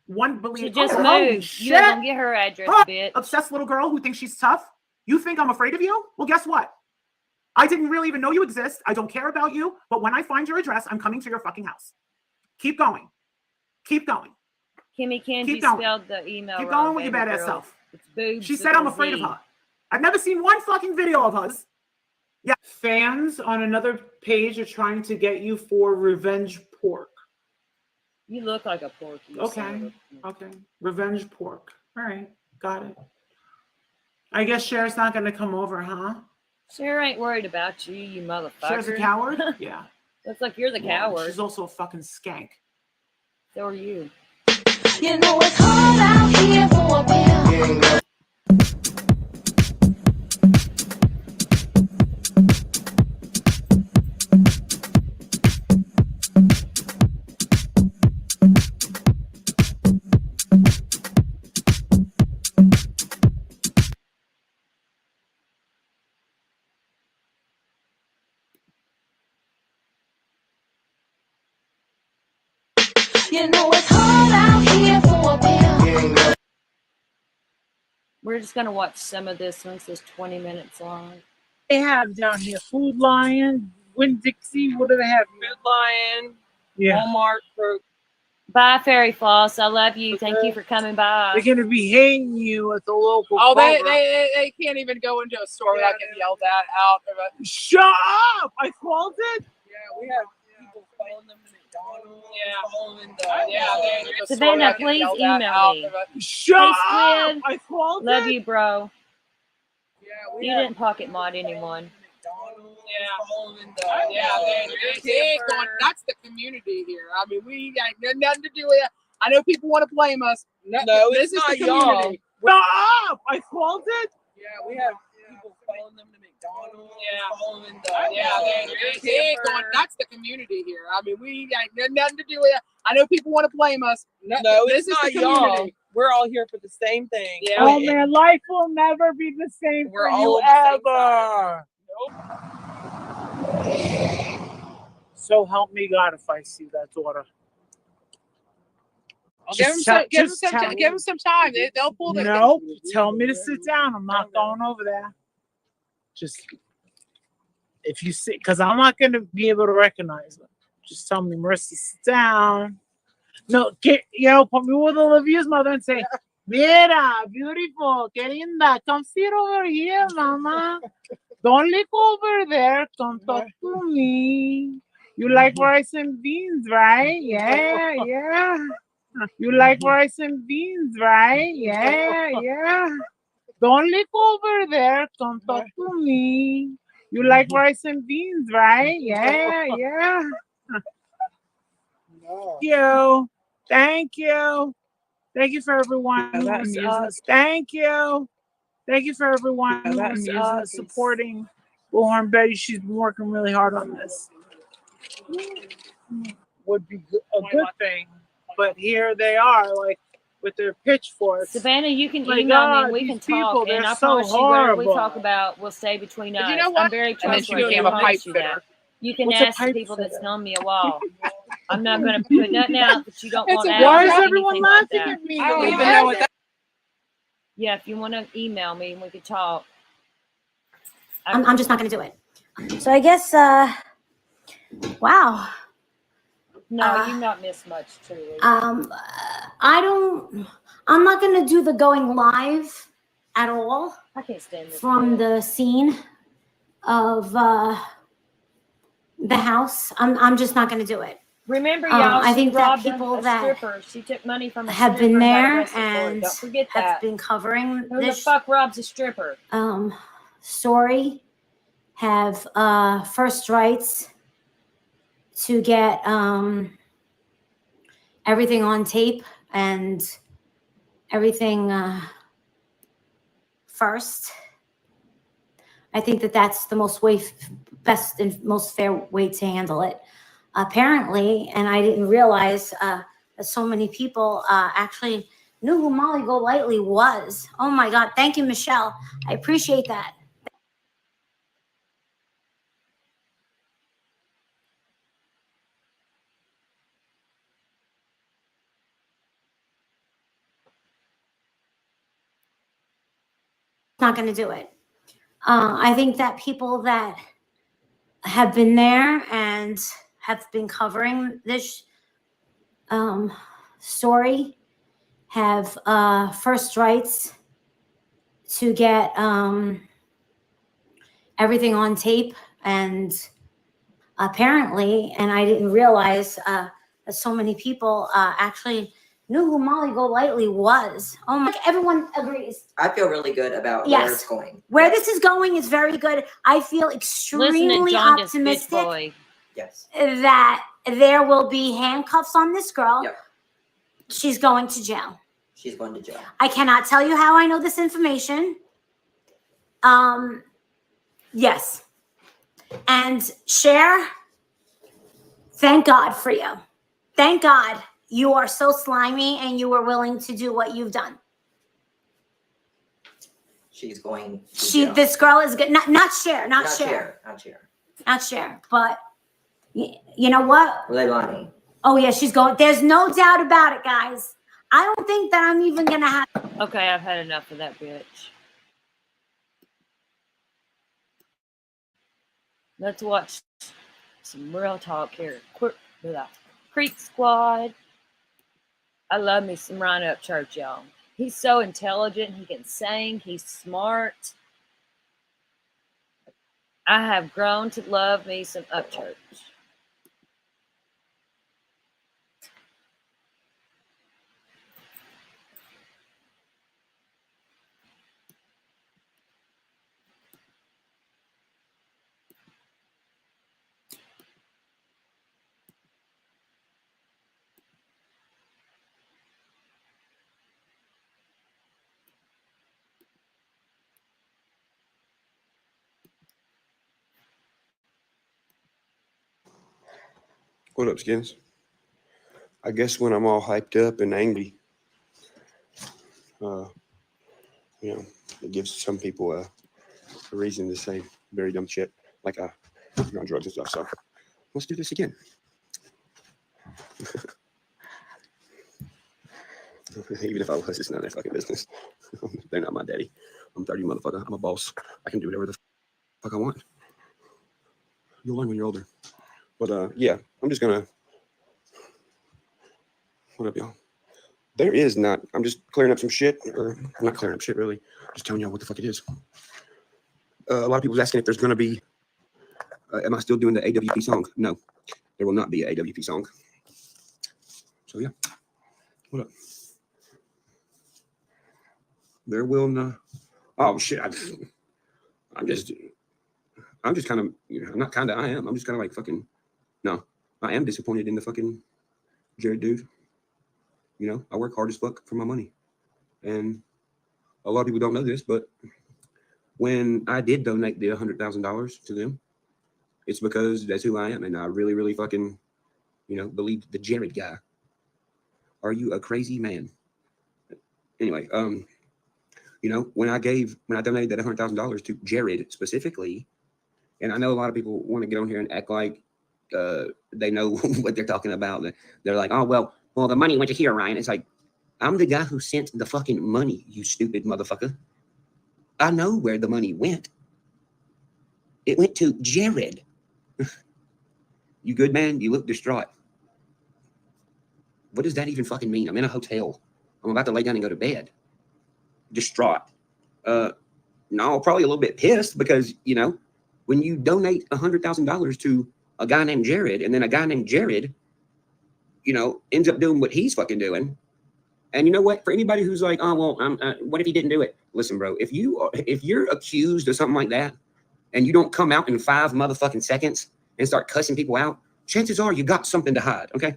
One believes She just holy moved. shit. You ain't gonna get her address, bitch. Obsessed little girl who thinks she's tough. You think I'm afraid of you? Well, guess what? I didn't really even know you exist. I don't care about you. But when I find your address, I'm coming to your fucking house. Keep going. Keep going. Kimmy Kenji Keep going. spelled the email Keep wrong, going with your baby badass girl. self. It's boobs She with said I'm a afraid of Z. her. I've never seen one fucking video of hers. Yeah, fans on another page are trying to get you for revenge pork. You look like a pork. Okay. Okay. Revenge pork. All right. Got it. I guess Cher's not going to come over, huh? Cher ain't worried about you, you motherfucker. Cher's a coward? Yeah. Looks like you're the Well, coward. she's also a fucking skank. So are you. You know it's hard out here for a bill. You know it's hard out here for a bill. We're just gonna watch some of this one. It says 20 minutes long. They have down here Food Lion, Winn-Dixie. What do they have? Food Lion, Walmart, Kroger. Bye, Fairy Floss. I love you. Thank you for coming by. They're gonna be hating you at the local. Oh, Kroger. they can't even go into a store without getting yelled at out of it. Shut up! I called it. Yeah, we have people calling them to McDonald's. Yeah, Savannah, please email me. Shut Hey, up! Squid. I called Love it. you, bro. Yeah, You didn't pocket mod anyone. That's the community here. I mean, we got nothing to do with it. I know people want to blame us. No, this is the community. Shut up! I called it. Yeah, we have people calling them to McDonald's. That's the community here. I mean, we got nothing to do with it. I know people want to blame us. No, this is the community. We're all here for the same thing. Yeah. Oh man, life will never be the same for you ever. So help me God if I see that daughter. Give them some time. They'll pull the. Nope. Tell me to sit down. I'm not going over there. Just if you sit, because I'm not going to be able to recognize them. Just tell me, Mercy, sit down. No, put me with Olivia's mother and say, Mira, beautiful, qué linda. Come sit over here, mama. Don't look over there. Come talk to me. You like rice and beans, right? Yeah, yeah. You like rice and beans, right? Yeah, yeah. Don't look over there. Come talk to me. You like rice and beans, right? Yeah, yeah. Thank you. Thank you for everyone who's thank you. Thank you for everyone who's supporting Lauren Betty. She's been working really hard on this. Would be a good thing. But here they are, like with their pitchforks. Savannah, you can My email God, me. We can these people, talk, and they're I so promise you, whatever we horrible. talk about will stay between us. You know what? I'm very And then she trustworthy. became I a pipe promise you fitter. that. You can What's a ask the pipe people that's fitter? known me a while. I'm not going to put nothing out that you don't It's want a out. Why or is anything everyone like laughing that. at me? I don't even know what that. Yeah, if you want to email me, we could talk. I'm just not going to do it. So I guess, wow. No, you've not missed much, truly. I'm not going to do the going live at all I can't stand this. from the scene of the house. I'm just not going to do it. Remember, y'all, I she think that robbed people a that stripper. She took money from a have stripper been and got there arrested for it. and Don't forget have that. been covering Who the this fuck robs a stripper? story have first rights to get everything on tape and everything first. I think that that's the best and most fair way to handle it. Apparently, and I didn't realize that so many people actually knew who Molly Golightly was. Oh my God. Thank you, Michelle. I appreciate that. Not going to do it. I think that people that have been there and have been covering this story have first rights to get everything on tape, and apparently, and I didn't realize that so many people actually knew who Molly Golightly was. Oh my, everyone agrees. I feel really good about Yes. where it's going. Where this is going is very good. I feel extremely optimistic Yes. that there will be handcuffs on this girl. Yep. She's going to jail. She's going to jail. I cannot tell you how I know this information. Yes. And Cher, thank God for you. Thank God you are so slimy and you were willing to do what you've done. She's going to jail. This girl is good. Not Cher, not Cher. Not Cher. Not Cher. But you know what? Leilani. Oh yeah, she's going. There's no doubt about it, guys. I don't think that I'm even gonna have. Okay, I've had enough of that bitch. Let's watch some real talk here. Creek Squad. I love me some Ryan Upchurch, y'all. He's so intelligent. He can sing. He's smart. I have grown to love me some Upchurch. What up, Skins? I guess when I'm all hyped up and angry, you know, it gives some people a reason to say very dumb shit, like I'm on drugs and stuff. So let's do this again. Even if I was, it's none of their fucking business. They're not my daddy. I'm 30, motherfucker. I'm a boss. I can do whatever the fuck I want. You'll learn when you're older. But yeah, I'm just gonna. What up, y'all? There is not. I'm just clearing up some shit, or I'm not clearing up shit really. Just telling y'all what the fuck it is. A lot of people was asking if there's gonna be. Am I still doing the AWP song? No, there will not be an AWP song. So yeah, what up? There will not. Oh shit! I'm just kind of. I'm not kind of. I am. I'm just kind of like fucking. No, I am disappointed in the fucking Jared dude. You know, I work hard as fuck for my money. And a lot of people don't know this, but when I did donate the $100,000 to them, it's because that's who I am. And I really, really fucking, you know, believed the Jared guy. Are you a crazy man? Anyway, you know, when I donated that $100,000 to Jared specifically, and I know a lot of people want to get on here and act like they know what they're talking about. They're like, oh, well, the money went to here, Ryan. It's like, I'm the guy who sent the fucking money, you stupid motherfucker. I know where the money went. It went to Jared. You good, man? You look distraught. What does that even fucking mean? I'm in a hotel. I'm about to lay down and go to bed. Distraught. No, probably a little bit pissed because, you know, when you donate $100,000 to a guy named Jared, and then a guy named Jared, you know, ends up doing what he's fucking doing. And you know what? For anybody who's like, oh, well, what if he didn't do it? Listen, bro, if you're accused of something like that and you don't come out in 5 motherfucking seconds and start cussing people out, chances are you got something to hide, okay?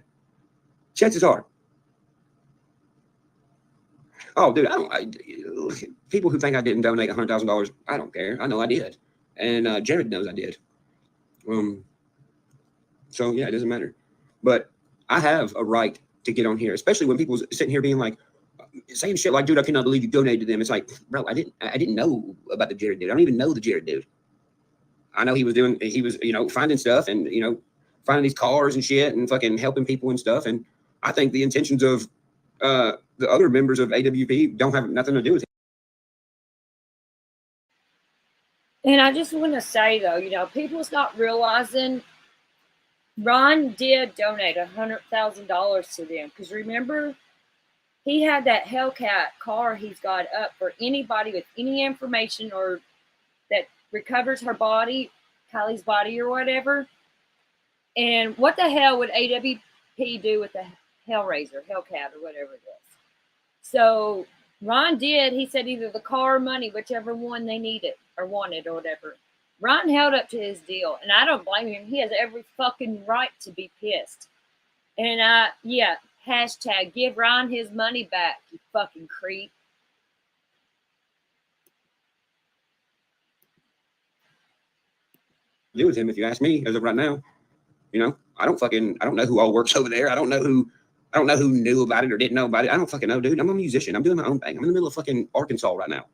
Chances are. Oh, dude, people who think I didn't donate $100,000, I don't care. I know I did. And Jared knows I did. So, yeah, it doesn't matter. But I have a right to get on here, especially when people's sitting here being like, saying shit like, dude, I cannot believe you donated to them. It's like, bro, I didn't know about the Jared dude. I don't even know the Jared dude. I know he was, you know, finding stuff and, you know, finding these cars and shit and fucking helping people and stuff. And I think the intentions of the other members of AWP don't have nothing to do with it. And I just want to say, though, you know, people's not realizing Ron did donate $100,000 to them. Because remember, he had that Hellcat car he's got up for anybody with any information or that recovers her body, Kylie's body or whatever. And what the hell would AWP do with the Hellraiser, Hellcat, or whatever it is? So Ron did. He said either the car or money, whichever one they needed or wanted or whatever. Ron held up to his deal, and I don't blame him. He has every fucking right to be pissed. And yeah, hashtag give Ron his money back, you fucking creep. Do with him, if you ask me, as of right now. You know, I don't know who all works over there. I don't know who knew about it or didn't know about it. I don't fucking know, dude. I'm a musician. I'm doing my own thing. I'm in the middle of fucking Arkansas right now.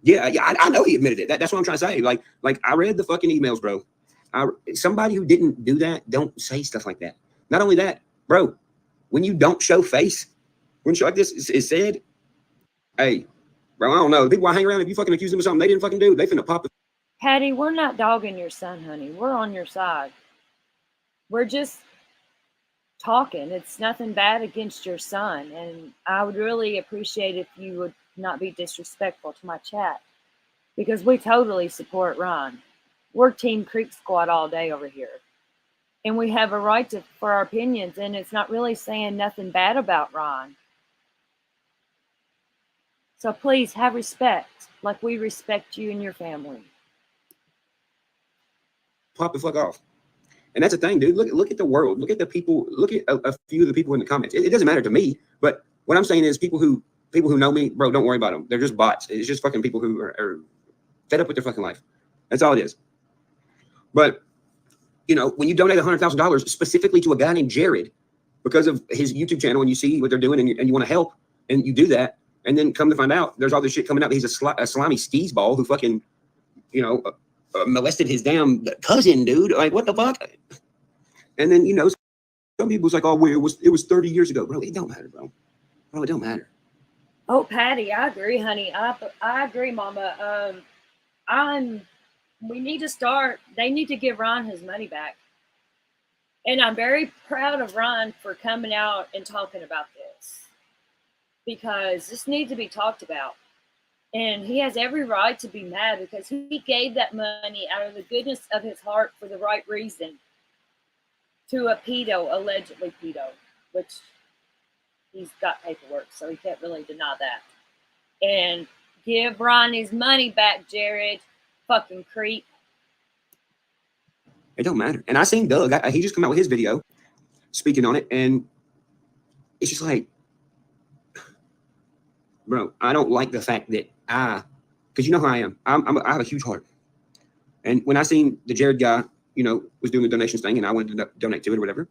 Yeah, I know he admitted it. That's what I'm trying to say. Like I read the fucking emails, bro. Somebody who didn't do that, don't say stuff like that. Not only that, bro, when you don't show face, when shit like this is said, hey, bro, I don't know. People I hang around, if you fucking accuse them of something they didn't fucking do, they finna pop the. Patty, we're not dogging your son, honey. We're on your side. We're just talking. It's nothing bad against your son. And I would really appreciate if you would not be disrespectful to my chat, because we totally support Ron. We're Team Creek Squad all day over here. And we have a right for our opinions, and it's not really saying nothing bad about Ron. So please have respect, like we respect you and your family. Pop the fuck off. And that's the thing, dude. Look at the world. Look at the people. Look at a few of the people in the comments. It doesn't matter to me, but what I'm saying is people who know me, bro, don't worry about them. They're just bots. It's just fucking people who are fed up with their fucking life. That's all it is. But you know, when you donate $100,000 specifically to a guy named Jared because of his YouTube channel, and you see what they're doing, and you want to help, and you do that, and then come to find out there's all this shit coming out that he's a slimy skis ball who fucking, you know, molested his damn cousin, dude. Like, what the fuck? And then, you know, some people's like, oh, well, it was 30 years ago, bro. It don't matter, bro. Bro, it don't matter. Oh, Patty, I agree, honey. I agree, Mama. We need to start. They need to give Ron his money back. And I'm very proud of Ron for coming out and talking about this, because this needs to be talked about. And he has every right to be mad, because he gave that money out of the goodness of his heart for the right reason to a pedo, allegedly pedo, which he's got paperwork, so he can't really deny that. And give Ron his money back, Jared. Fucking creep. It don't matter. And I seen Doug. He just come out with his video speaking on it, and it's just like, bro, I don't like the fact that because you know how I am. I have a huge heart. And when I seen the Jared guy, you know, was doing the donations thing, and I wanted to donate to it or whatever,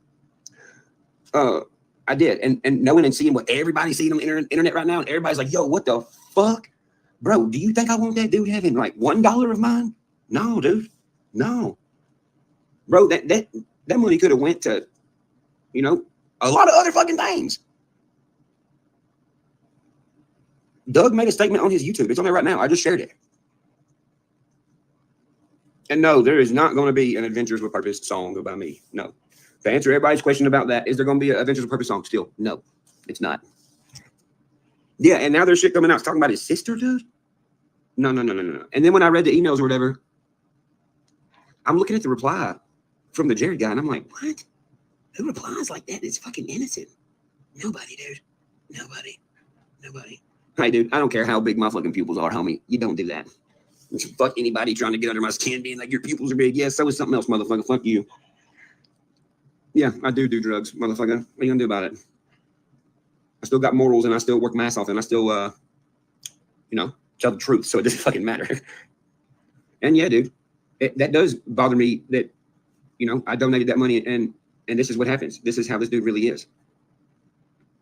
I did. And knowing and seeing what everybody's seeing on the internet right now, and everybody's like, yo, what the fuck? Bro, do you think I want that dude having like $1 of mine? No, dude. No. Bro, that money could have went to, you know, a lot of other fucking things. Doug made a statement on his YouTube. It's on there right now. I just shared it. And no, there is not going to be an Adventures with Purpose song by me. No. To answer everybody's question about that, is there going to be an Adventures with Purpose song still? No, it's not. Yeah, and now there's shit coming out. It's talking about his sister, dude. No. And then when I read the emails or whatever, I'm looking at the reply from the Jared guy, and I'm like, what? Who replies like that? It's fucking innocent. Nobody, dude. Nobody. Hey, dude, I don't care how big my fucking pupils are, homie. You don't do that. Fuck anybody trying to get under my skin being like, your pupils are big. Yeah, so is something else, motherfucker. Fuck you. Yeah, I do drugs, motherfucker. What are you gonna do about it? I still got morals, and I still work my ass off, and I still, you know, tell the truth. So it doesn't fucking matter. And yeah, dude, that does bother me that, you know, I donated that money, and this is what happens. This is how this dude really is.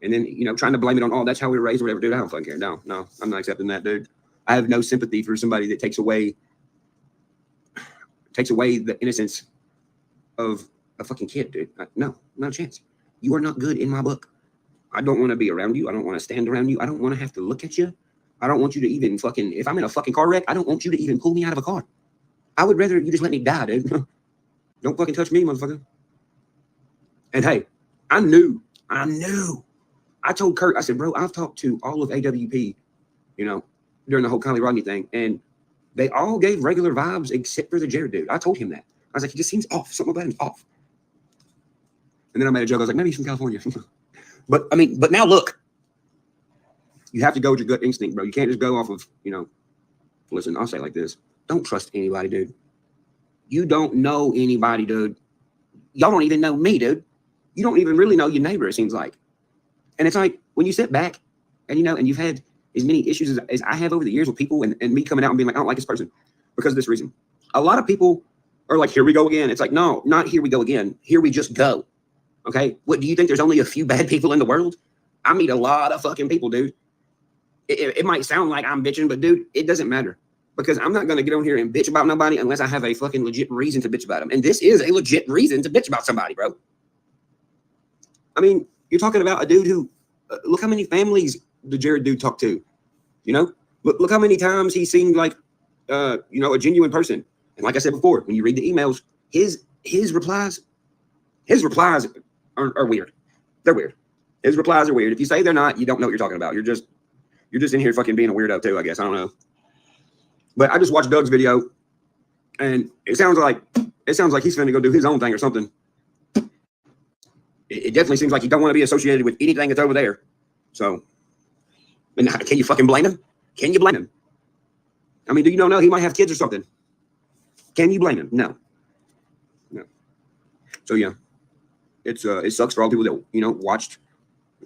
And then, you know, trying to blame it on, oh, that's how we were raised or whatever, dude. I don't fucking care. No, I'm not accepting that, dude. I have no sympathy for somebody that takes away the innocence of a fucking kid, dude. No, not a chance. You are not good in my book. I don't want to be around you. I don't want to stand around you. I don't want to have to look at you. I don't want you to even fucking, if I'm in a fucking car wreck, I don't want you to even pull me out of a car. I would rather you just let me die, dude. Don't fucking touch me, motherfucker. And hey, I knew. I told Kurt, I said, bro, I've talked to all of AWP, you know, during the whole Kylie Rodney thing. And They all gave regular vibes except for the Jared dude. I told him that. I was like, he just seems off. Something about him's off. And then I made a joke. I was like, maybe he's from California. But I mean, but now look, you have to go with your gut instinct, bro. You can't just go off of, you know, listen, I'll say it like this. Don't trust anybody, dude. You don't know anybody, dude. Y'all don't even know me, dude. You don't even really know your neighbor, it seems like. And it's like, when you sit back and, you know, and you've had as many issues as I have over the years with people and me coming out and being like, I don't like this person because of this reason. A lot of people are like, here we go again. It's like, no, not here we go again. Here we just go. Okay. What do you think? There's only a few bad people in the world? I meet a lot of fucking people, dude. It might sound like I'm bitching, but dude, it doesn't matter because I'm not going to get on here and bitch about nobody unless I have a fucking legit reason to bitch about them. And this is a legit reason to bitch about somebody, bro. I mean, you're talking about a dude who, look how many families the Jared dude talked to, you know, look how many times he seemed like, you know, a genuine person. And like I said before, when you read the emails, his replies are weird. They're weird. His replies are weird. If you say they're not, you don't know what you're talking about. You're just in here fucking being a weirdo too, I guess. I don't know. But I just watched Doug's video and it sounds like he's finna go do his own thing or something. It definitely seems like he don't want to be associated with anything that's over there. So, and can you fucking blame him? Can you blame him? I mean, do you know he might have kids or something? Can you blame him? No. So yeah, it sucks for all people that, you know, watched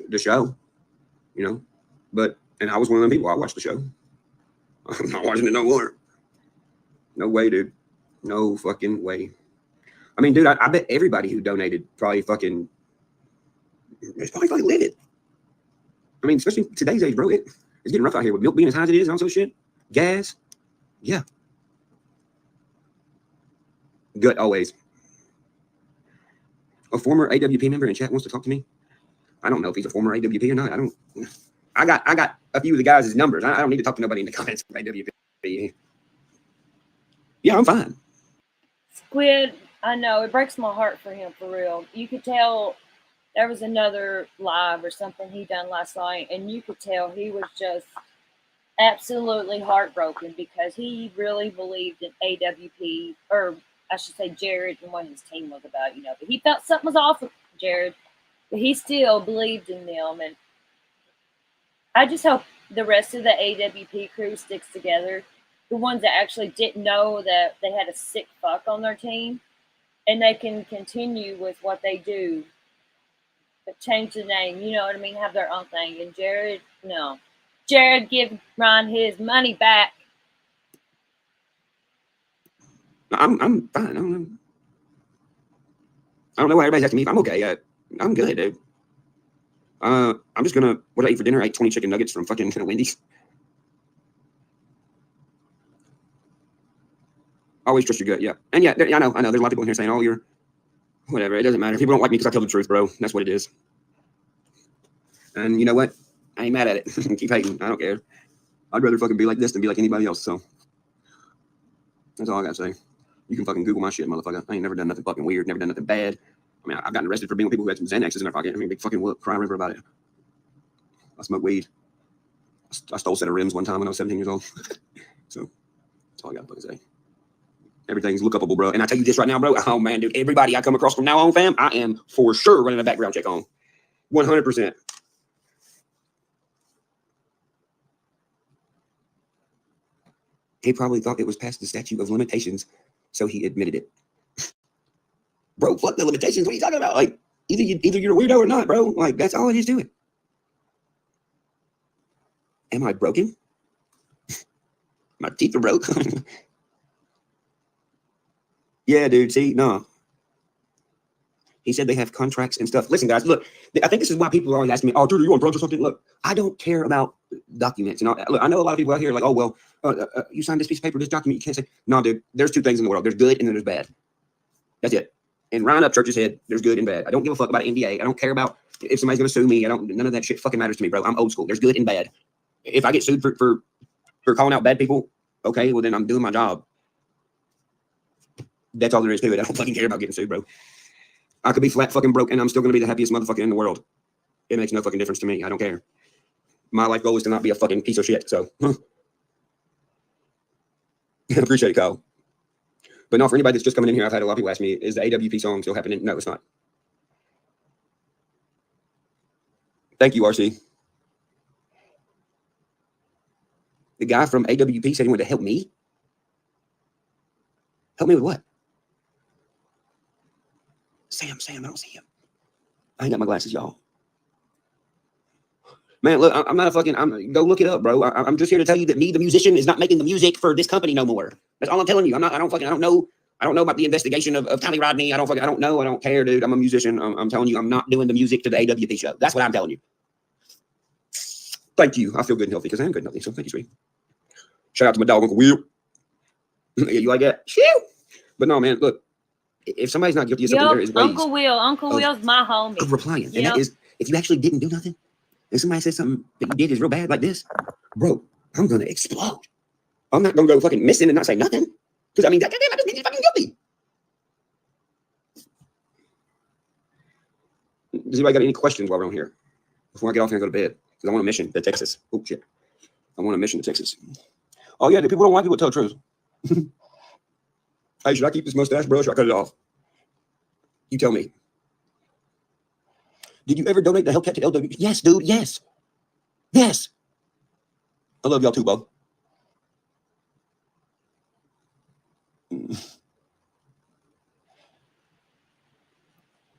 the show, you know, and I was one of them people. I watched the show. I'm not watching it no more. No way, dude. No fucking way. I mean, dude, I bet everybody who donated probably fucking livid. I mean, especially today's age, bro. It's getting rough out here with milk being as high as it is and all so shit. Gas. Yeah. Good, always. A former AWP member in chat wants to talk to me. I don't know if he's a former AWP or not. I got a few of the guys' numbers. I don't need to talk to nobody in the comments of AWP. Yeah, I'm fine. Squid, I know, it breaks my heart for him, for real. You could tell there was another live or something he done last night, and you could tell he was just absolutely heartbroken because he really believed in AWP, or I should say Jared, and what his team was about, you know. But he felt something was off with Jared, but he still believed in them. And I just hope the rest of the AWP crew sticks together. The ones that actually didn't know that they had a sick fuck on their team, and they can continue with what they do, but change the name, you know what I mean? Have their own thing. And Jared, no. Jared, give Ron his money back. I'm fine. I don't know why everybody's asking me if I'm okay. I'm good, dude. I'm just gonna, what did I eat for dinner? I ate 20 chicken nuggets from fucking Wendy's. Always trust your gut, yeah. And yeah, I know. There's a lot of people in here saying, oh, you're whatever. It doesn't matter. People don't like me because I tell the truth, bro. That's what it is. And you know what? I ain't mad at it. Keep hating. I don't care. I'd rather fucking be like this than be like anybody else. So that's all I gotta say. You can fucking Google my shit, motherfucker. I ain't never done nothing fucking weird. Never done nothing bad. I mean, I've gotten arrested for being with people who had some Xanaxes in their pocket. I mean, big fucking whoop, cry river about it. I smoke weed. I stole a set of rims one time when I was 17 years old. So that's all I gotta fucking say. Everything's look upable, bro. And I tell you this right now, bro. Oh man, dude. Everybody I come across from now on, fam, I am for sure running a background check on. 100%. He probably thought it was past the statute of limitations, so he admitted it. Bro, fuck the limitations. What are you talking about? Like, either you're a weirdo or not, bro. Like, that's all it is to it. Am I broken? My teeth are broke. Yeah, dude. See, no. He said they have contracts and stuff. Listen, guys, look, I think this is why people are always asking me, oh, dude, are you on drugs or something? Look, I don't care about documents. And look, I know a lot of people out here are like, oh, well, you signed this piece of paper, this document, you can't say. No, dude, there's two things in the world. There's good and then there's bad. That's it. And Ryan Upchurch's head, there's good and bad. I don't give a fuck about NDA. I don't care about if somebody's going to sue me. None of that shit fucking matters to me, bro. I'm old school. There's good and bad. If I get sued for calling out bad people, okay, well, then I'm doing my job. That's all there is to it. I don't fucking care about getting sued, bro. I could be flat fucking broke and I'm still going to be the happiest motherfucker in the world. It makes no fucking difference to me. I don't care. My life goal is to not be a fucking piece of shit. So, Appreciate it, Kyle. But no, for anybody that's just coming in here, I've had a lot of people ask me, is the AWP song still happening? No, it's not. Thank you, RC. The guy from AWP said he wanted to help me. Help me with what? Sam, I don't see him. I ain't got my glasses, y'all. Man, look, I'm not a fucking, go look it up, bro. I'm just here to tell you that me, the musician, is not making the music for this company no more. That's all I'm telling you. I don't know about the investigation of Tommy Rodney. I don't know. I don't care, dude. I'm a musician. I'm telling you, I'm not doing the music to the AWP show. That's what I'm telling you. Thank you. I feel good and healthy because I am good and healthy. So thank you, sweetie. Shout out to my dog, Uncle Will. Yeah, you like that? Shoo! But no, man, look, if somebody's not guilty of something, there is ways. Uncle Will's my homie. Of replying. Yep. And that is, if you actually didn't do nothing, and somebody says something that you did is real bad like this, bro, I'm going to explode. I'm not going to go fucking missing and not say nothing. Because, I mean, goddamn, I just think he's fucking guilty. Does anybody got any questions while we're on here? Before I get off here and go to bed? Because I want a mission to Texas. Oh, shit. I want a mission to Texas. Oh, yeah, the people don't like people to tell the truth. Hey, should I keep this mustache, bro? Or should I cut it off? You tell me. Did you ever donate the Hellcat to LW? Yes, dude. Yes. Yes. I love y'all too, Bo.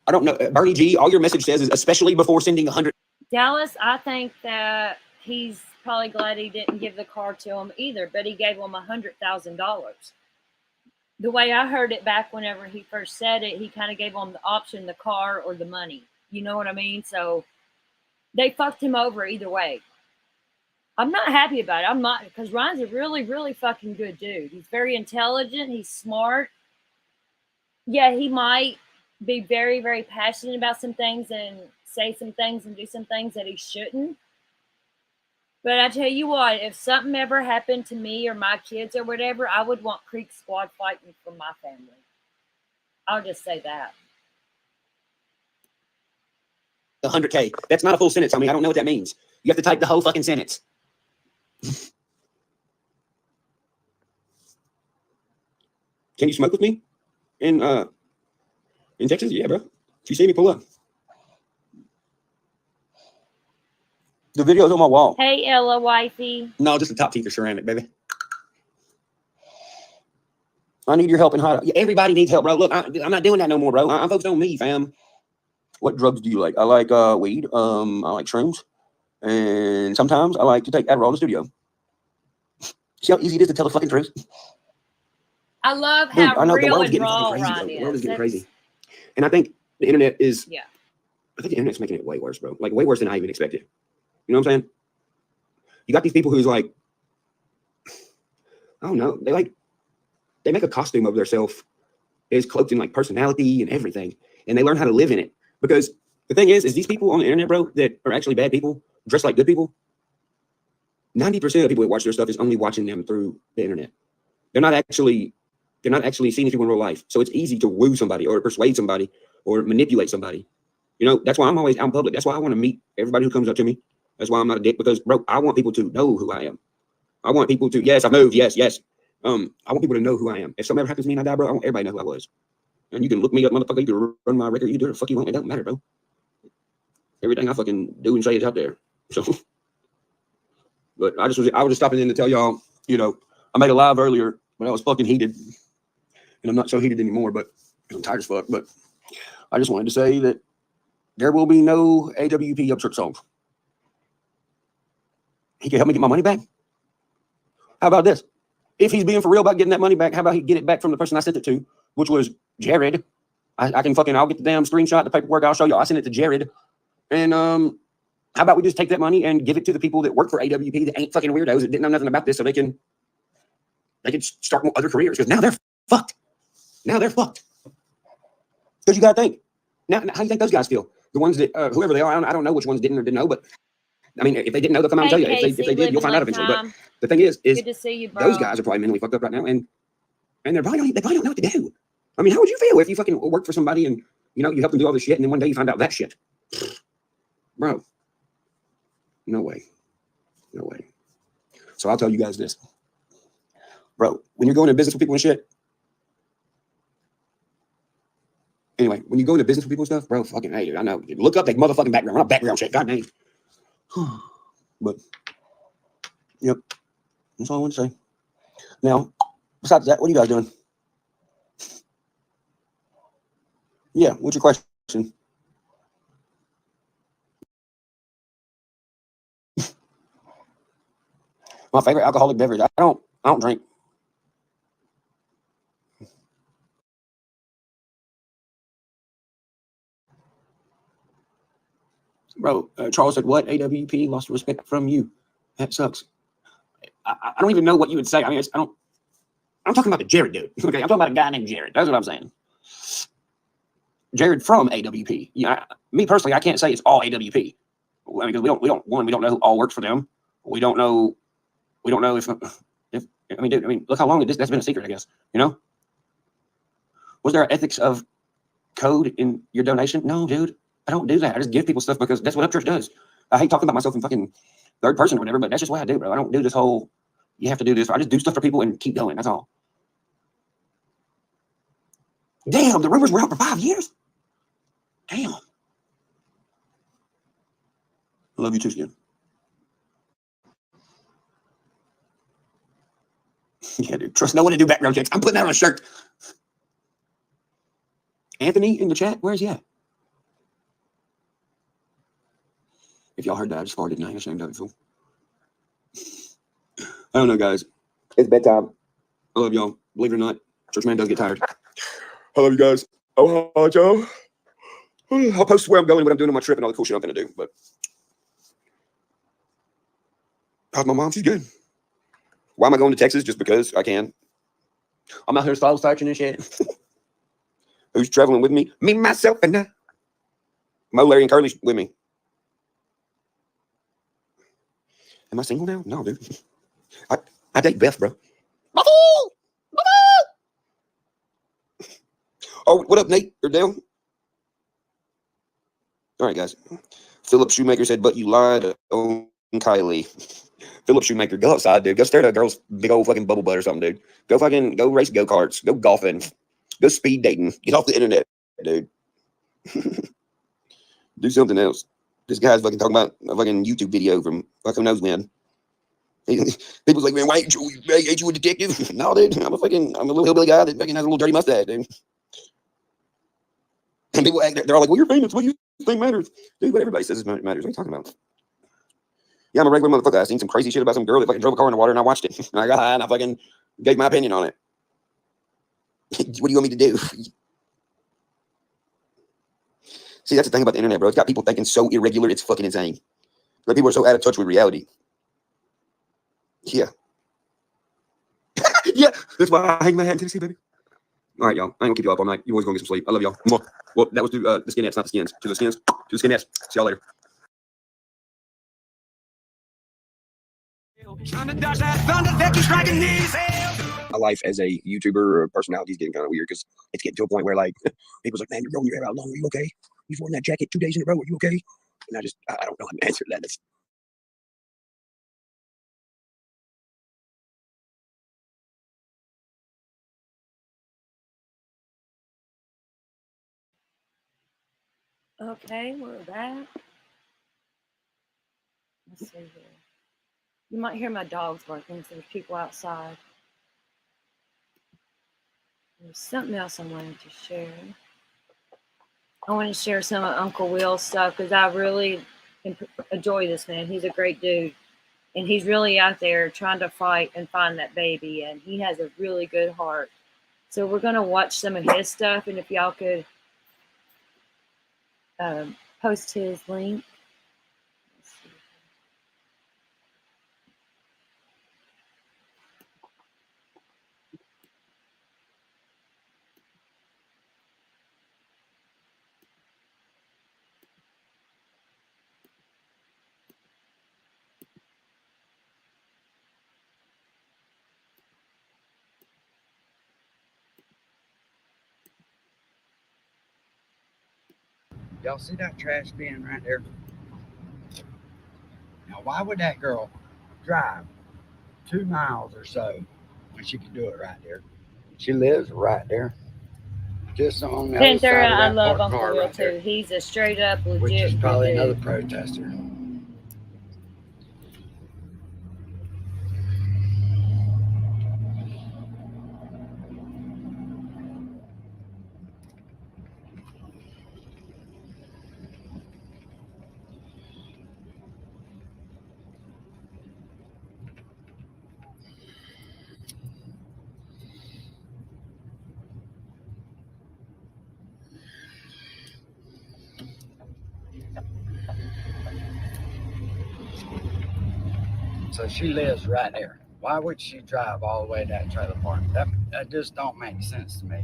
I don't know. Bernie G, all your message says is especially before sending 100. Dallas, I think that he's probably glad he didn't give the car to him either, but he gave him $100,000. The way I heard it back whenever he first said it, he kind of gave him the option, the car or the money. You know what I mean? So they fucked him over either way. I'm not happy about it. I'm not, because Ryan's a really, really fucking good dude. He's very intelligent. He's smart. Yeah, he might be very, very passionate about some things and say some things and do some things that he shouldn't. But I tell you what, if something ever happened to me or my kids or whatever, I would want Creek Squad fighting for my family. I'll just say that. 100K. That's not a full sentence. I mean, I don't know what that means. You have to type the whole fucking sentence. Can you smoke with me in Texas? Yeah, bro. If you see me, pull up. The video's on my wall. Hey, Ella, wifey. No, just the top teeth are ceramic, baby. I need your help in hot. Everybody needs help, bro. Look, I'm not doing that no more, bro. I'm focused on me, fam. What drugs do you like? I like weed. I like shrooms, and sometimes I like to take Adderall in the studio. See how easy it is to tell the fucking truth? I love how I know, real the world's and getting raw fucking crazy, Ron though. is. The world is getting crazy. And I think the internet is, Yeah. I think the internet's making it way worse, bro. Like, way worse than I even expected. You know what I'm saying? You got these people who's like, I don't know, they make a costume of themselves is cloaked in like personality and everything. And they learn how to live in it. Because the thing is these people on the internet, bro, that are actually bad people, dressed like good people, 90% of people that watch their stuff is only watching them through the internet. They're not actually seeing these people in real life. So it's easy to woo somebody or persuade somebody or manipulate somebody. You know, that's why I'm always out in public. That's why I want to meet everybody who comes up to me. That's why I'm not a dick, because, bro, I want people to know who I am. I want people to, yes, I moved, yes. I want people to know who I am. If something ever happens to me and I die, bro, I want everybody to know who I was. And you can look me up, motherfucker. You can run my record. You do what the fuck you want. It doesn't matter, bro. Everything I fucking do and say is out there. So, but I was just stopping in to tell y'all, you know, I made a live earlier, but I was fucking heated. And I'm not so heated anymore, but I'm tired as fuck. But I just wanted to say that there will be no AWP upshirt songs. He can help me get my money back. How about this? If he's being for real about getting that money back, how about he get it back from the person I sent it to, which was Jared. I'll get the damn screenshot, the paperwork, I'll show you. I sent it to Jared. And how about we just take that money and give it to the people that work for AWP that ain't fucking weirdos that didn't know nothing about this, so they can start other careers, because now they're fucked. Now they're fucked. Because you gotta think. Now, how do you think those guys feel? The ones that whoever they are, I don't know which ones didn't or didn't know, but I mean, if they didn't know, they'll come out and tell you. If they did, you'll find out eventually. But the thing is good to see you, bro. Those guys are probably mentally fucked up right now, and they probably don't know what to do. I mean, how would you feel if you fucking work for somebody and you help them do all this shit, and then one day you find out that shit, bro? No way. So I'll tell you guys this: Bro, when you're going into business with people and shit. Anyway, when you go into business with people and stuff, bro, fucking hey, dude, I know. Look up that motherfucking background. I'm not background check. God damn. But yep. That's all I want to say. Now, besides that, what are you guys doing? Yeah, what's your question? My favorite alcoholic beverage. I don't drink. Bro, Charles said, what? AWP lost respect from you. That sucks. I don't even know what you would say. I mean, I'm talking about the Jared dude. Okay, I'm talking about a guy named Jared. That's what I'm saying. Jared from AWP. Yeah, me personally, I can't say it's all AWP. I mean, because we don't know who all works for them. We don't know if I mean, dude, I mean, look how long that's been a secret, I guess. You know? Was there ethics of code in your donation? No, dude. I don't do that. I just give people stuff because that's what Upchurch does. I hate talking about myself in fucking third person or whatever, but that's just what I do, bro. I don't do this whole, you have to do this. I just do stuff for people and keep going. That's all. Damn, the rumors were out for 5 years? Damn. I love you too, Skin. Yeah, dude. Trust no one to do background checks. I'm putting that on a shirt. Anthony in the chat? Where's he at? If y'all heard that, I just farted and I ain't ashamed of it, fool. I don't know, guys. It's bedtime. I love y'all. Believe it or not, church man does get tired. I love you guys. Oh, hi, Joe. I'll post where I'm going, what I'm doing on my trip, and all the cool shit I'm going to do. But how's my mom? She's good. Why am I going to Texas? Just because I can. I'm out here style searching and shit. Who's traveling with me? Me, myself, and I. Mo, Larry, and Curly's with me. Am I single now? No, dude. I date Beth, bro. Oh, what up, Nate? You're down? All right, guys. Philip Shoemaker said, but you lied on Kylie. Philip Shoemaker, go outside, dude. Go stare at a girl's big old fucking bubble butt or something, dude. Go race go-karts. Go golfing. Go speed dating. Get off the internet, dude. Do something else. This guy's fucking talking about a fucking YouTube video from fucking knows when. People's like, man, why ain't you a detective? No, dude. I'm a little hillbilly guy that fucking has a little dirty mustache, dude. And people act, they're all like, well, you're famous. What do you think matters? Dude, what everybody says matters. What are you talking about? Yeah, I'm a regular motherfucker. I seen some crazy shit about some girl that fucking drove a car in the water and I watched it. And I got high and I fucking gave my opinion on it. What do you want me to do? See, that's the thing about the internet, bro. It's got people thinking so irregular, it's fucking insane. Like, people are so out of touch with reality. Yeah. Yeah, that's why I hang my hat in Tennessee, baby. All right, y'all. I ain't gonna keep you up all night. You always gonna get some sleep. I love y'all. Well, that was to the Skinettes, not the Skins. To the Skins. To the Skinettes. See y'all later. My life as a YouTuber or personality is getting kind of weird because it's getting to a point where, like, people's like, man, you're growing your hair out long. Are you okay? You've worn that jacket 2 days in a row. Are you okay? And I don't know how to answer that. That's Okay, we're back. Let's see here. You might hear my dogs barking, so there's people outside. There's something else I wanted to share. I want to share some of Uncle Will's stuff because I really enjoy this man. He's a great dude. And he's really out there trying to fight and find that baby. And he has a really good heart. So we're going to watch some of his stuff. And if y'all could post his link. Y'all see that trash bin right there? Now, why would that girl drive 2 miles or so when she could do it right there. She lives right there. Just on the other Panther, side of I that love parked Uncle car Will right there, too. He's a straight up legit which is good probably dude. another protester. So she lives right there. Why would she drive all the way to that trailer park? That just don't make sense to me.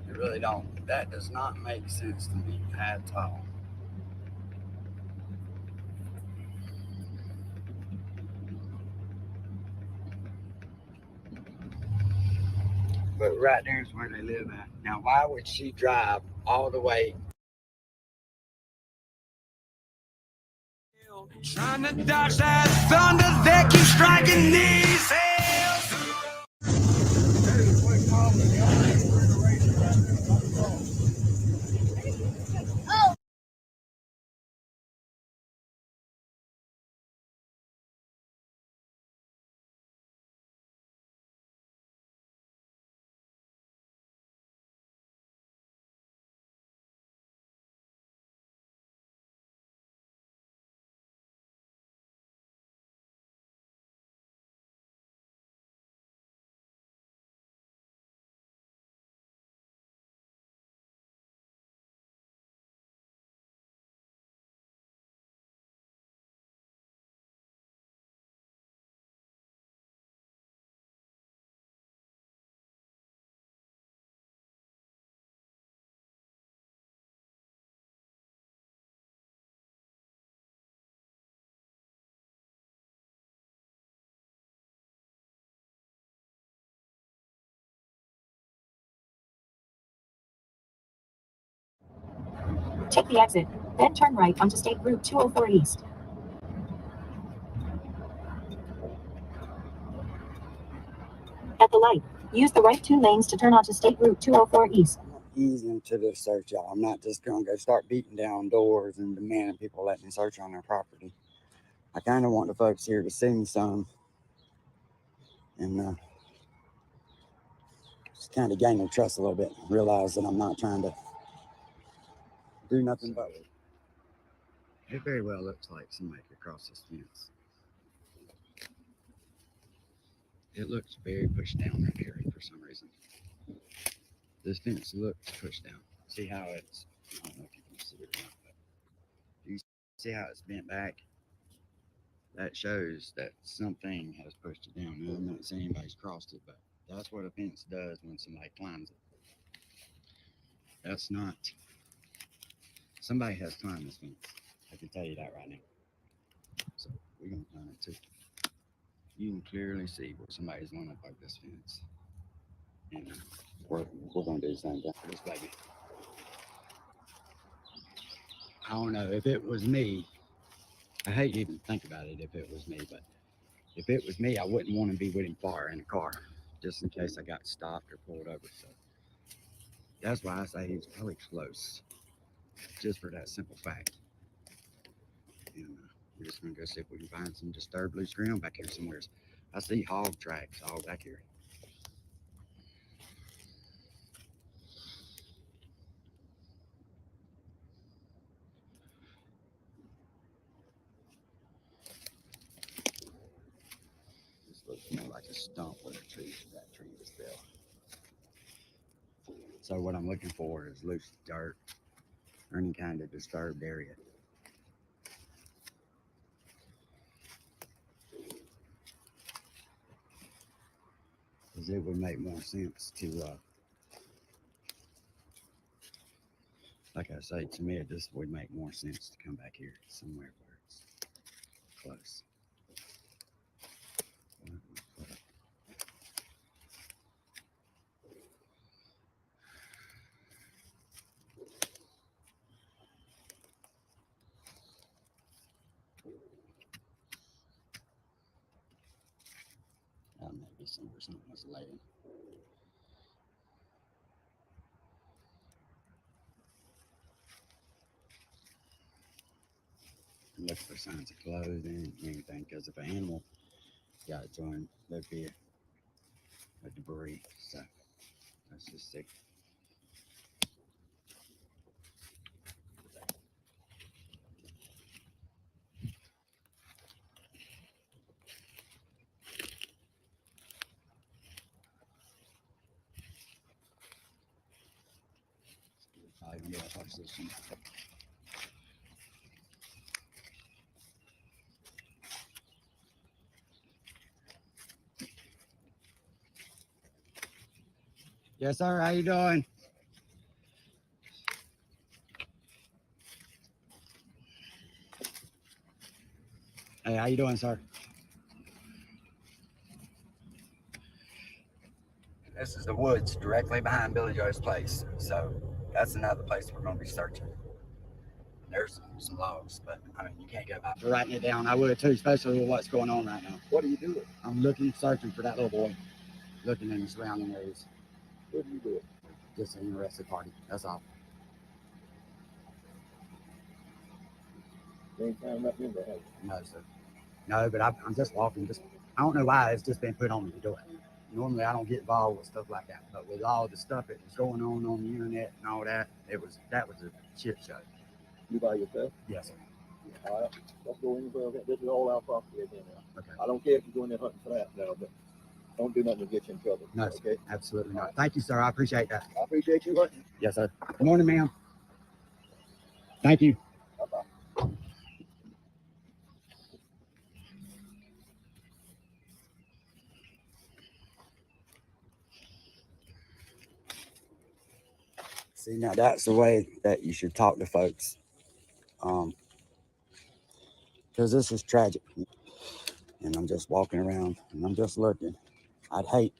It really don't. That does not make sense to me at all. But right there is where they live at. Now, why would she drive all the way? Trying to dodge that thunder that keeps striking these hills. Take the exit, then turn right onto State Route 204 East. At the light, use the right 2 lanes to turn onto State Route 204 East. Ease into the search, y'all. I'm not just going to go start beating down doors and demanding people let me search on their property. I kind of want the folks here to see me some and just kind of gain their trust a little bit. Realize that I'm not trying to do nothing but it. It very well looks like somebody could cross this fence. It looks very pushed down right here for some reason. This fence looks pushed down. See how it's, I don't know if you can see it or not, but you see how it's bent back? That shows that something has pushed it down. Now, I'm not saying anybody's crossed it, but that's what a fence does when somebody climbs it. That's not, somebody has climbed this fence. I can tell you that right now. So we're gonna climb it too. You can clearly see where somebody's going up like this fence. And we're gonna do the same thing for this baby. I don't know if it was me. I hate to even think about it if it was me, but if it was me, I wouldn't want to be with him far in a car, just in case I got stopped or pulled over. So that's why I say he's probably close, just for that simple fact. And we're just gonna go see if we can find some disturbed loose ground back here somewhere. I see hog tracks all back here. This looks more like a stump with a tree. That tree is fell. So what I'm looking for is loose dirt or any kind of disturbed area. Because it would make more sense to, like I say, to me, it just would make more sense to come back here somewhere where it's close. That may be somewhere something was laying. Look for signs of clothing, anything, because if an animal got joined, there'd be a debris. So let's just see. Yeah, watch this one. Yes, sir. How you doing? Hey, how you doing, sir? This is the woods directly behind Billy Joe's place. So that's another place we're going to be searching. There's some logs, but I mean, you can't go by. For writing it down, I would too, especially with what's going on right now. What are you doing? I'm looking, searching for that little boy, looking in the surrounding areas. What are you doing? Just an interested party. That's all. You ain't found nothing in there, have you? No, sir. No, but I'm just walking. I don't know why it's just been put on me to do it. Normally, I don't get involved with stuff like that, but with all the stuff that was going on the internet and all that, that was a shit show. You by yourself? Yes, sir. All right, let's go in there. This is all our property again now. Okay. I don't care if you're going there hunting for that now, but don't do nothing to get you in trouble. No, okay? Sir. Absolutely not. Thank you, sir. I appreciate that. I appreciate you hunting. Yes, sir. Good morning, ma'am. Thank you. Bye-bye. See, now that's the way that you should talk to folks. Because this is tragic. And I'm just walking around and I'm just looking. I'd hate.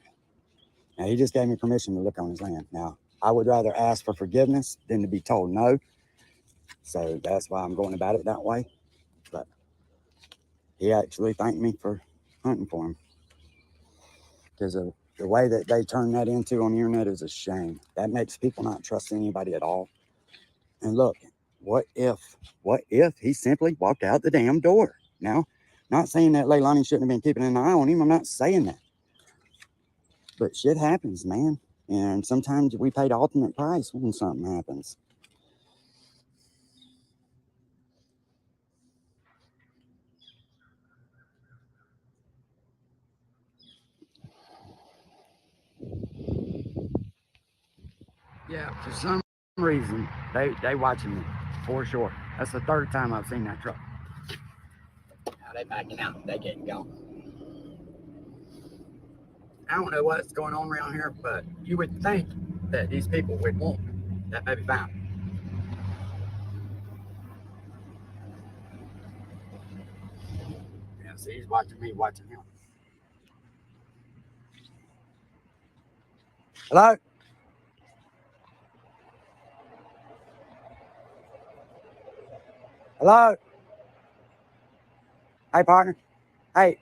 Now, he just gave me permission to look on his land. Now, I would rather ask for forgiveness than to be told no. So that's why I'm going about it that way. But he actually thanked me for hunting for him. Because the way that they turn that into on the internet is a shame. That makes people not trust anybody at all. And look, what if he simply walked out the damn door? Now, not saying that Leilani shouldn't have been keeping an eye on him. I'm not saying that. But shit happens, man. And sometimes we pay the ultimate price when something happens. Yeah, for some reason, they watching me, for sure. That's the third time I've seen that truck. Now they backing out. They getting going. I don't know what's going on around here, but you would think that these people would want that baby found. Yeah, see, he's watching me, watching him. Hello? Hello? Hey, partner. Hey.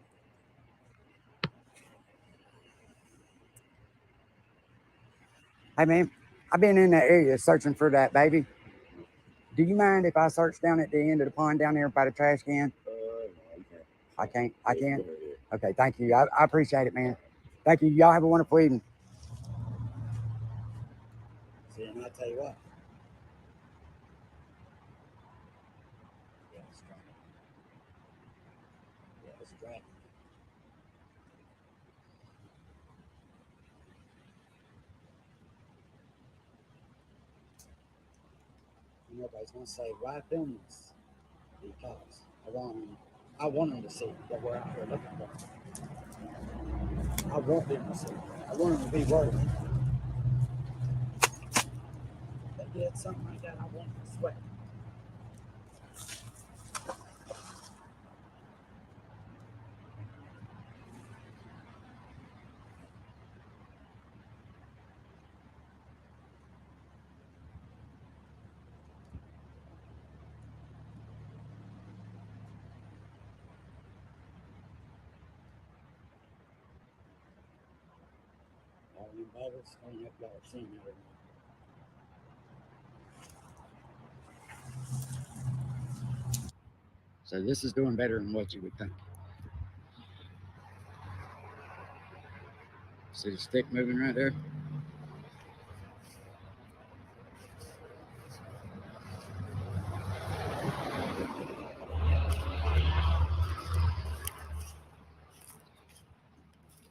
Hey, man. I've been in that area searching for that baby. Do you mind if I search down at the end of the pond down there by the trash can? No, you can't. I can't? I can't? Okay, thank you. I appreciate it, man. Thank you. Y'all have a wonderful evening. See, and I'll tell you what. Yeah, it's dry. Yeah, it's dry. And everybody's gonna say, why film this? Because I want them to see that we're out here looking for them. I want them to see. I want them to be worthy. If they did something like that, I want them to sweat. them bubbles. I don't know if y'all have seen that or not. So this is doing better than what you would think. See the stick moving right there?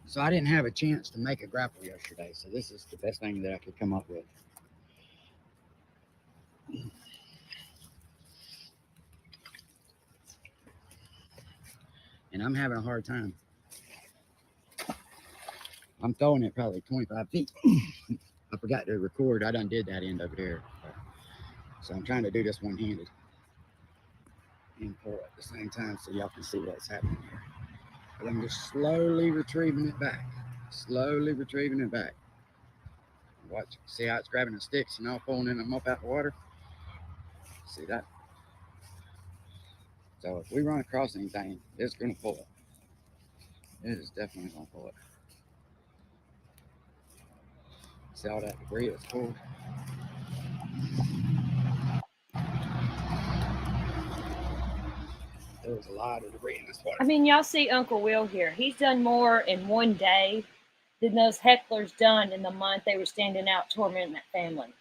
So I didn't have a chance to make a grapple yesterday, so this is the best thing that I could come up with. And I'm having a hard time. I'm throwing it probably 25 feet. I forgot to record. I done did that end over there. So I'm trying to do this one-handed and pull at the same time so y'all can see what's happening here. But I'm just slowly retrieving it back. Slowly retrieving it back. Watch. See how it's grabbing the sticks and all pulling them up out the water? See that? So if we run across anything, it's going to pull it. It is definitely going to pull it. See all that debris that's pulled? There was a lot of debris in this water. I mean, y'all see Uncle Will here. He's done more in one day than those hecklers done in the month they were standing out tormenting that family.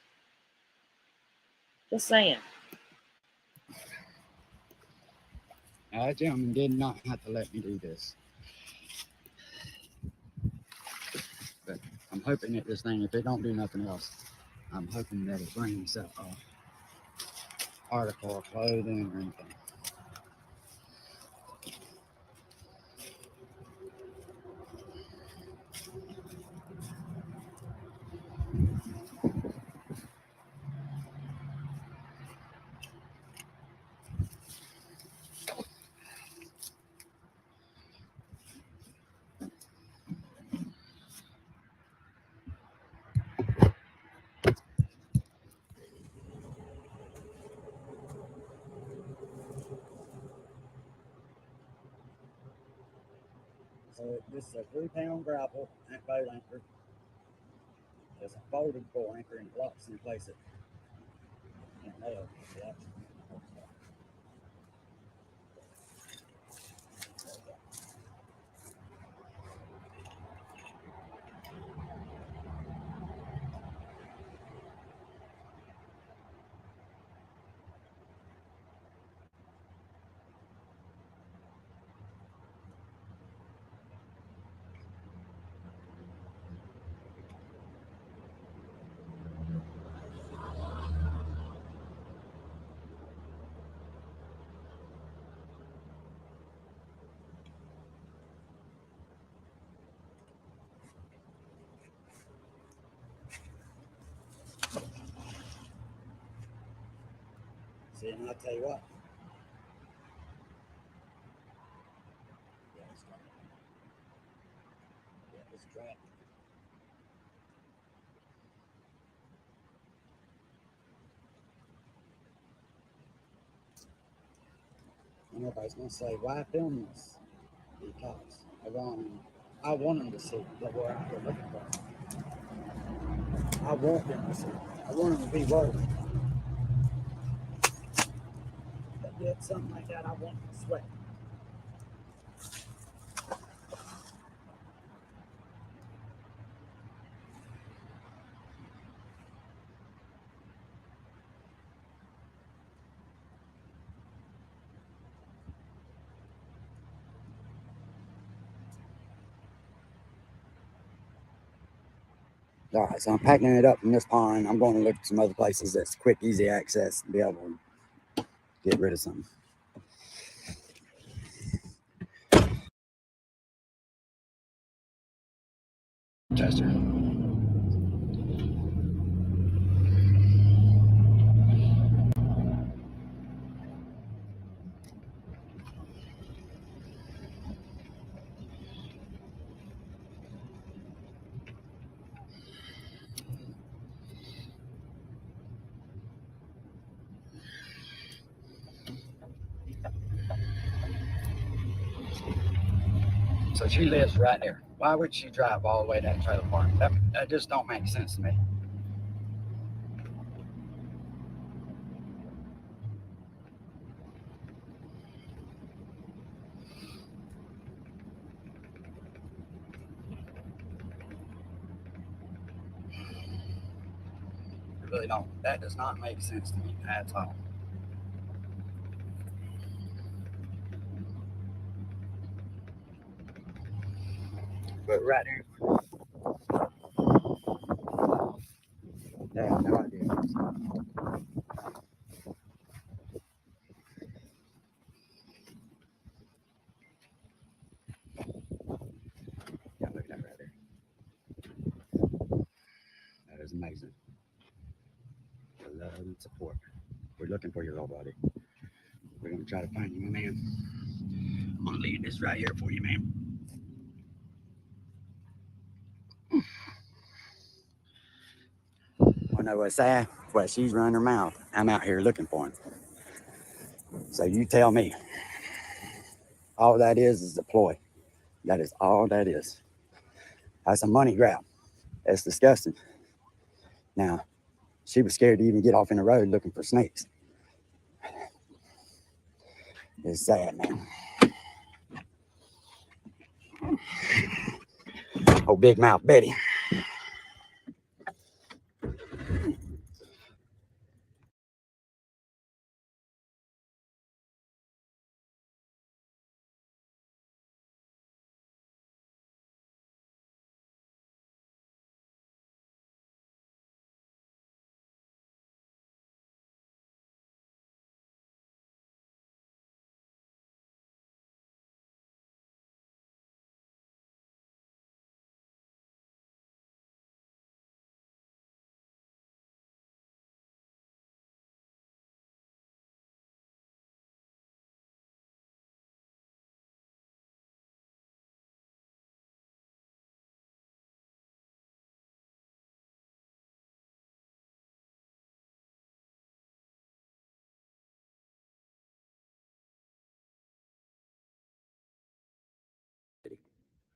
Just saying. Now, that gentleman did not have to let me do this. But I'm hoping that this thing, if it don't do nothing else, I'm hoping that it brings up an article or clothing or anything. So this is a 3-pound grapple and boat anchor. There's a folded bull anchor and blocks in place it. And nail blocks. See, and I'll tell you what. Yeah, it's dry. Yeah, it's dry. And everybody's gonna say, why film this? Because I want them to see what we're out here looking for. I want them to see. I want them to be worthy. But yet something like that, I want them to sweat. All right, so I'm packing it up from this pond. I'm going to look at some other places that's quick, easy access to be able to get rid of something. Chester. So she lives right there. Why would she drive all the way to that trailer park? That just don't make sense to me. I really don't. That does not make sense to me at all. But right here, I have no idea. Yeah, look at that right there. That is amazing. The love and support. We're looking for your little buddy. We're gonna try to find you, my man. I'm gonna leave this right here for you, man. I know what's sad. Well, she's running her mouth. I'm out here looking for him. So you tell me. All that is a ploy. That is all that is. That's a money grab. It's disgusting. Now, she was scared to even get off in the road looking for snakes. It's sad, man. Oh, big mouth Betty.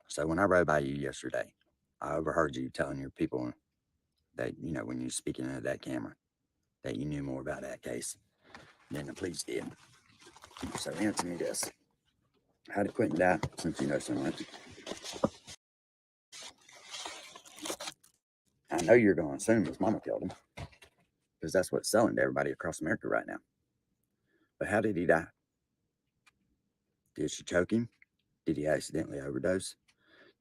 So when I rode by you yesterday, I overheard you telling your people that, you know, when you're speaking into that camera, that you knew more about that case than the police did. So answer me this. How did Quentin die, since you know so much? I know you're going to assume his mama killed him, because that's what's selling to everybody across America right now. But how did he die? Did she choke him? Did he accidentally overdose?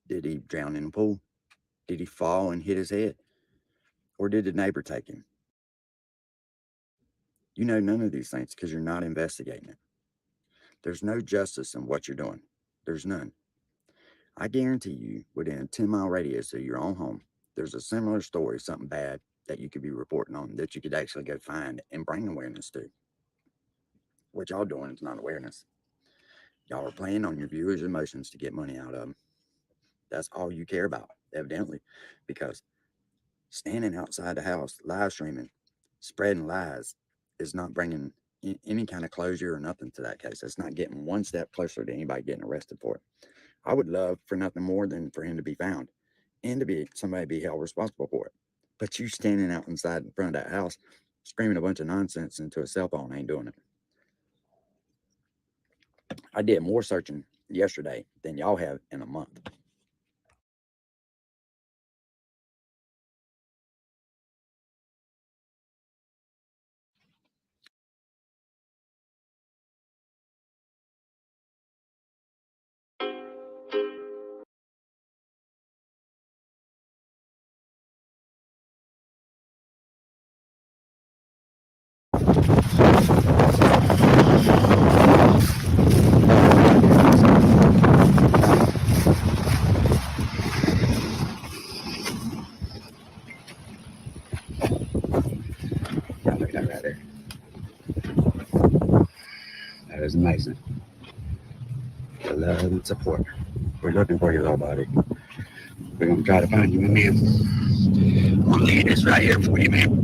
Did he drown in a pool? Did he fall and hit his head? Or did the neighbor take him? You know none of these things because you're not investigating it. There's no justice in what you're doing. There's none. I guarantee you, within a 10-mile radius of your own home, there's a similar story, something bad that you could be reporting on, that you could actually go find and bring awareness to. What y'all doing is not awareness. Y'all are playing on your viewers' emotions to get money out of them. That's all you care about, evidently, because standing outside the house, live streaming, spreading lies is not bringing any kind of closure or nothing to that case. It's not getting one step closer to anybody getting arrested for it. I would love for nothing more than for him to be found and to be somebody be held responsible for it. But you standing out inside in front of that house, screaming a bunch of nonsense into a cell phone ain't doing it. I did more searching yesterday than y'all have in a month. Yeah, look at that right there. That is amazing. The love and support. We're looking for your little buddy. We're gonna try to find you, my man. I'm gonna leave this right here for you, man.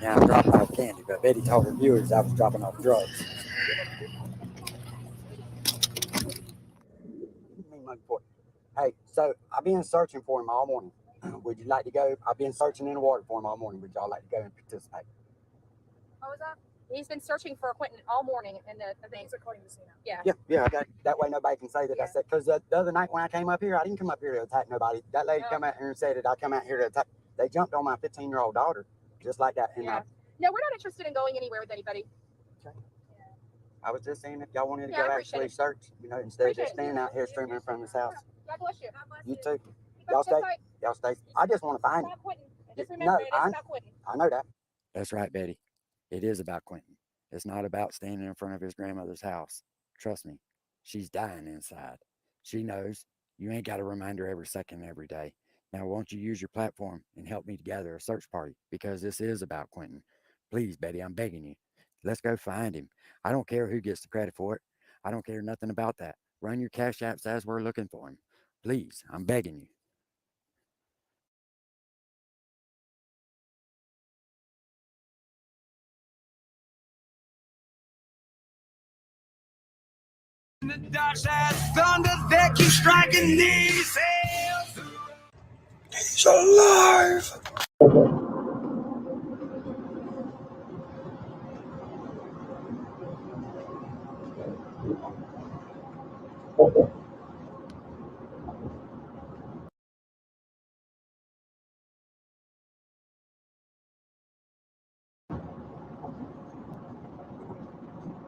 Yeah, I'm dropping off candy, but Betty told her viewers I was dropping off drugs. Hey, so I've been searching for him all morning. Would you like to go? I've been searching in the water for him all morning. Would y'all like to go and participate? What was that? He's been searching for Quentin all morning in the things according to Cena. Yeah. Yeah, okay. That way nobody can say that I said, because the other night when I came up here, I didn't come up here to attack nobody. That lady come out here and said that I come out here to attack. They jumped on my 15-year-old daughter, just like that. And No, we're not interested in going anywhere with anybody. I was just saying if y'all wanted to Yeah, go I appreciate actually it. search, instead of just standing out here streaming from this house. God bless you. You too. Y'all stay. Y'all stay. I just want to find him. Just remember, it is about Quentin. I know that. That's right, Betty. It is about Quentin. It's not about standing in front of his grandmother's house. Trust me, she's dying inside. She knows. You ain't got to remind her every second, every day. Now, won't you use your platform and help me to gather a search party? Because this is about Quentin. Please, Betty, I'm begging you. Let's go find him. I don't care who gets the credit for it. I don't care nothing about that. Run your cash apps as we're looking for him. Please, I'm begging you. The dark side thunder that keeps striking these hills. He's alive.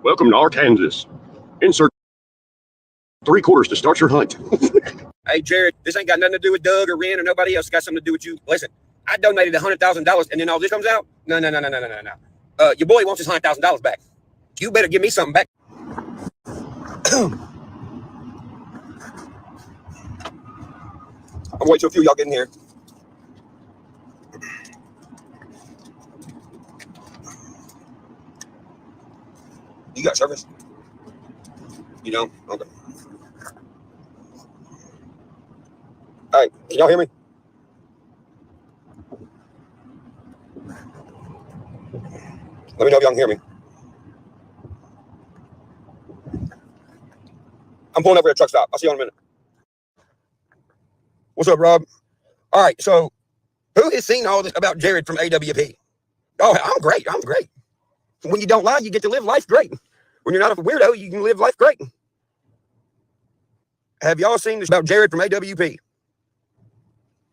Welcome to Arkansas. Insert 3/4 to start your hunt. Hey, Jared, this ain't got nothing to do with Doug or Ren or nobody else. It's got something to do with you. Listen, I donated $100,000 and then all this comes out? No. Your boy wants his $100,000 back. You better give me something back. I'm gonna wait till a few of y'all get in here. You got service? You don't? Okay. Hey, can y'all hear me? Let me know if y'all can hear me. I'm pulling over at a truck stop. I'll see you in a minute. What's up, Rob? All right, so who has seen all this about Jared from AWP? Oh, I'm great. I'm great. When you don't lie, you get to live life great. When you're not a weirdo, you can live life great. Have y'all seen this about Jared from AWP?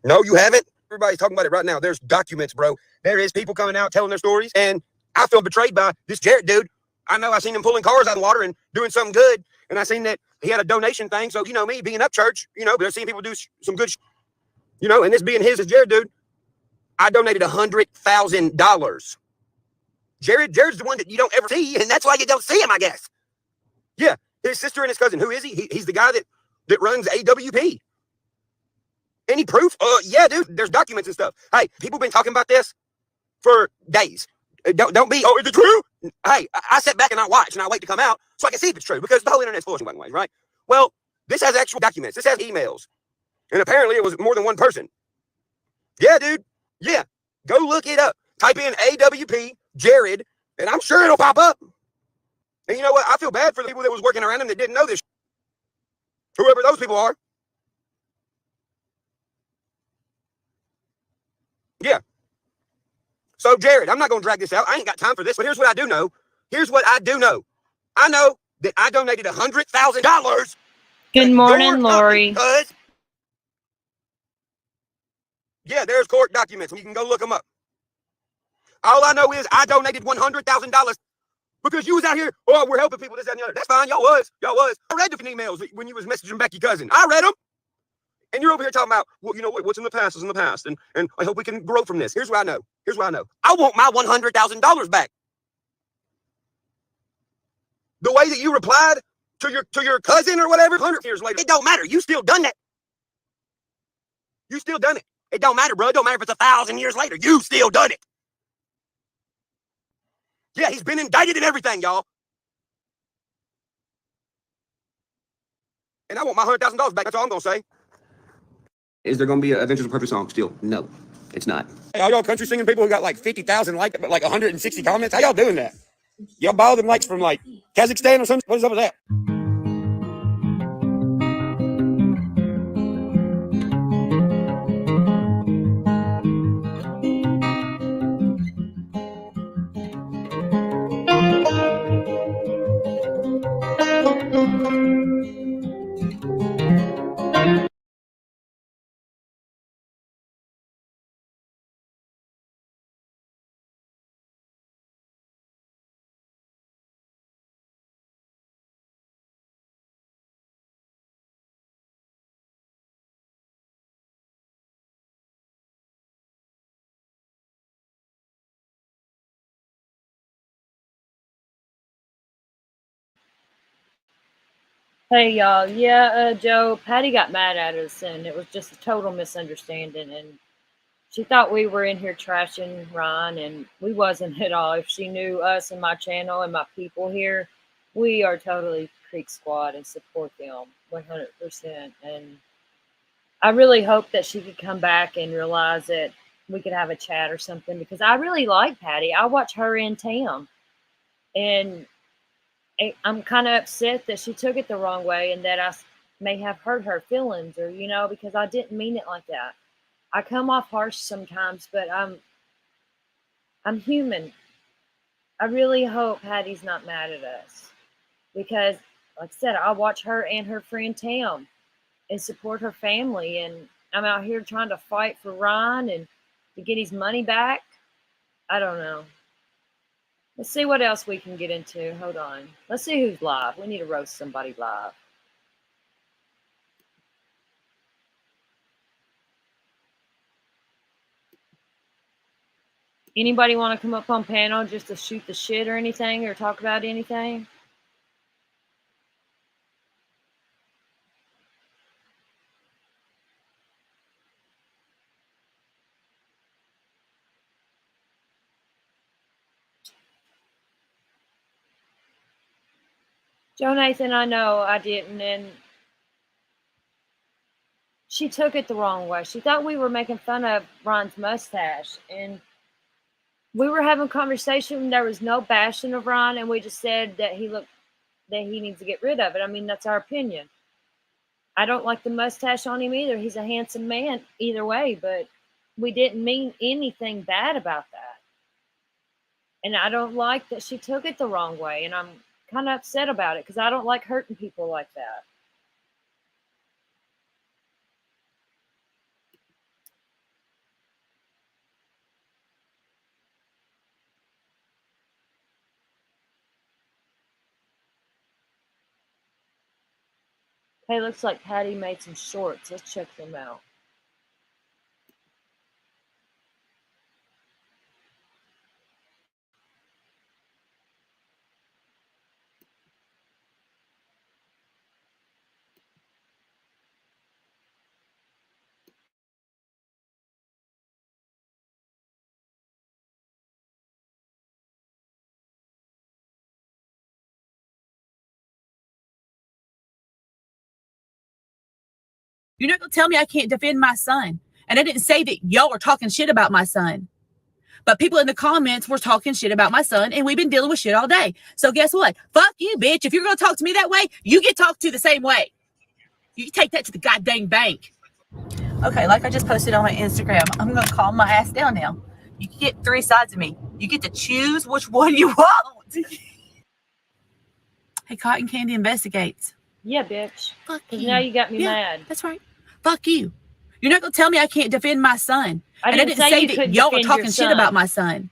No, you haven't? Everybody's talking about it right now. There's documents, bro. There is people coming out telling their stories, and I feel betrayed by this Jared dude. I know I seen him pulling cars out of the water and doing something good, and I seen that he had a donation thing. So, me being up church, but I've seen people do some good, and this being his as Jared dude, I donated $100,000. Jared's the one that you don't ever see, and that's why you don't see him, I guess. Yeah, his sister and his cousin. Who is he? He's the guy that runs AWP. Any proof? Yeah, dude, there's documents and stuff. Hey, people been talking about this for days. Don't be, is it true? Hey, I sit back and I watch and I wait to come out so I can see if it's true, because the whole internet's full of one way, right? Well, this has actual documents. This has emails. And apparently it was more than one person. Yeah, dude. Yeah. Go look it up. Type in AWP Jared, and I'm sure it'll pop up. And you know what? I feel bad for the people that was working around him that didn't know this. Whoever those people are. Yeah. So, Jared, I'm not going to drag this out. I ain't got time for this, but here's what I do know. I know that I donated $100,000. Good morning, Lori. Yeah, there's court documents. You can go look them up. All I know is I donated $100,000 because you was out here, we're helping people, this, that, and the other. That's fine. Y'all was. I read the emails when you was messaging back your cousin. I read them. And you're over here talking about, what's in the past is in the past. And I hope we can grow from this. Here's what I know. I want my $100,000 back. The way that you replied to your cousin or whatever, 100 years later, it don't matter. You still done that. You still done it. It don't matter, bro. It don't matter if it's 1,000 years later. You still done it. Yeah, he's been indicted and everything, y'all. And I want my $100,000 back. That's all I'm going to say. Is there going to be an Adventures of Purpose song still? No, it's not. Hey, all y'all country singing people who got like 50,000 likes, but like 160 comments, how y'all doing that? Y'all borrow them likes from like Kazakhstan or something? What's up with that? Hey y'all, yeah, Joe, Patty got mad at us, and it was just a total misunderstanding. And she thought we were in here trashing Ron, and we wasn't at all. If she knew us and my channel and my people here, we are totally Creek Squad and support them 100%. And I really hope that she could come back and realize that we could have a chat or something, because I really like Patty. I watch her and Tam, and I'm kind of upset that she took it the wrong way and that I may have hurt her feelings, or, you know, because I didn't mean it like that. I come off harsh sometimes, but I'm human. I really hope Patty's not mad at us, because, like I said, I watch her and her friend Tam and support her family, and I'm out here trying to fight for Ryan and to get his money back. I don't know. Let's see what else we can get into. Hold on. Let's see who's live. We need to roast somebody live. Anybody want to come up on panel just to shoot the shit or anything, or talk about anything? Joe Nathan, I know I didn't, and she took it the wrong way. She thought we were making fun of Ron's mustache, and we were having a conversation. There was no bashing of Ron, and we just said that he needs to get rid of it. I mean, that's our opinion. I don't like the mustache on him either. He's a handsome man either way, but we didn't mean anything bad about that. And I don't like that she took it the wrong way, and I'm kind of upset about it because I don't like hurting people like that. Hey, looks like Patty made some shorts. Let's check them out. You're not going to tell me I can't defend my son. And I didn't say that y'all are talking shit about my son. But people in the comments were talking shit about my son, and we've been dealing with shit all day. So guess what? Fuck you, bitch. If you're going to talk to me that way, you get talked to the same way. You take that to the goddamn bank. Okay, like I just posted on my Instagram, I'm going to calm my ass down now. You can get 3 sides of me. You get to choose which one you want. Hey, Cotton Candy investigates. Yeah, bitch. Fuck Because you. now you got me Yeah, mad. that's right. Fuck you. You're not going to tell me I can't defend my son. I And I didn't didn't say say you that couldn't y'all were defend your talking shit about son. my son.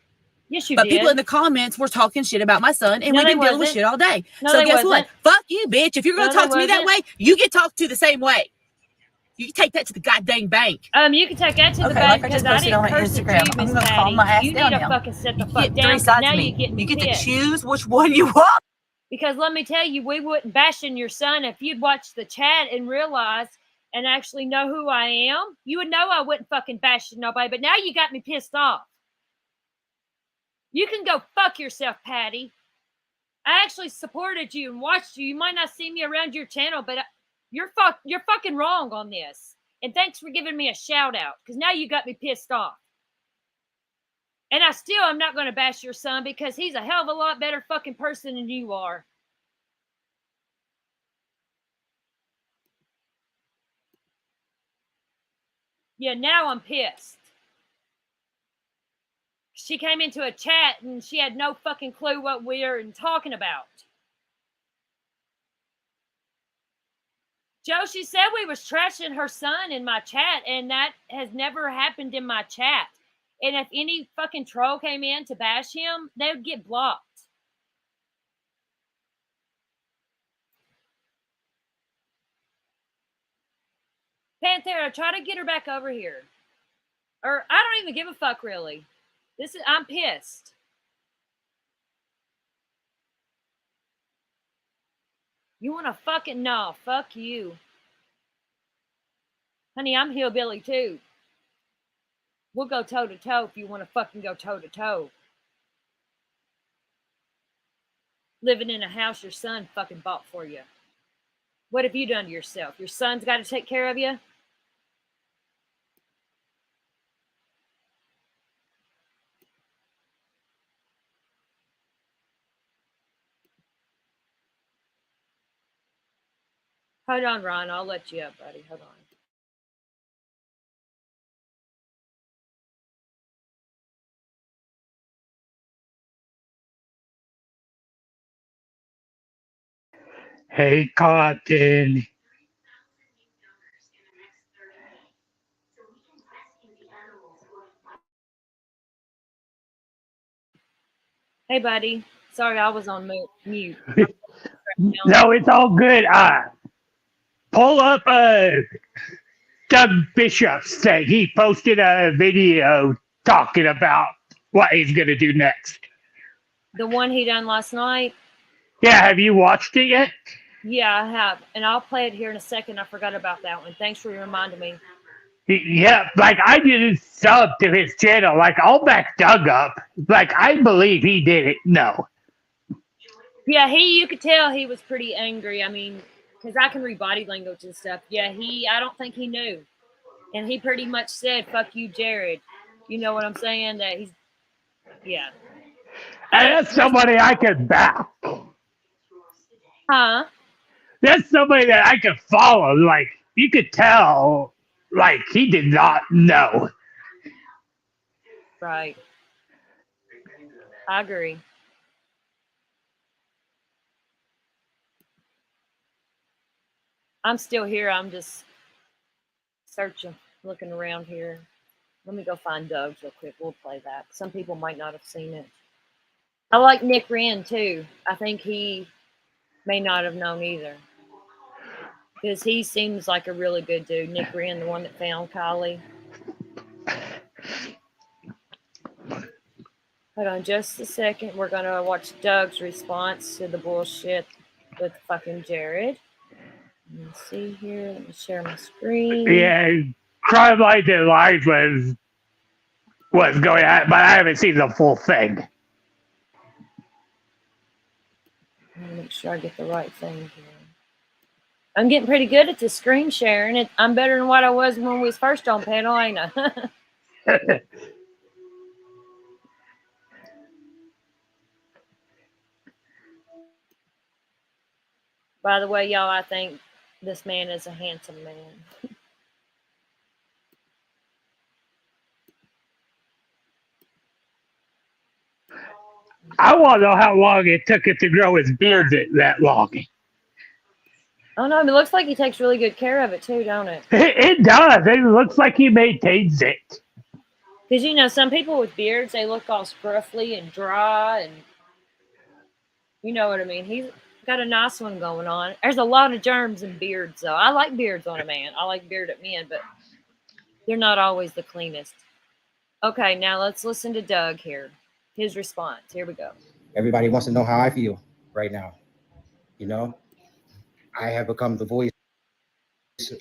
Yes, you But did. people in the comments were talking shit about my son, and No, we've they been dealing with wasn't. shit all day. No, So they guess what? wasn't. Fuck you, bitch. If you're going No, to talk they to me that way, wasn't. you get talked to the same way. You can take that to the goddamn bank. You can take that to the Okay, bank like I because just I posted didn't on my curse at Instagram. you, I'm Miss gonna calm Patty. my ass You down need to now. fucking set the You fuck get 3 down because sides now of you're me. getting me You get to pissed. choose which one you want. Because let me tell you, we wouldn't bashing your son if you'd watch the chat and realize and actually know who I am. You would know I wouldn't fucking bash nobody, but now you got me pissed off. You can go fuck yourself, Patty. I actually supported you and watched you. You might not see me around your channel, but you're fucking wrong on this. And thanks for giving me a shout out, because now you got me pissed off. And I still am not going to bash your son because he's a hell of a lot better fucking person than you are. Yeah, now I'm pissed. She came into a chat and she had no fucking clue what we're talking about. Joe, she said we was trashing her son in my chat, and that has never happened in my chat. And if any fucking troll came in to bash him, they would get blocked. Panthera, try to get her back over here. Or I don't even give a fuck, really. I'm pissed. You want to fucking no, fuck you. Honey, I'm hillbilly too. We'll go toe to toe if you want to fucking go toe to toe. Living in a house your son fucking bought for you. What have you done to yourself? Your son's got to take care of you? Hold on, Ron. I'll let you up, buddy. Hold on. Hey, Cotton. Hey, buddy. Sorry, I was on mute. No, it's all good. Pull up Doug Bishop's thing. He posted a video talking about what he's going to do next. The one he done last night? Yeah, have you watched it yet? Yeah, I have. And I'll play it here in a second. I forgot about that one. Thanks for reminding me. Yeah, like I didn't sub to his channel. Like I'll back Doug up. Like I believe he did it. No. Yeah, you could tell he was pretty angry. I mean, because I can read body language and stuff. Yeah, I don't think he knew. And he pretty much said, fuck you, Jared. You know what I'm saying? That yeah. And that's somebody I could back. Huh? That's somebody that I could follow. Like, you could tell, like, he did not know. Right. I agree. I'm still here. I'm just searching, looking around here. Let me go find Doug's real quick. We'll play that. Some people might not have seen it. I like Nick Wren, too. I think he may not have known either. Because he seems like a really good dude. Nick Wren, the one that found Kylie. Hold on just a second. We're going to watch Doug's response to the bullshit with fucking Jared. Let me see here. Let me share my screen. Yeah, Crime Light and Life was going on, but I haven't seen the full thing. Let me make sure I get the right thing here. I'm getting pretty good at this screen sharing. I'm better than what I was when we was first on panel, ain't I? By the way, y'all, I think this man is a handsome man. I want to know how long it took it to grow his beard that long. Oh, no, it looks like he takes really good care of it, too, don't it? It does. It looks like he maintains it. Because, you know, some people with beards, they look all scruffy and dry, and you know what I mean. He's got a nice one going on. There's a lot of germs in beards, though. I like beards on a man. I like bearded men, but they're not always the cleanest. Okay, now let's listen to Doug here. His response. Here we go. Everybody wants to know how I feel right now. You know, I have become the voice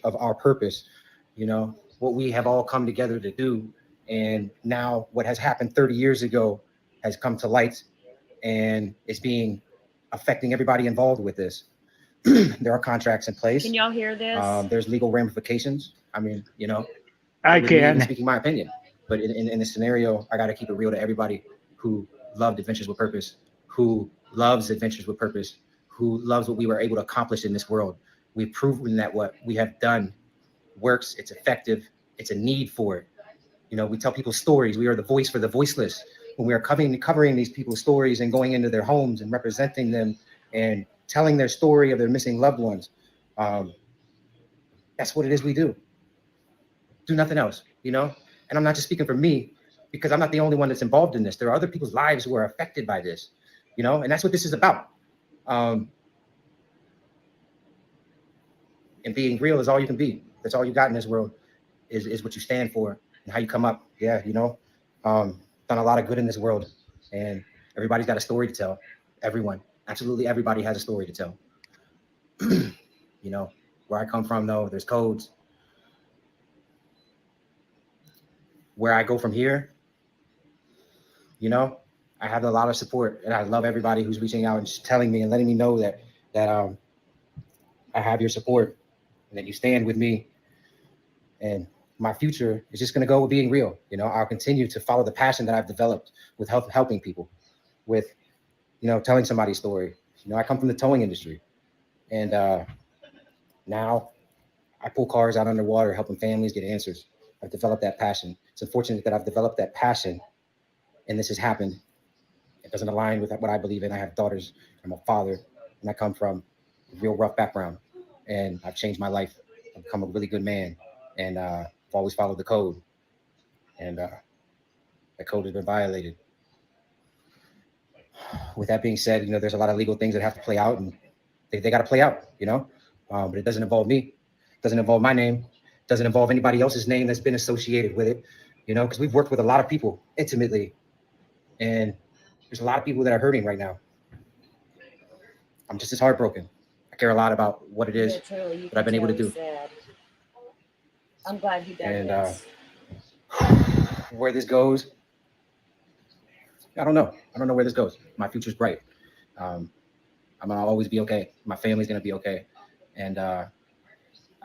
of our purpose, you know, what we have all come together to do. And now what has happened 30 years ago has come to light and it's affecting everybody involved with this. There are contracts in place. Can y'all hear this? There's legal ramifications. I mean, you know, I can. Speaking my opinion, but in this scenario, I got to keep it real to everybody who loved Adventures with Purpose, who loves Adventures with Purpose, who loves what we were able to accomplish in this world. We've proven that what we have done works, it's effective, it's a need for it. You know, we tell people stories. We are the voice for the voiceless. When we are covering these people's stories and going into their homes and representing them and telling their story of their missing loved ones, That's what it is we do. Do nothing else, you know? And I'm not just speaking for me, because I'm not the only one that's involved in this. There are other people's lives who are affected by this, you know? And that's what this is about. And being real is all you can be. That's all you got in this world is what you stand for and how you come up. Yeah, you know, done a lot of good in this world, and everybody's got a story to tell. Everyone, absolutely everybody has a story to tell. You know, where I come from, though, there's codes. Where I go from here, you know, I have a lot of support, and I love everybody who's reaching out and just telling me and letting me know that I have your support and that you stand with me. And my future is just going to go with being real. You know, I'll continue to follow the passion that I've developed with helping people, with, you know, telling somebody's story. You know, I come from the towing industry, and now I pull cars out underwater, helping families get answers. I've developed that passion. It's unfortunate that I've developed that passion, and this has happened. It doesn't align with what I believe in. I have daughters. I'm a father, and I come from a real rough background, and I've changed my life. I've become a really good man, and I've always followed the code, and the code has been violated. With that being said, you know, there's a lot of legal things that have to play out, and they got to play out, you know, but it doesn't involve me. It doesn't involve my name. It doesn't involve anybody else's name that's been associated with it, you know, because we've worked with a lot of people intimately, and there's a lot of people that are hurting right now. I'm just as heartbroken. I care a lot about what it is that I've been able to do. Sad. I'm glad you done And this. where this goes, I don't know. I don't know where this goes. My future's bright. I'm gonna always be okay. My family's gonna be okay. And I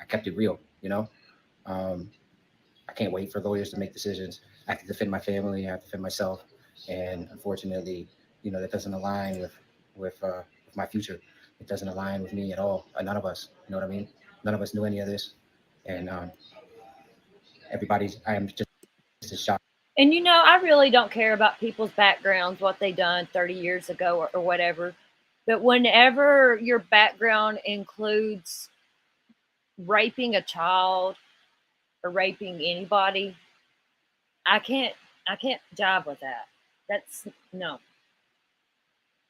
kept it real, you know. I can't wait for lawyers to make decisions. I have to defend my family. I have to defend myself. And unfortunately, you know, that doesn't align with my future. It doesn't align with me at all. None of us. You know what I mean? None of us knew any of this. And I am just as shocked. And you know, I really don't care about people's backgrounds, what they done 30 years ago or whatever. But whenever your background includes raping a child or raping anybody, I can't jive with that. That's no.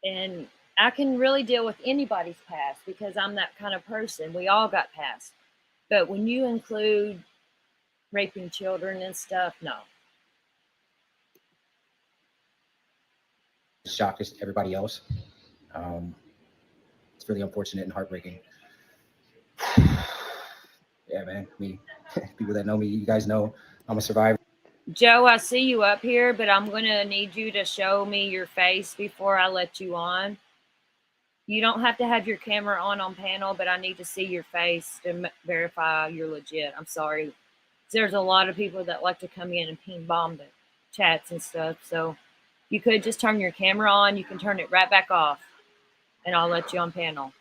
And I can really deal with anybody's past because I'm that kind of person. We all got past. But when you include raping children and stuff, no. Shocked as everybody else. It's really unfortunate and heartbreaking. Yeah, man. Me, people that know me, you guys know I'm a survivor. Joe, I see you up here, but I'm going to need you to show me your face before I let you on. You don't have to have your camera on panel, but I need to see your face to verify you're legit. I'm sorry. There's a lot of people that like to come in and ping bomb the chats and stuff. So you could just turn your camera on. You can turn it right back off, and I'll let you on panel.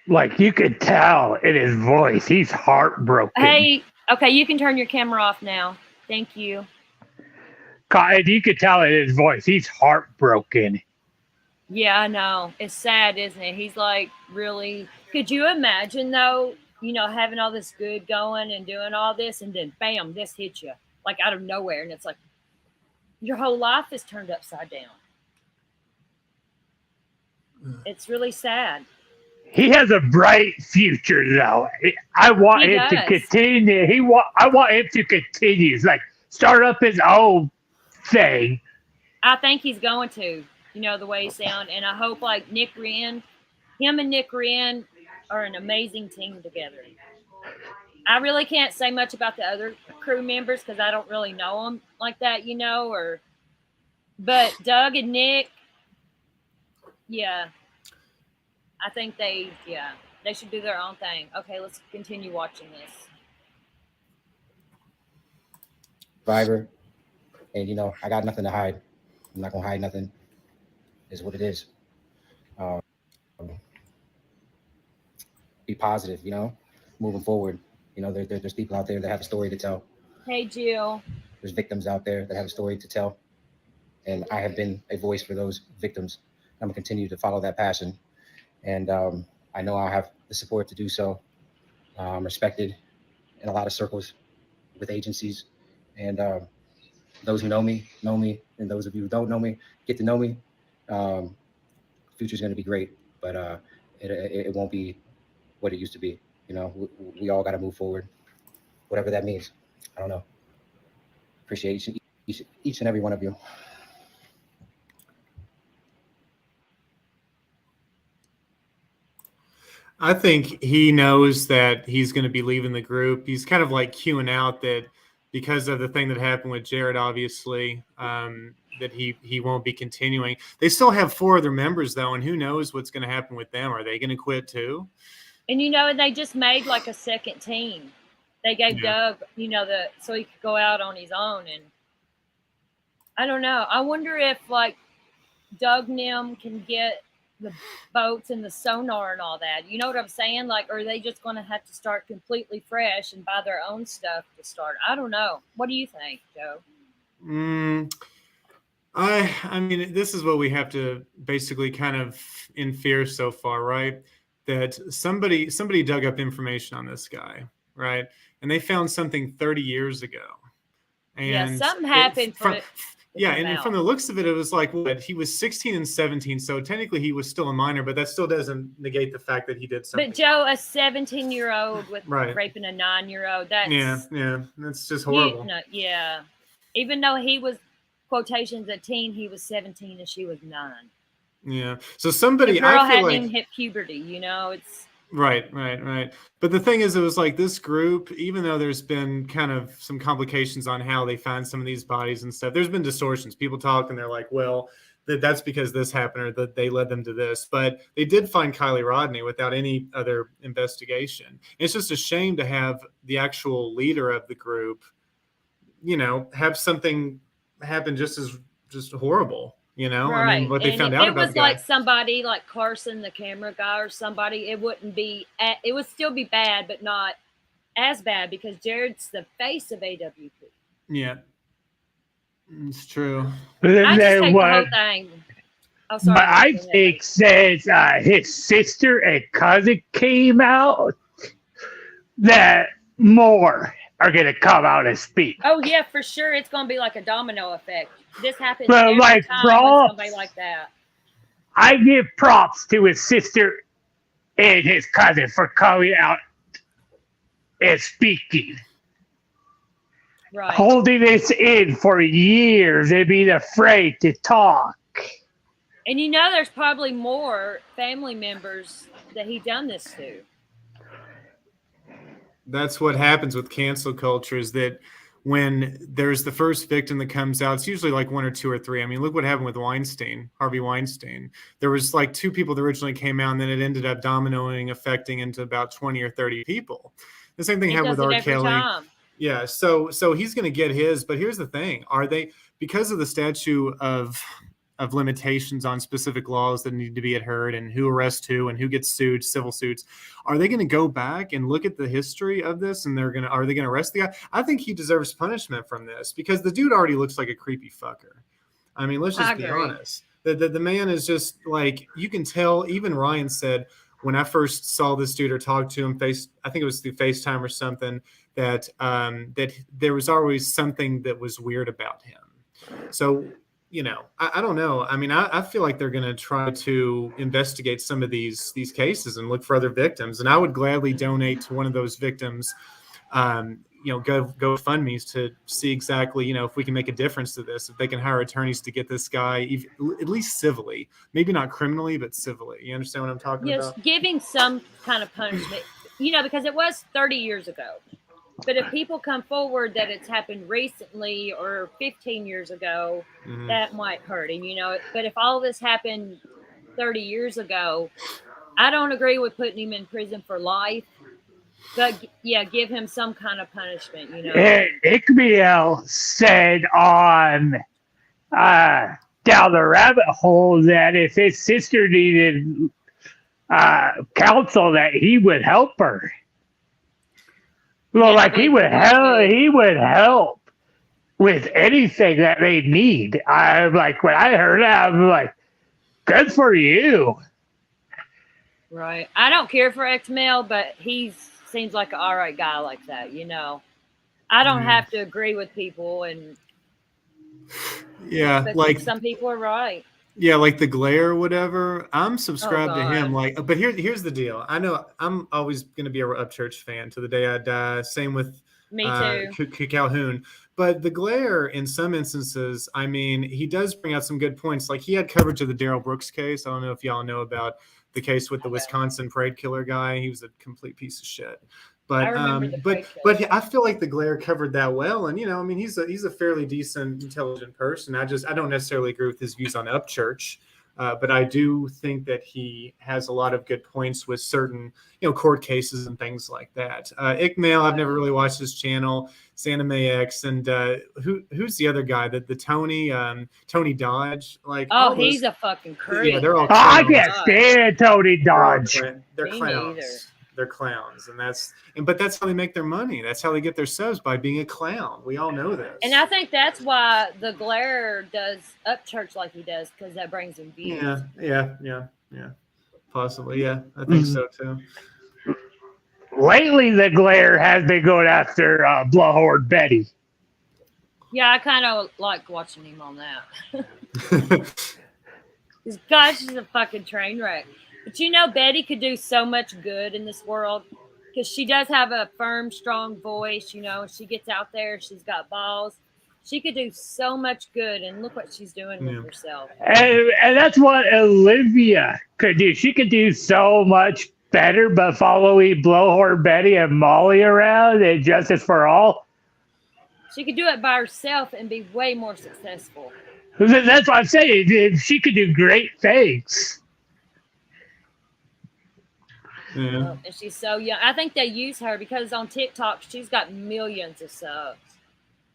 Like you could tell in his voice, he's heartbroken. Hey, okay, you can turn your camera off now. Thank you. Cotton, you could tell in his voice, he's heartbroken. Yeah, I know. It's sad, isn't it? He's like, really. Could you imagine, though, you know, having all this good going and doing all this, and then bam, this hits you like out of nowhere. And it's like your whole life is turned upside down. It's really sad. He has a bright future, though. I want him to continue. I want him to continue. It's like start up his own thing. I think he's going to, you know, the way he sounds. And I hope, like, Nick Wren, him and Nick Wren are an amazing team together. I really can't say much about the other crew members because I don't really know them like that, you know, but Doug and Nick, yeah, I think they should do their own thing. Okay, let's continue watching this. Survivor, and you know, I got nothing to hide. I'm not gonna hide nothing. Is what it is. Be positive, you know, moving forward. You know, there's people out there that have a story to tell. Hey, Jill. There's victims out there that have a story to tell, and I have been a voice for those victims. I'm gonna continue to follow that passion, and I know I'll have the support to do so. respected in a lot of circles with agencies. And those who know me, and those of you who don't know me, get to know me. Future's going to be great, but it won't be what it used to be. You know, we all got to move forward, whatever that means. I don't know. Appreciate each and every one of you. I think he knows that he's going to be leaving the group. He's kind of like queuing out that because of the thing that happened with Jared, obviously, that he won't be continuing. They still have 4 other members, though, and who knows what's going to happen with them. Are they going to quit, too? And, they just made like a second team. They gave Doug, so he could go out on his own. And I don't know. I wonder if, like, Doug Nim can get the boats and the sonar and all that. You know what I'm saying? Like, are they just going to have to start completely fresh and buy their own stuff to start? I don't know. What do you think, Joe? I mean, this is what we have to basically kind of infer so far, right? That somebody dug up information on this guy, right? And they found something 30 years ago. And something happened and from the looks of it, it was like what he was 16 and 17, so technically he was still a minor, but that still doesn't negate the fact that he did something. But Joe, a 17-year-old with raping a 9-year-old, that's that's just horrible. Yeah, even though he was quotations a teen, he was 17 and she was 9. Yeah, so somebody the girl I feel hadn't like even hit puberty. It's right. But the thing is, it was like this group, even though there's been kind of some complications on how they find some of these bodies and stuff, there's been distortions. People talk and they're like, well, that's because this happened or that they led them to this. But they did find Kylie Rodney without any other investigation. It's just a shame to have the actual leader of the group, have something happen just horrible. Right. I mean, what they found out about the guy. If it was like somebody like Carson, the camera guy, or somebody, it wouldn't be. It would still be bad, but not as bad because Jared's the face of AWP. Yeah, it's true. I just take the whole thing. Oh, sorry. But I think since his sister and cousin came out, that more are going to come out and speak. Oh yeah, for sure. It's going to be like a domino effect. This happens But every like time props, with somebody like that. I give props to his sister and his cousin for coming out and speaking. Right. Holding this in for years and being afraid to talk. And there's probably more family members that he done this to. That's what happens with cancel culture is that when there's the first victim that comes out, it's usually like 1 or 2 or 3. I mean, look what happened with Harvey Weinstein. There was like 2 people that originally came out, and then it ended up dominoing, affecting into about 20 or 30 people. The same thing happened with R. Kelly. Yeah, so he's going to get his, but here's the thing. Are they, because of the statute of limitations on specific laws that need to be adhered and who arrests who and who gets sued, civil suits, are they going to go back and look at the history of this and are they going to arrest the guy? I think he deserves punishment from this because the dude already looks like a creepy fucker. I mean, let's just be honest. The man is just like, you can tell, even Ryan said, when I first saw this dude or talked to him, I think it was through FaceTime or something, that there was always something that was weird about him. So, I don't know. I mean, I feel like they're going to try to investigate some of these cases and look for other victims. And I would gladly donate to one of those victims, GoFundMe's to see exactly, if we can make a difference to this, if they can hire attorneys to get this guy at least civilly, maybe not criminally, but civilly. You understand what I'm talking about? Yes, giving some kind of punishment, because it was 30 years ago. But if people come forward that it's happened recently or 15 years ago, that might hurt him, But if all this happened 30 years ago, I don't agree with putting him in prison for life. But, give him some kind of punishment, Iqbiel said on Down the Rabbit Hole that if his sister needed counsel, that he would help her. Well, he would help with anything that they need. I'm like, when I heard that, I'm like, good for you. Right. I don't care for X-Male, but he's seems like an all right guy like that. You know, I don't have to agree with people, and Yeah, but like some people are right. yeah, like the glare or whatever. I'm subscribed to him. God. Like, but here's the deal. I know I'm always going to be a Upchurch fan to the day I die. Same with Me too. Calhoun. But the glare, in some instances, I mean, he does bring out some good points. Like he had coverage of the Darrell Brooks case. I don't know if y'all know about the case with the Wisconsin parade killer guy. He was a complete piece of shit. But I remember the but I feel like the glare covered that well, and you know, I mean, he's a fairly decent, intelligent person. I don't necessarily agree with his views on Upchurch, but I do think that he has a lot of good points with certain, you know, court cases and things like that. Ickmail, I've never really watched his channel. Santa May X, and who's the other guy? The Tony Dodge. Like, Oh, he's a fucking creep. yeah, they're all. I clowns. can't stand Tony Dodge. They're Me clowns. neither. They're clowns, but that's how they make their money. That's how they get their subs, by being a clown. We all know this. And I think that's why the glare does Upchurch like he does, because that brings him views. Yeah. Possibly, yeah. I think so too. Lately, the glare has been going after Blowhorn Betty. Yeah, I kind of like watching him on that. Gosh, she's a fucking train wreck. But you know, Betty could do so much good in this world because she does have a firm, strong voice. You know, she gets out there, she's got balls. She could do so much good, and look what she's doing with herself. And that's what Olivia could do. She could do so much better, but following Blowhorn Betty and Molly around and Justice for All. She could do it by herself and be way more successful. That's what I'm saying. She could do great things. Yeah. And she's so young. I think they use her because on TikTok she's got millions of subs,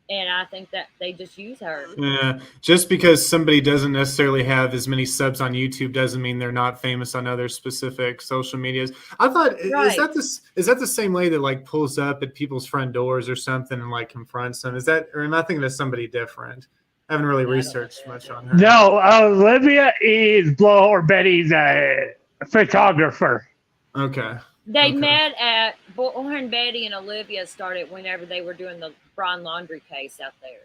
and I think that they just use her. Yeah, just because somebody doesn't necessarily have as many subs on YouTube doesn't mean they're not famous on other specific social medias. I thought, is that the same lady that like pulls up at people's front doors or something and like confronts them? Is that, or am I thinking of somebody different? I haven't really researched much on her. No, Olivia is Blowhorn Betty's photographer. Okay. They met at Bullhorn. Betty and Olivia started whenever they were doing the Brian Laundrie case out there.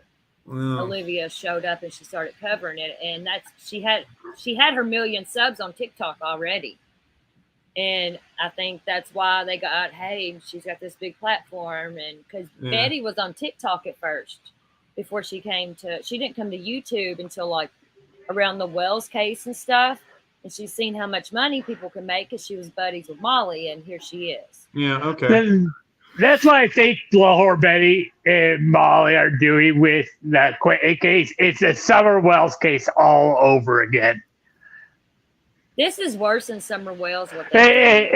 Wow. Olivia showed up and she started covering it, and she had her million subs on TikTok already, and I think that's why they got, hey, she's got this big platform, and because Betty was on TikTok at first before she didn't come to YouTube until like around the Wells case and stuff. And she's seen how much money people can make because she was buddies with Molly, and here she is. Yeah, okay. That's what I think Blowhorn Betty and Molly are doing with that Quentin case. It's a Summer Wells case all over again. This is worse than Summer Wells. They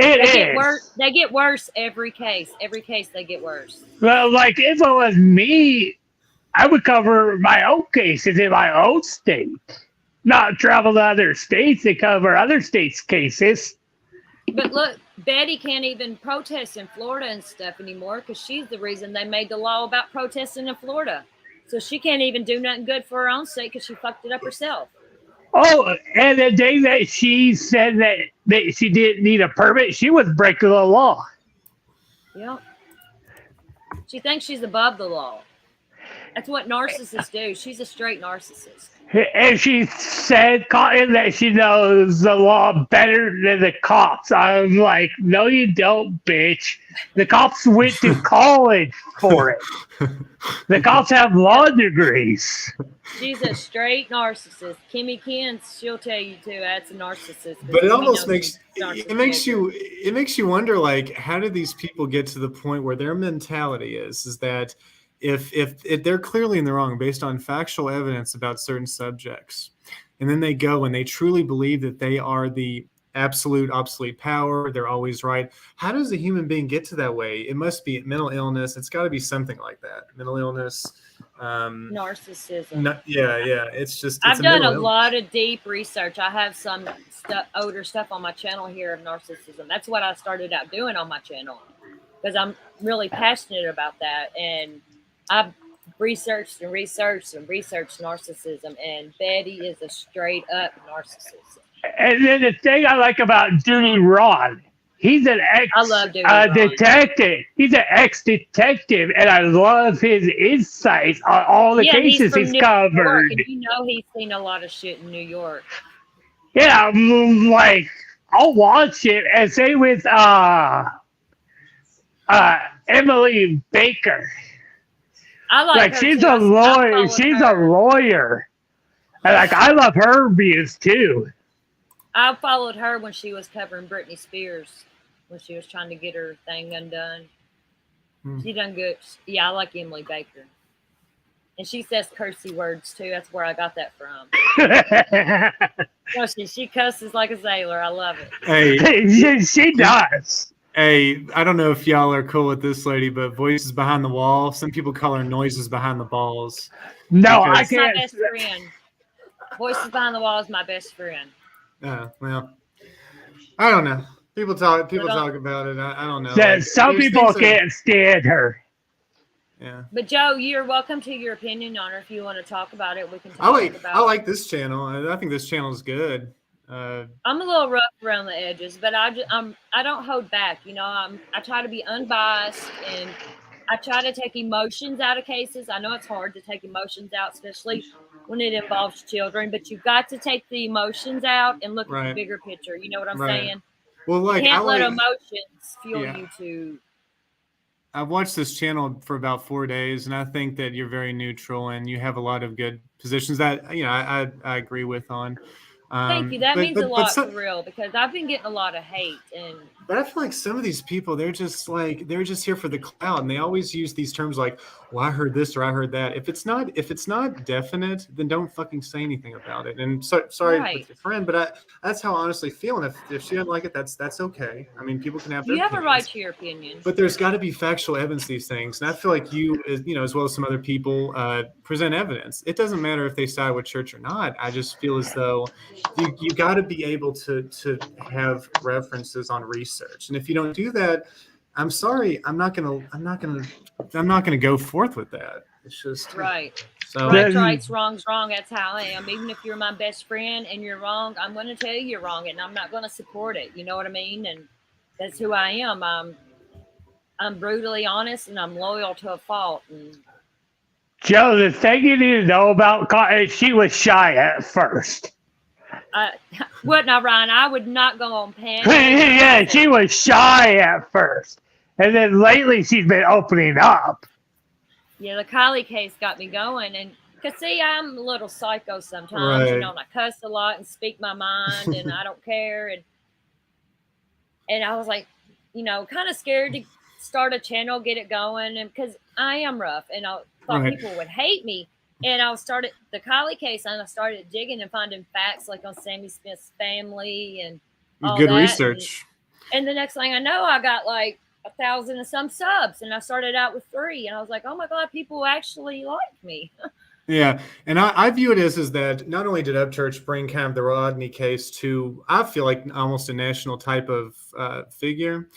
get worse every case. Every case they get worse. Well, like if it was me, I would cover my own cases in my own state. Not travel to other states to cover other states' cases. But look, Betty can't even protest in Florida and stuff anymore because she's the reason they made the law about protesting in Florida. So she can't even do nothing good for her own state because she fucked it up herself. Oh, and the day that she said that she didn't need a permit, she was breaking the law. Yep. She thinks she's above the law. That's what narcissists do. She's a straight narcissist. And she said, Cotton, that she knows the law better than the cops. I'm like, no, you don't, bitch. The cops went to college for it. The cops have law degrees. She's a straight narcissist. Kimmy Kins, she'll tell you too. That's a narcissist. But it almost makes you wonder, like, how did these people get to the point where their mentality is that if they're clearly in the wrong based on factual evidence about certain subjects, and then they go and they truly believe that they are the absolute obsolete power, they're always right. How does a human being get to that way? It must be mental illness. It's got to be something like that. Mental illness. Narcissism. It's just. I've done a lot of deep research. I have some older stuff on my channel here of narcissism. That's what I started out doing on my channel because I'm really passionate about that, and I've researched narcissism, and Betty is a straight up narcissist. And then the thing I like about Judy Ron, He's an I love David Ryan. detective. He's an ex-detective, and I love his insights on all the cases he's New covered. York, and you know he's seen a lot of shit in New York. Yeah, like I'll watch it, and same with Emily Baker. I like her she's too. a I lawyer. followed She's her. a lawyer, and I love her views too. I followed her when she was covering Britney Spears, when she was trying to get her thing undone. She done good. Yeah, I like Emily Baker. And she says cursey words too. That's where I got that from. She cusses like a sailor. I love it. Hey, she does. Hey, I don't know if y'all are cool with this lady, but voices behind the wall. Some people call her noises behind the balls. No, I That's my can't. best friend. Voices behind the wall is my best friend. Well, I don't know. People talk about it. I don't know. Like, Some there's people things that- can't stand her. Yeah. But Joe, you're welcome to your opinion on her. If you want to talk about it, we can talk about I like this channel. I think this channel is good. I'm a little rough around the edges, but I don't hold back. You know, I try to be unbiased, and I try to take emotions out of cases. I know it's hard to take emotions out, especially when it involves children, but you've got to take the emotions out and look at the bigger picture. You know what I'm saying? Well, like you can't I let like, emotions fuel you to. I've watched this channel for about 4 days, and I think that you're very neutral and you have a lot of good positions that I agree with on. Thank you. That means a lot for real, because I've been getting a lot of hate, but I feel like some of these people, they're just here for the clout, and they always use these terms like, "Well, I heard this" or "I heard that." If it's not definite, then don't fucking say anything about it. And sorry with your friend, but that's how I honestly feel. And if she doesn't like it, that's okay. I mean, people can have their you have a opinions. right to your opinion. But there's got to be factual evidence to these things, and I feel like you, as well as some other people, present evidence. It doesn't matter if they side with church or not. I just feel as though you got to be able to have references on research, and if you don't do that, I'm sorry, I'm not gonna go forth with that. It's just right. So Right's wrong's wrong. That's how I am. Even if you're my best friend and you're wrong, I'm going to tell you you're wrong, and I'm not going to support it. You know what I mean? And that's who I am. I'm brutally honest, and I'm loyal to a fault. And Joe, the thing you need to know about she was shy at first. What now, Ryan? I would not go on panels. Yeah, she was shy at first, and then lately she's been opening up. Yeah, the Kylie case got me going, and because see, I'm a little psycho sometimes, you know, and I cuss a lot and speak my mind, and I don't care, and I was like, you know, kind of scared to start a channel, get it going, and because I am rough, and I thought people would hate me. And I started the Kylie case, and I started digging and finding facts like on Sammy Smith's family and all good that. research. And the next thing I know, I got like 1,000 and some subs, and I started out with 3, and I was like, oh my God, people actually like me. Yeah, and I view it as that not only did Upchurch bring kind of the Rodney case to, I feel like almost a national type of figure,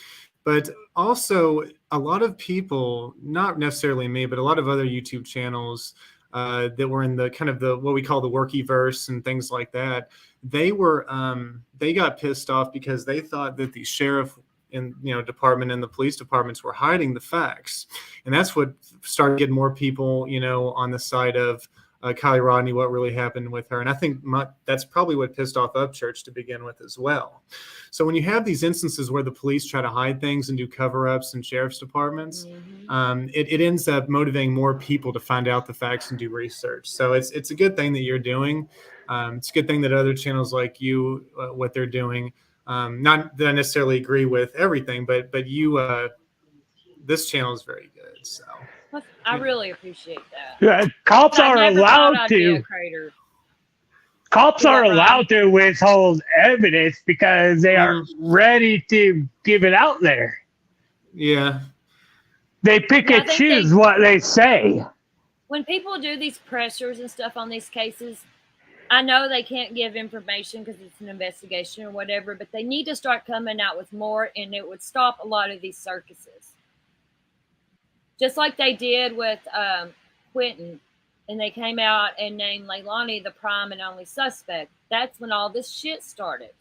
but also a lot of people, not necessarily me, but a lot of other YouTube channels that were in the kind of the what we call the workyverse and things like that, they got pissed off because they thought that the sheriff department and the police departments were hiding the facts, and that's what started getting more people on the side of Kylie Rodney, what really happened with her. And I think that's probably what pissed off Upchurch to begin with as well. So when you have these instances where the police try to hide things and do cover-ups in sheriff's departments, it ends up motivating more people to find out the facts and do research. So it's a good thing that you're doing. It's a good thing that other channels like you, what they're doing. Not that I necessarily agree with everything, but you, this channel is very good. So I really appreciate that. Cops are allowed to. Cops are allowed to withhold evidence because they are ready to give it out there. Yeah. They pick and choose what they say. When people do these pressures and stuff on these cases, I know they can't give information because it's an investigation or whatever, but they need to start coming out with more, and it would stop a lot of these circuses. Just like they did with Quentin, and they came out and named Leilani the prime and only suspect. That's when all this shit started.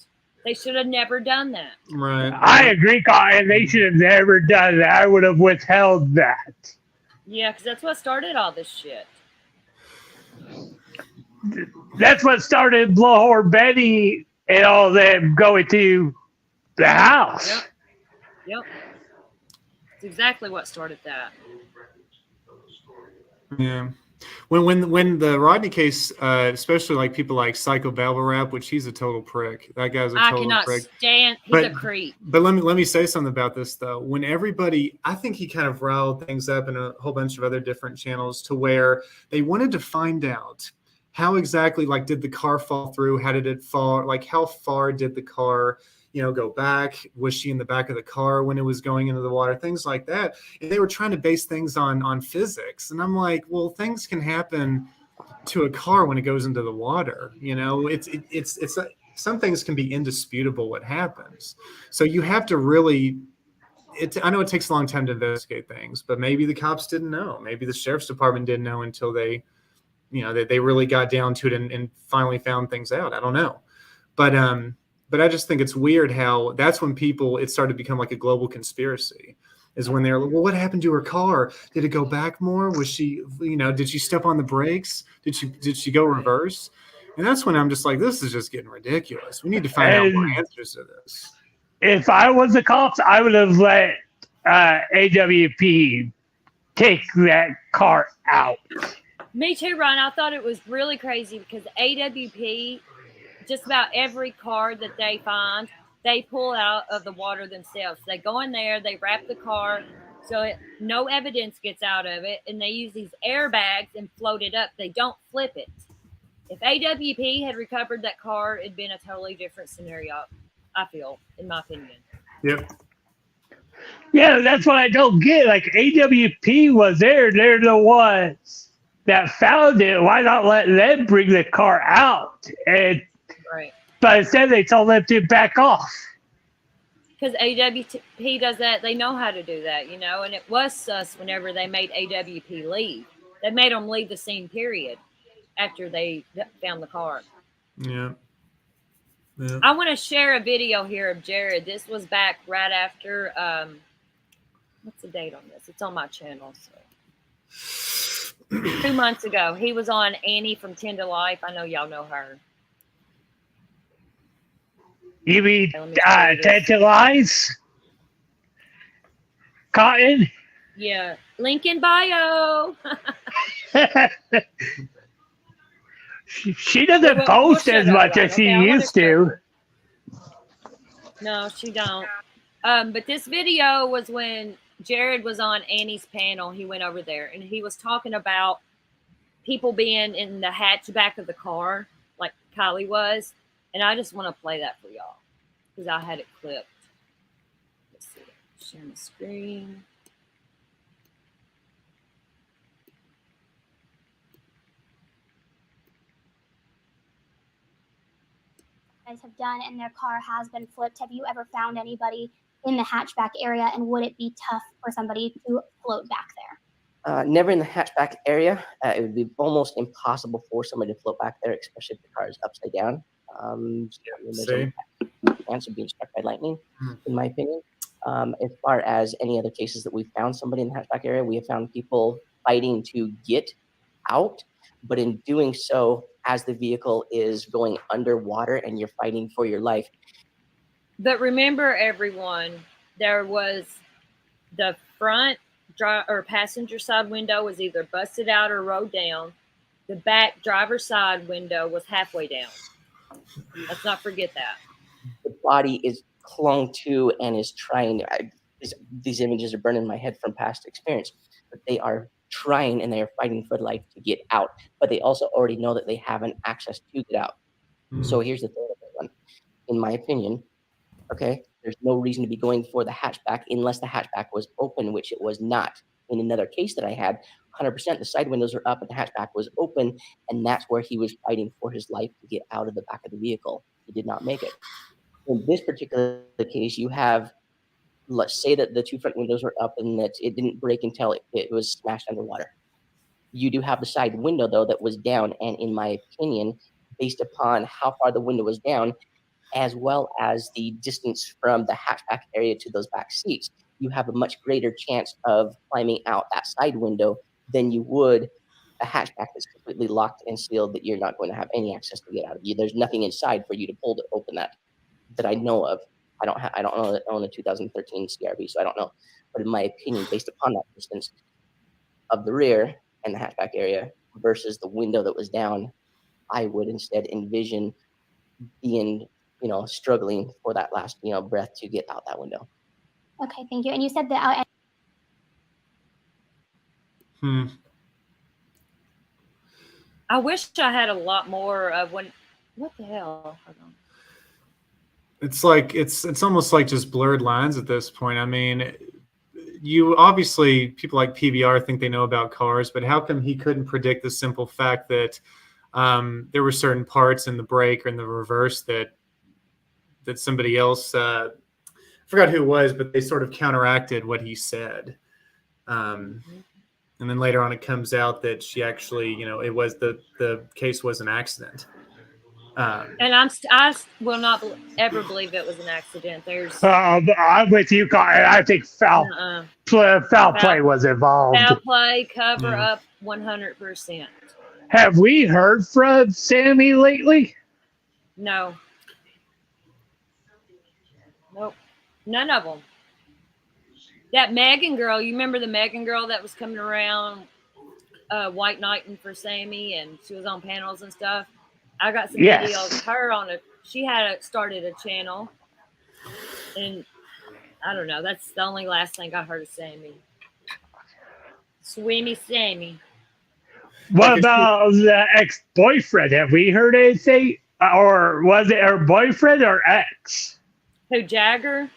They should have never done that. Right. I agree, Cotton. They should have never done that. I would have withheld that. Yeah, because that's what started all this shit. That's what started Blowhorn Betty and all them going to the house. Yep. It's exactly what started that. Yeah. When the Rodney case, especially like people like Psycho Babble Rap, which he's a total prick. That guy's a I total cannot prick. stand. He's a creep. But let me say something about this though. When everybody, I think he kind of riled things up in a whole bunch of other different channels to where they wanted to find out how exactly, like, did the car fall through? How did it fall? Like, how far did the car, go back? Was she in the back of the car when it was going into the water? Things like that. And they were trying to base things on physics. And I'm like, well, things can happen to a car when it goes into the water. It's some things can be indisputable what happens. So you have to really. I know it takes a long time to investigate things, but maybe the cops didn't know. Maybe the sheriff's department didn't know until they really got down to it and finally found things out. I don't know. But I just think it's weird how that's when it started to become like a global conspiracy, is when they're like, well, what happened to her car? Did it go back more? Was she, did she step on the brakes? Did she go reverse? And that's when I'm just like, this is just getting ridiculous. We need to find out more answers to this. If I was the cops, I would have let AWP take that car out. Me too, Ron. I thought it was really crazy because AWP, just about every car that they find, they pull out of the water themselves. They go in there, they wrap the car so no evidence gets out of it, and they use these airbags and float it up. They don't flip it. If AWP had recovered that car, it'd been a totally different scenario, I feel, in my opinion. Yep. Yeah, that's what I don't get. Like, AWP was there. They're the ones that found it. Why not let them bring the car out? Right. But instead, they told them to back off. Because AWP does that. They know how to do that, and it was sus whenever they made AWP leave. They made them leave the scene, period, after they found the car. Yeah. I want to share a video here of Jared. This was back right after, what's the date on this? It's on my channel. So 2 months ago, he was on Annie from 10 to Life. I know y'all know her. You mean 10 to Lies? Cotton? Yeah. Link in bio. She doesn't post as much as she used to. No, she don't. But this video was when Jared was on Annie's panel. He went over there and he was talking about people being in the hatchback of the car, like Kylie was. And I just want to play that for y'all because I had it clipped. Let's see. Share my screen. Guys have done and their car has been flipped. Have you ever found anybody in the hatchback area, and would it be tough for somebody to float back there? Never in the hatchback area. It would be almost impossible for somebody to float back there, especially if the car is upside down. There's a chance of being struck by lightning, in my opinion. As far as any other cases that we've found somebody in the hatchback area, we have found people fighting to get out, but in doing so, as the vehicle is going underwater and you're fighting for your life. But remember, everyone, there was the front or passenger side window was either busted out or rolled down. The back driver's side window was halfway down. Let's not forget that. The body is clung to and is trying. These images are burning in my head from past experience, but they are trying and they are fighting for life to get out, but they also already know that they haven't access to get out. So here's the thing, everyone. In my opinion, okay, there's no reason to be going for the hatchback unless the hatchback was open, which it was not. In another case that I had, 100% the side windows were up and the hatchback was open, and that's where he was fighting for his life to get out of the back of the vehicle. He did not make it. In this particular case, you have, let's say that the two front windows were up and that it didn't break until it was smashed underwater. You do have the side window, though, that was down. And in my opinion, based upon how far the window was down, as well as the distance from the hatchback area to those back seats, you have a much greater chance of climbing out that side window than you would a hatchback that's completely locked and sealed that you're not going to have any access to get out of. There's nothing inside for you to pull to open that I know of. I don't own a 2013 CRV, so I don't know. But in my opinion, based upon that distance of the rear and the hatchback area versus the window that was down, I would instead envision being, struggling for that last, breath to get out that window. Okay, thank you. And you said that I wish I had a lot more of when. What the hell? Hold on. It's like it's almost like just blurred lines at this point. I mean, you obviously, people like PBR think they know about cars, but how come he couldn't predict the simple fact that there were certain parts in the brake or in the reverse that somebody else, I forgot who it was, but they sort of counteracted what he said. And then later on, it comes out that she actually, it was the case was an accident. And I will not ever believe it was an accident. There's. I'm with you, Carl. I think foul play was involved. Foul play, cover up, 100%. Have we heard from Sammy lately? No. Nope. None of them. That Megan girl, you remember the Megan girl that was coming around white knighting for Sammy, and she was on panels and stuff? I got some videos of her she had started a channel, and I don't know. That's the only last thing I heard of Sammy. Swimmy Sammy. What about the ex-boyfriend? Have we heard anything? Or was it her boyfriend or ex? Who, Jagger?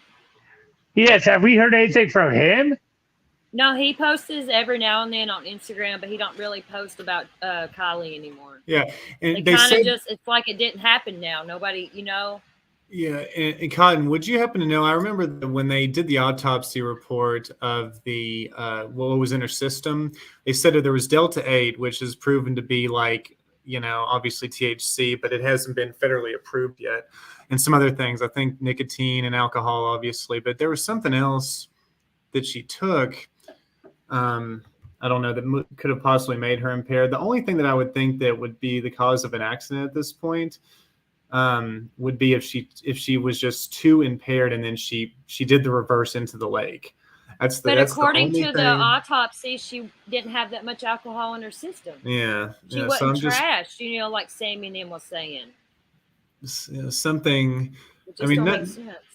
Yes, have we heard anything from him? No, he posts every now and then on Instagram, but he don't really post about Kylie anymore. Yeah, and it they kind said, of it's like it didn't happen now. Nobody, Yeah, and Cotton, would you happen to know? I remember that when they did the autopsy report of the what was in her system, they said that there was Delta 8, which is proven to be like, obviously THC, but it hasn't been federally approved yet, and some other things. I think nicotine and alcohol, obviously, but there was something else that she took. I don't know, that could have possibly made her impaired. The only thing that I would think that would be the cause of an accident at this point would be if she was just too impaired and then she did the reverse into the lake. That's according the to the autopsy, she didn't have that much alcohol in her system. Yeah, she wasn't trashed, like Sammy and them was saying. Something. I mean,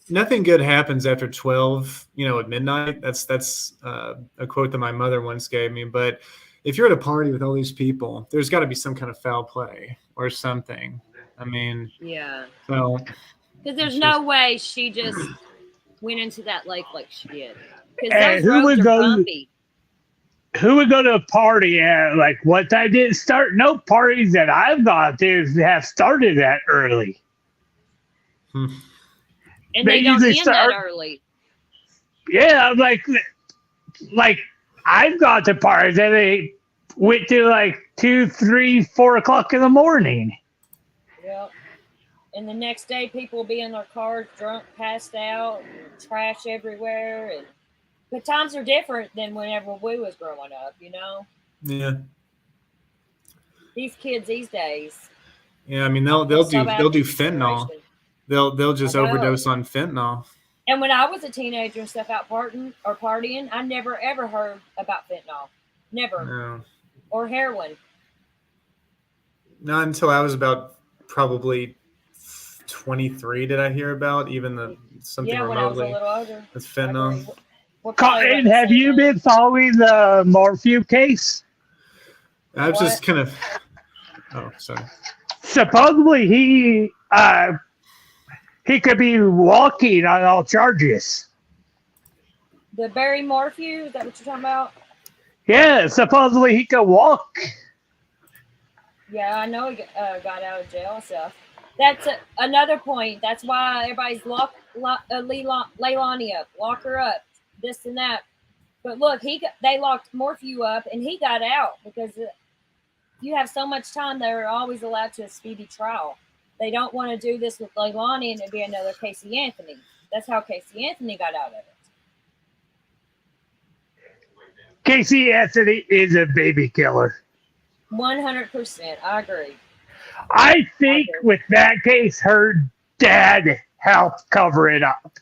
nothing good happens after 12, at midnight. That's a quote that my mother once gave me. But if you're at a party with all these people, there's got to be some kind of foul play or something. I mean, yeah. So, because there's no way she just went into that lake like she did. And who would go to a party at like what time did it start? No parties that I've gone to have started that early. And they don't end that early. Yeah, like I've gone to parties and they went to like 2, 3, 4 o'clock in the morning. Yep. And the next day, people will be in their cars, drunk, passed out, trash everywhere. But times are different than whenever we was growing up, Yeah. These kids these days. Yeah, I mean they'll do fentanyl. They'll just overdose on fentanyl. And when I was a teenager and stuff out partying, I never ever heard about fentanyl. Never. No. Or heroin. Not until I was about probably 23 did I hear about even something remotely. When I was a little older. With fentanyl. Cotton, have you been following the Morphew case? I've just kind of. Oh, sorry. Supposedly he could be walking on all charges. The Barry Morphew, is that what you're talking about? Yeah, supposedly he could walk. Yeah, I know he got out of jail and stuff. That's another point. That's why everybody's Leilani up, lock her up, this and that. But look, they locked Morphew up and he got out because you have so much time. They're always allowed to a speedy trial. they don't want to do this with Leilani and it'd be another Casey Anthony. That's how Casey Anthony got out of it. Casey Anthony is a baby killer. 100%. I agree. I think with that case, her dad helped cover it up.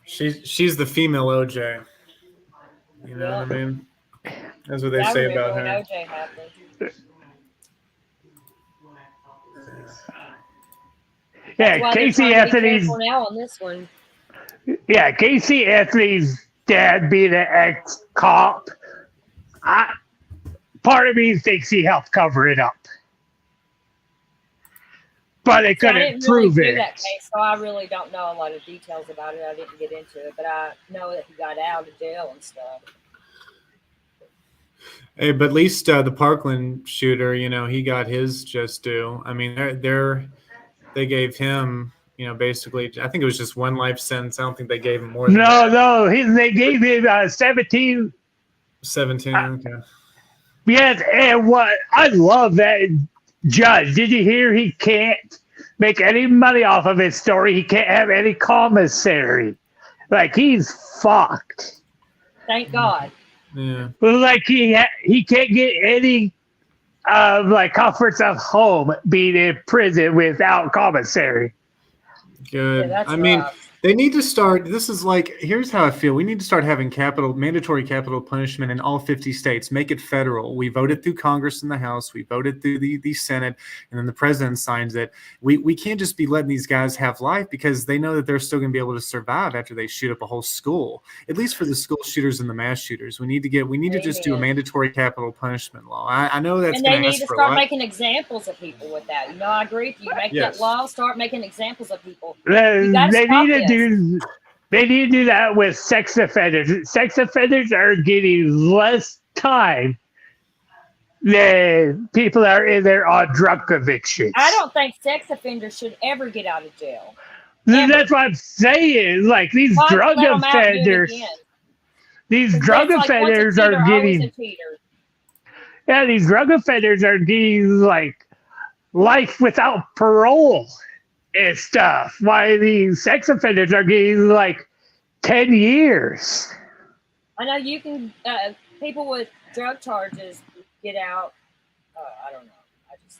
She's the female OJ. You know what I mean? That's what they I say remember about when her. OJ happened. Yeah, Why Casey they're trying to be Anthony's. careful now on this one. Yeah, Casey Anthony's dad being an ex-cop. Part of me thinks he helped cover it up, but they See, I couldn't didn't really prove do it. that case, so I really don't know a lot of details about it. I didn't get into it, but I know that he got out of jail and stuff. Hey, but at least the Parkland shooter, you know, he got his just due. I mean, they gave him, you know, basically, I think it was just one life sentence. I don't think they gave him more than that. No, they gave him 17. 17. Okay. Yes, and what I love that judge. Did you hear he can't make any money off of his story? He can't have any commissary. Like he's fucked. Thank God. Yeah. Like he can't get any like comforts of home being in prison without commissary. Good. Yeah, that's I mean, rough. they need to start. This is like, here's how I feel. We need to start having mandatory capital punishment in all 50 states. Make it federal. We voted through Congress and the House. We voted through the Senate, and then the president signs it. We can't just be letting these guys have life because they know that they're still going to be able to survive after they shoot up a whole school. At least for the school shooters and the mass shooters, we need to just do a mandatory capital punishment law. I know that's And going they to need ask to for a start lot. making examples of people with that. You know, I agree with you. Make Yes. that law, start making examples of people. They You gotta need stop to this. they need to do that with sex offenders. Sex offenders are getting less time than people that are in there on drug convictions. I don't think sex offenders should ever get out of jail. That's what I'm saying. Like these Why drug let 'em out and do it offenders, again? these 'Cause drug it's like, once a offenders cheater, are always getting. a cheater. Yeah, these drug offenders are getting like life without parole and stuff. Why these sex offenders are getting like 10 years. I know you can. People with drug charges get out. I don't know. I just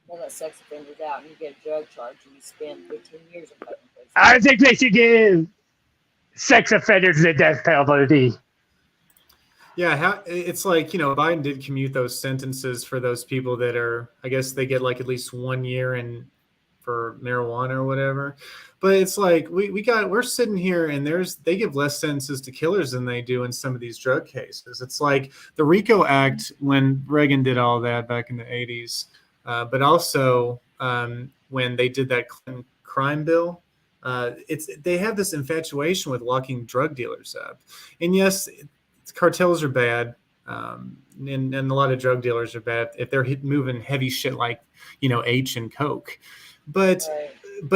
let sex offenders out, and you get a drug charge, and you spend 15 years in fucking prison. I think they should give sex offenders the death penalty. Yeah, it's like, you know, Biden did commute those sentences for those people that are, I guess they get like at least 1 year for marijuana or whatever. But it's like we're sitting here and they give less sentences to killers than they do in some of these drug cases. It's like the RICO Act when Reagan did all that back in the 80s, but also when they did that Clinton crime bill. They have this infatuation with locking drug dealers up. And yes, cartels are bad, and a lot of drug dealers are bad if they're moving heavy shit like, you know, H and Coke. But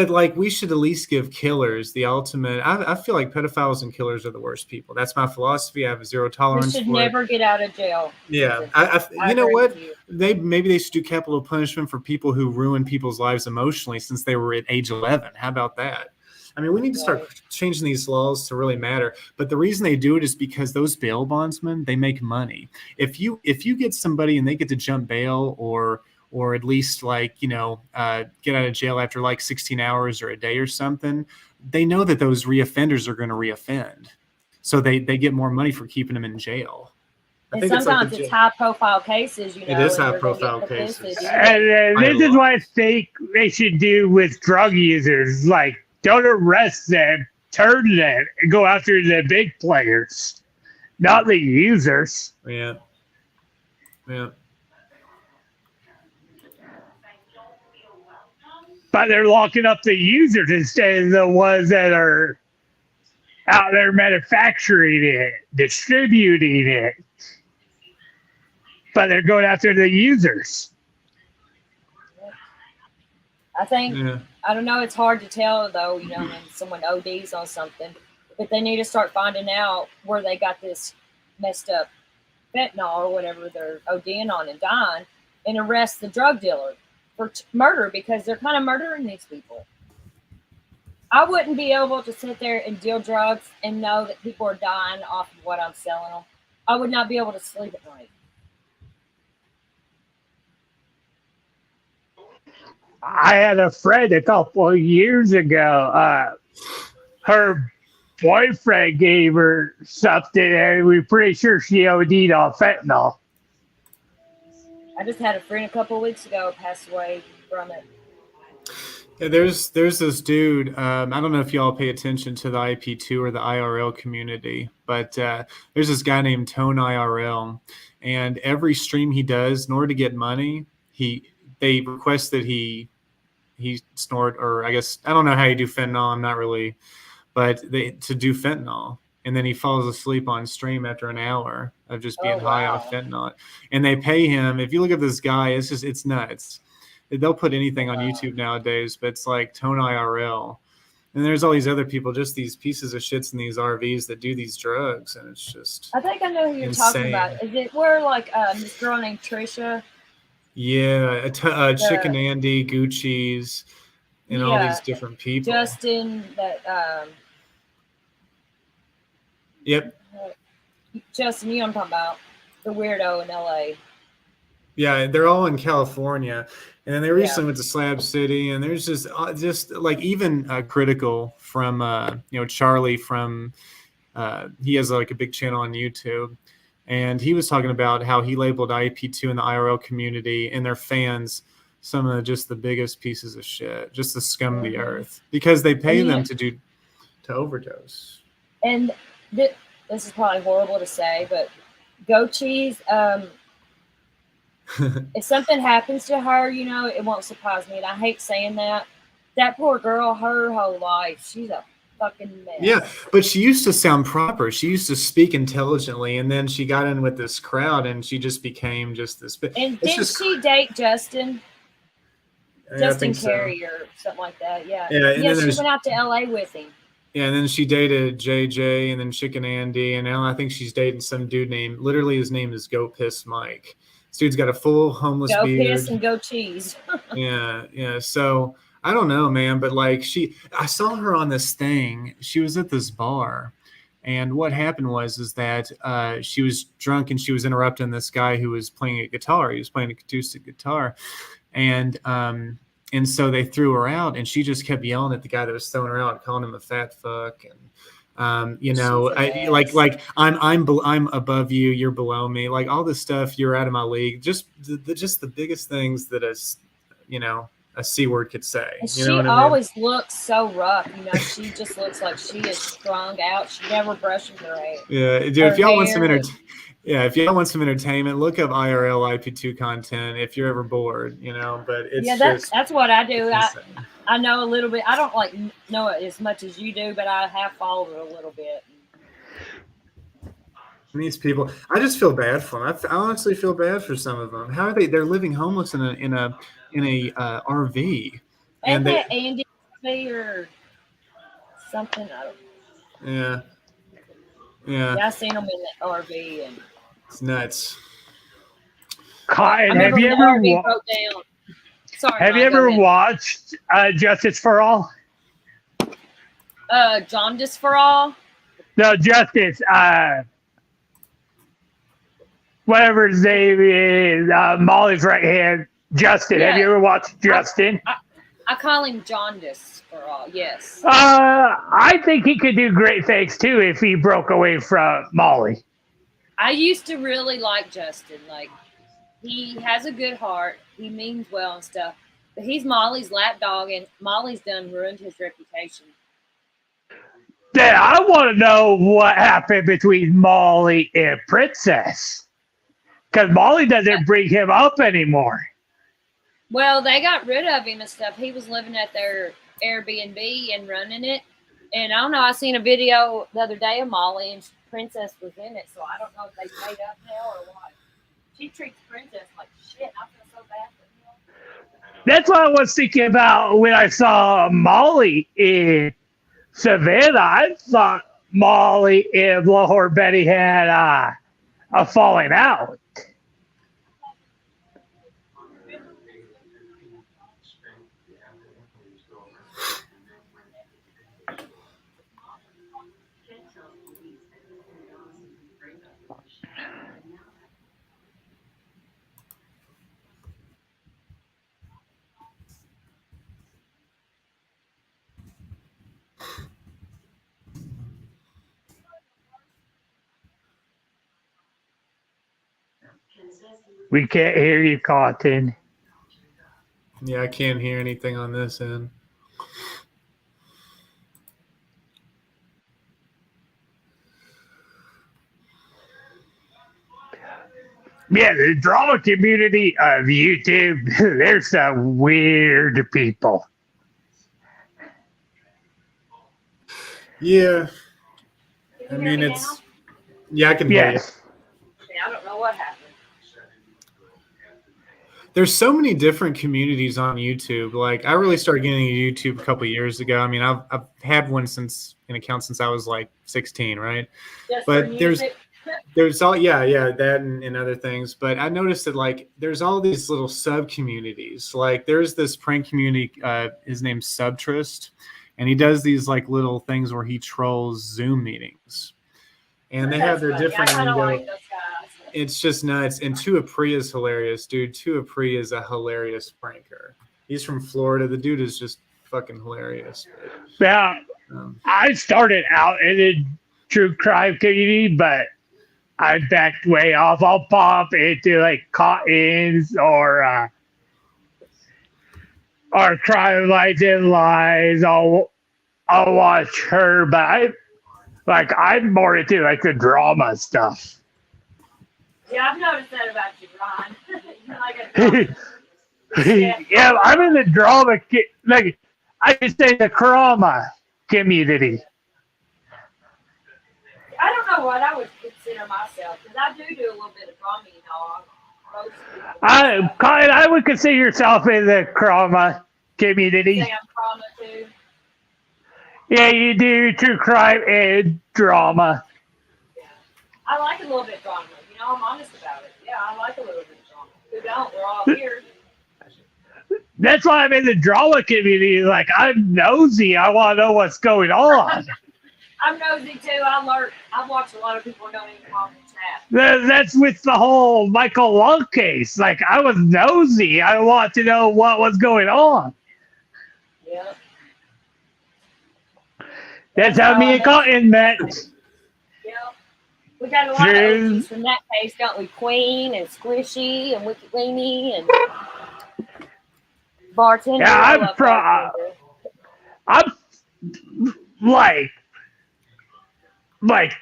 like we should at least give killers the ultimate. I feel like pedophiles and killers are the worst people. That's my philosophy. I have zero They tolerance should for never it. get out of jail. Yeah, I you know agree what? with you. Maybe they should do capital punishment for people who ruin people's lives emotionally since they were at age 11. How about that? I mean, we need to start changing these laws to really matter. But the reason they do it is because those bail bondsmen, they make money. If you get somebody and they get to jump bail or at least like, you know, get out of jail after like 16 hours or a day or something, they know that those reoffenders are going to reoffend. So they get more money for keeping them in jail. I And think sometimes it's it's high-profile cases, you know. It is and they're gonna get high-profile cases. publicity. And this is what I think they should do with drug users. Like, don't arrest them, turn them, and go after the big players, not the users. Yeah. Yeah. But they're locking up the users instead of the ones that are out there manufacturing it, distributing it. But they're going after the users. I think, Yeah. I don't know, it's hard to tell though, you know, when someone ODs on something, but they need to start finding out where they got this messed up fentanyl or whatever they're ODing on and dying, and arrest the drug dealer for murder, because they're kind of murdering these people. I wouldn't be able to sit there and deal drugs and know that people are dying off of what I'm selling them. I would not be able to sleep at night. I had a friend a couple of years ago. Her boyfriend gave her something, and we're pretty sure she OD'd on fentanyl. I just had a friend a couple of weeks ago pass away from it. Yeah, there's this dude. I don't know if y'all pay attention to the IP2 or the IRL community, but there's this guy named Tone IRL, and every stream he does, in order to get money, they request that he snort, or I guess I don't know how you do fentanyl. I'm not really, but to do fentanyl, and then he falls asleep on stream after an hour of just being high off fentanyl, and they pay him. If you look at this guy, it's nuts. They'll put anything on YouTube nowadays, but it's like Tone IRL. And there's all these other people, just these pieces of shits in these RVs that do these drugs, and it's just I think I know who you're insane. talking about. Is it where like this girl named Trisha? Yeah, Chicken Andy, Gucci's, and all these different people. Justin, that Yep. Justin, you know what I'm talking about, the weirdo in LA. Yeah, they're all in California, and then they recently went to Slab City, and there's just like even Critical from Charlie from he has like a big channel on YouTube, and he was talking about how he labeled IP2 in the IRL community and their fans some of the biggest pieces of shit, just the scum of the earth, because they pay them to overdose. And this is probably horrible to say, but Go Cheese. If something happens to her, it won't surprise me. And I hate saying that. That poor girl, her whole life, she's a fucking mess. Yeah, but she used to sound proper. She used to speak intelligently, and then she got in with this crowd, and she just became just this. And didn't she date Justin? Yeah, Justin Carey or something like that. Yeah. Yeah, She went out to LA with him. Yeah, and then she dated JJ, and then Chicken Andy, and now I think she's dating some dude named, literally his name is Go Piss Mike. This dude's got a full homeless beard. Go Piss and Go Cheese. Yeah. So I don't know, man, but like I saw her on this thing. She was at this bar, and what happened is that she was drunk and she was interrupting this guy who was playing a guitar. He was playing an acoustic guitar, and so they threw her out, and she just kept yelling at the guy that was throwing her out, calling him a fat fuck, and I'm above you, you're below me, like all this stuff. You're out of my league. Just the biggest things that a C word could say. She always looks so rough. She just looks like she is strung out. She never brushes her hair. Yeah, dude. If y'all want some entertainment, look up IRL IP2 content if you're ever bored. But it's that's what I do. I know a little bit. I don't know it as much as you do, but I have followed it a little bit. These people, I just feel bad for them. I honestly feel bad for some of them. How are they? They're living homeless in a RV. And that Andy or something. I don't know. Yeah. I seen them in the RV, and it's nuts. Cotton, have you ever watched Justice for All? Jaundice for All? No, Justice. Whatever his name is, Molly's right hand, Justin. Yeah. Have you ever watched Justin? I call him Jaundice for All. Yes. I think he could do great things too if he broke away from Molly. I used to really like Justin. Like, he has a good heart. He means well and stuff. But he's Molly's lapdog, and Molly's done ruined his reputation. Yeah, I want to know what happened between Molly and Princess. Because Molly doesn't bring him up anymore. Well, they got rid of him and stuff. He was living at their Airbnb and running it. And I don't know, I seen a video the other day of Molly, and Princess was in it. So I don't know if they made up now or what. She treats Princess like shit. I feel so bad for him. That's what I was thinking about when I saw Molly in Savannah. I thought Molly and Lahore Betty had a falling out. We can't hear you, Cotton. Yeah, I can't hear anything on this end. Yeah, the drama community of YouTube, there's some weird people. Yeah. I mean, it's... Yeah, I can hear you. Yes. I don't know what happened. There's so many different communities on YouTube. Like, I really started getting into YouTube a couple of years ago. I mean, I've had one an account since I was like 16, right? Just But for there's music. that and other things. But I noticed that like there's all these little sub communities. Like there's this prank community. His name's Subtrist, and he does these like little things where he trolls Zoom meetings, and they have their different. I like those guys. It's just nuts. And Tuapri is hilarious, dude. Tuapri is a hilarious pranker. He's from Florida. The dude is just fucking hilarious. Now, I started out in the true crime community, but I backed way off. I'll pop into like Cottons or Crime Lights and Lies. I'll watch her, but I'm more into like the drama stuff. Yeah, I've noticed that about you, Ron. You're like a Yeah, I'm in the drama, like I could say the drama community. I don't know what I would consider myself, because I do a little bit of drama, I would consider yourself in the drama community. Say I'm drama too. Yeah, you do true crime and drama. I like a little bit of drama. I'm honest about it. Yeah, I like a little bit of drama. Who don't? We're all here. That's why I'm in the drama community. Like, I'm nosy. I want to know what's going on. I'm nosy too. I've watched a lot of people don't even call me chat. That's with the whole Michael Long case. Like, I was nosy. I want to know what was going on. Yeah. That's how me and Cotton met. Yeah. We got a lot of OGs from that case, don't we? Queen and Squishy and Wicked Weenie and Bartender. Yeah, I'm like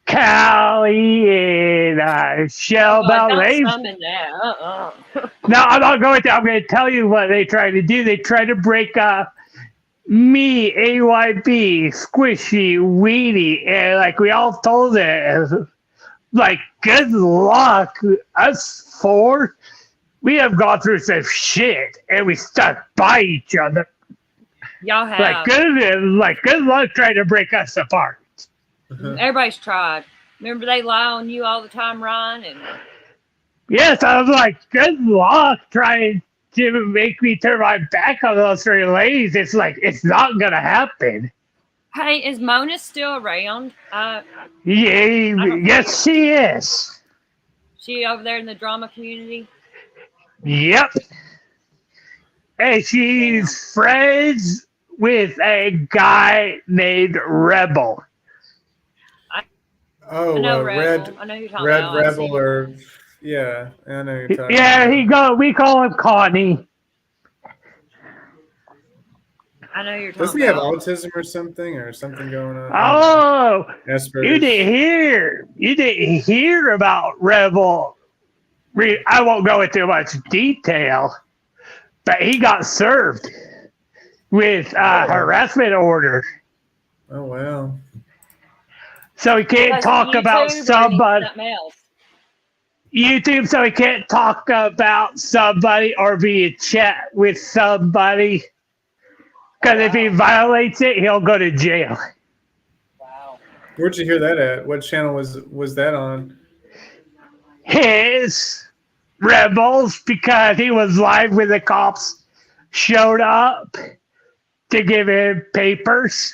Callie and Shell Ballet. Some in there. No, I'm not going to. I'm going to tell you what they tried to do. They tried to break up me, AYB, Squishy, Weenie, and like we all told it, like good luck. Us four, we have gone through some shit, and we stuck by each other. Y'all have. Good luck trying to break us apart. Everybody's tried. Remember they lie on you all the time, Ryan? And yes, I was like, good luck trying to make me turn my back on those three ladies. It's like, it's not going to happen. Hey, is Mona still around? Yes, she is. She over there in the drama community? Yep. And she's friends with a guy named Rebel. Oh, I know Red. I know who you're talking Red about. Rebel, or yeah, I know who you're talking Yeah, we call him Connie. I know you're talking Doesn't he have about. autism or something going on? Oh, Asperger's. you didn't hear about Rebel. I won't go into much detail, but he got served with a harassment order. Oh wow. So he can't talk about somebody. YouTube, so he can't talk about somebody or be in chat with somebody. Because if he violates it, he'll go to jail. Where'd you hear that at? What channel was that on? His Rebels, because he was live when the cops showed up to give him papers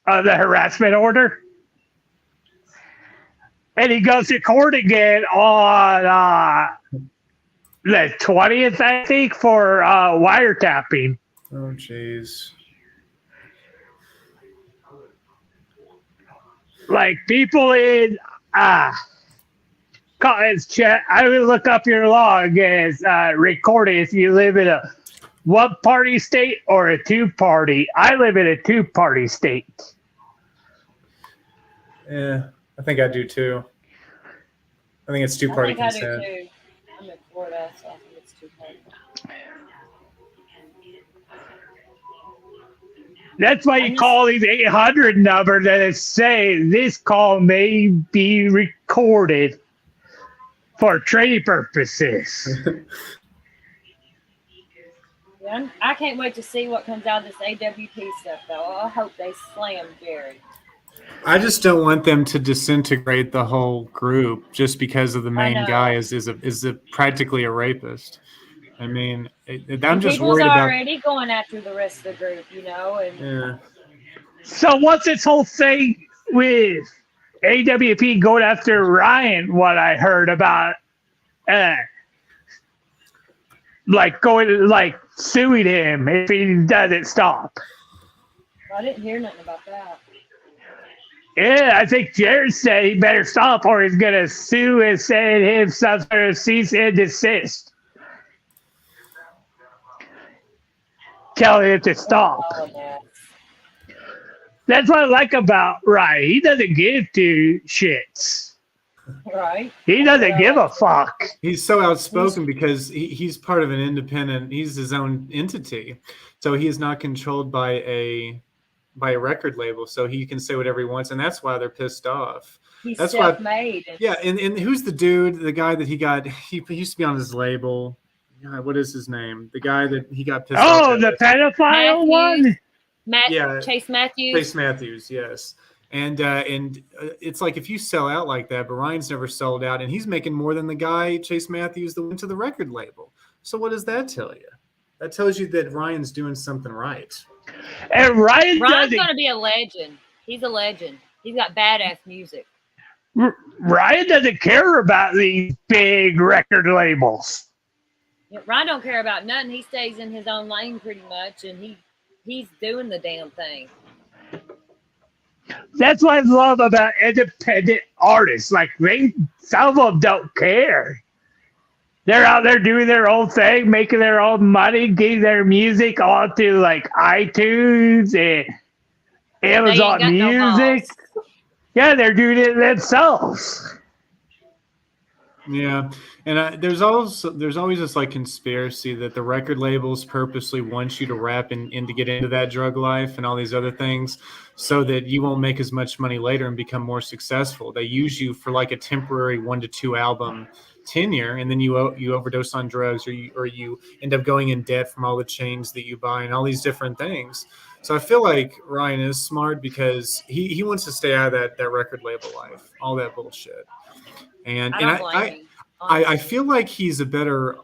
of the harassment order. And he goes to court again on the 20th, I think, for wiretapping. Oh, jeez. Like people in Comments chat. I will look up your log as recorded if you live in a one-party state or a two-party. I live in a two-party state. Yeah, I think I do too. I think it's two-party I think consent. I do too. I'm in Florida, so I think it's two-party. That's why you call these 800 numbers that it say this call may be recorded for training purposes. Yeah, I can't wait to see what comes out of this AWP stuff, though. I hope they slam Jerry. I just don't want them to disintegrate the whole group just because of the main know. guy is practically a rapist. I mean, I'm And just people's worried about. already going after the rest of the group, you know. And Yeah. So what's this whole thing with AWP going after Ryan? What I heard about, like suing him if he doesn't stop. I didn't hear nothing about that. Yeah, I think Jared said he better stop or he's gonna sue and send him some sort of cease and desist. Tell him to stop. That's what I like about Ryan. He doesn't give two shits. Right. He doesn't give a fuck. He's so outspoken because he's part of an independent. He's his own entity, so he is not controlled by a record label. So he can say whatever he wants, and that's why they're pissed off. He's That's self-made. Yeah, and who's the dude? The guy that he got? He used to be on his label. God, what is his name? The guy that he got pissed off. Oh, the pedophile one? Yeah, Chase Matthews. Chase Matthews, yes. And it's like if you sell out like that, but Ryan's never sold out, and he's making more than the guy Chase Matthews that went to the record label. So what does that tell you? That tells you that Ryan's doing something right. And Ryan's going to be a legend. He's a legend. He's got badass music. Ryan doesn't care about these big record labels. Yeah, Ryan don't care about nothing. He stays in his own lane pretty much, and he's doing the damn thing. That's what I love about independent artists. Like some of them don't care. They're out there doing their own thing, making their own money, getting their music onto like iTunes and Amazon Music. Yeah, they're doing it themselves. Yeah, and there's always this like conspiracy that the record labels purposely want you to rap and to get into that drug life and all these other things, so that you won't make as much money later and become more successful. They use you for like a temporary 1 to 2 album tenure, and then you overdose on drugs, or you end up going in debt from all the chains that you buy and all these different things. So I feel like Ryan is smart because he wants to stay out of that record label life, all that bullshit. And I feel like he's a better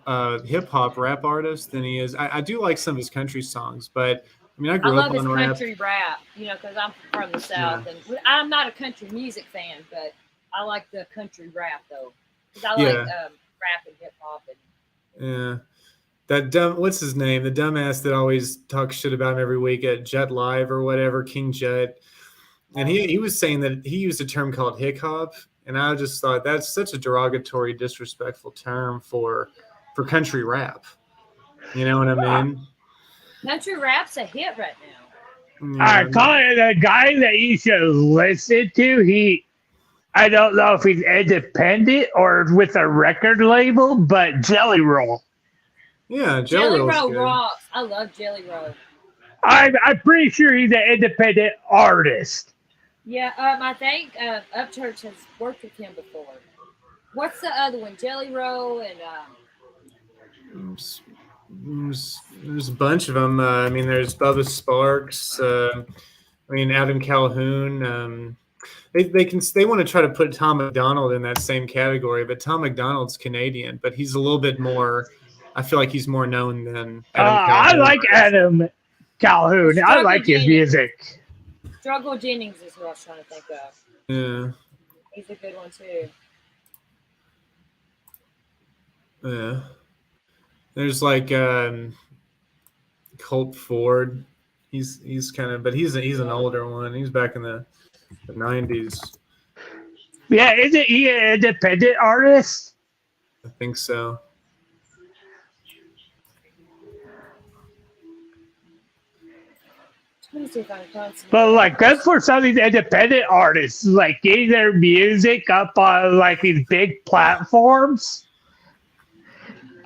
hip hop rap artist than he is. I do like some of his country songs, but I mean, I grew up on his rap. country rap, you know, because I'm from the South, and I'm not a country music fan, but I like the country rap though, because I like rap and hip hop. Yeah, that what's his name? The dumbass that always talks shit about him every week at Jet Live or whatever, King Jet, and he was saying that he used a term called hick hop. And I just thought that's such a derogatory, disrespectful term for country rap. You know what I mean? Country rap's a hit right now. I call it the guy that you should listen to. I don't know if he's independent or with a record label, but Jelly Roll. Yeah, Jelly Roll rocks. I love Jelly Roll. I'm pretty sure he's an independent artist. Yeah, I think Upchurch has worked with him before. What's the other one? Jelly Roll and there's a bunch of them. I mean, there's Bubba Sparks. Adam Calhoun. They want to try to put Tom McDonald in that same category, but Tom McDonald's Canadian, but he's a little bit more. I feel like he's more known than Adam Calhoun. I like Adam Calhoun. I like his music. Struggle Jennings is who I was trying to think of. Yeah. He's a good one too. Yeah. There's like Colt Ford. He's kind of, but he's an older one. He's back in the 90s. Yeah, isn't he an independent artist? I think so. Let me see if I can find some. But like, good for some of these independent artists, like getting their music up on like these big platforms,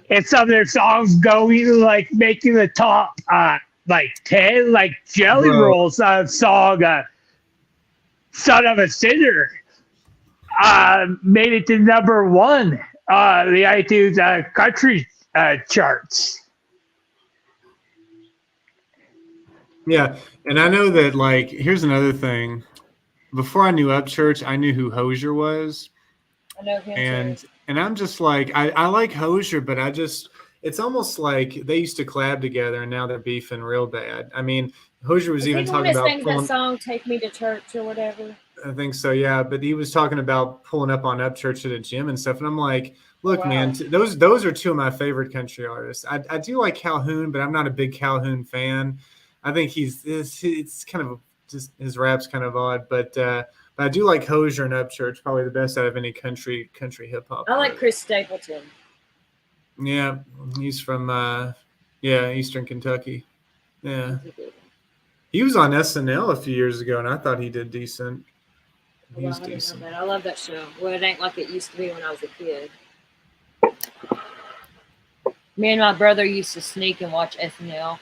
and some of their songs going like making the top like 10, like Jelly Bro. Roll's song "Son of a Sinner" made it to #1 the iTunes country charts. Yeah, and I know that, like, here's another thing. Before I knew Upchurch, I knew who Hosier was. I know him And too. and I'm just like, I like Hosier, but it's almost like they used to collab together and now they're beefing real bad. I mean, Hosier was Is he even the one talking that about sings that pulling, song "Take Me to Church" or whatever? I think so, yeah. But he was talking about pulling up on Upchurch at a gym and stuff. And I'm like, look, wow. man, those are two of my favorite country artists. I do like Calhoun, but I'm not a big Calhoun fan. I think it's kind of just his rap's kind of odd, but I do like Hosier and Upchurch, probably the best out of any country hip hop. I like Chris Stapleton. Yeah, he's from Eastern Kentucky. Yeah, he was on SNL a few years ago, and I thought he did decent. Well, I didn't know that. I love that show. Well, it ain't like it used to be when I was a kid. Me and my brother used to sneak and watch SNL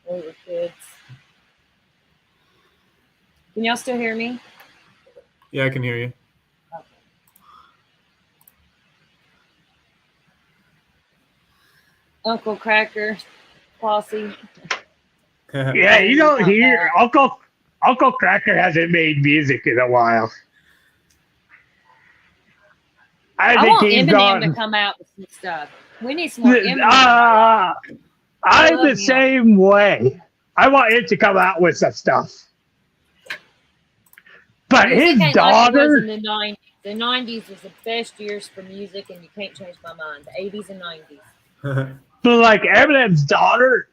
when we were kids. Can y'all still hear me? Yeah, I can hear you. Uncle Cracker, Posse. Yeah, you don't hear Uncle Cracker hasn't made music in a while. I think want he's Eminem gone. to come out with some stuff. We need some more Eminem. I'm the same way. I want him to come out with some stuff. But Music his ain't like it was daughter, in the 90s. The 90s was the best years for music, and you can't change my mind. The 80s and 90s. but like Eminem's daughter,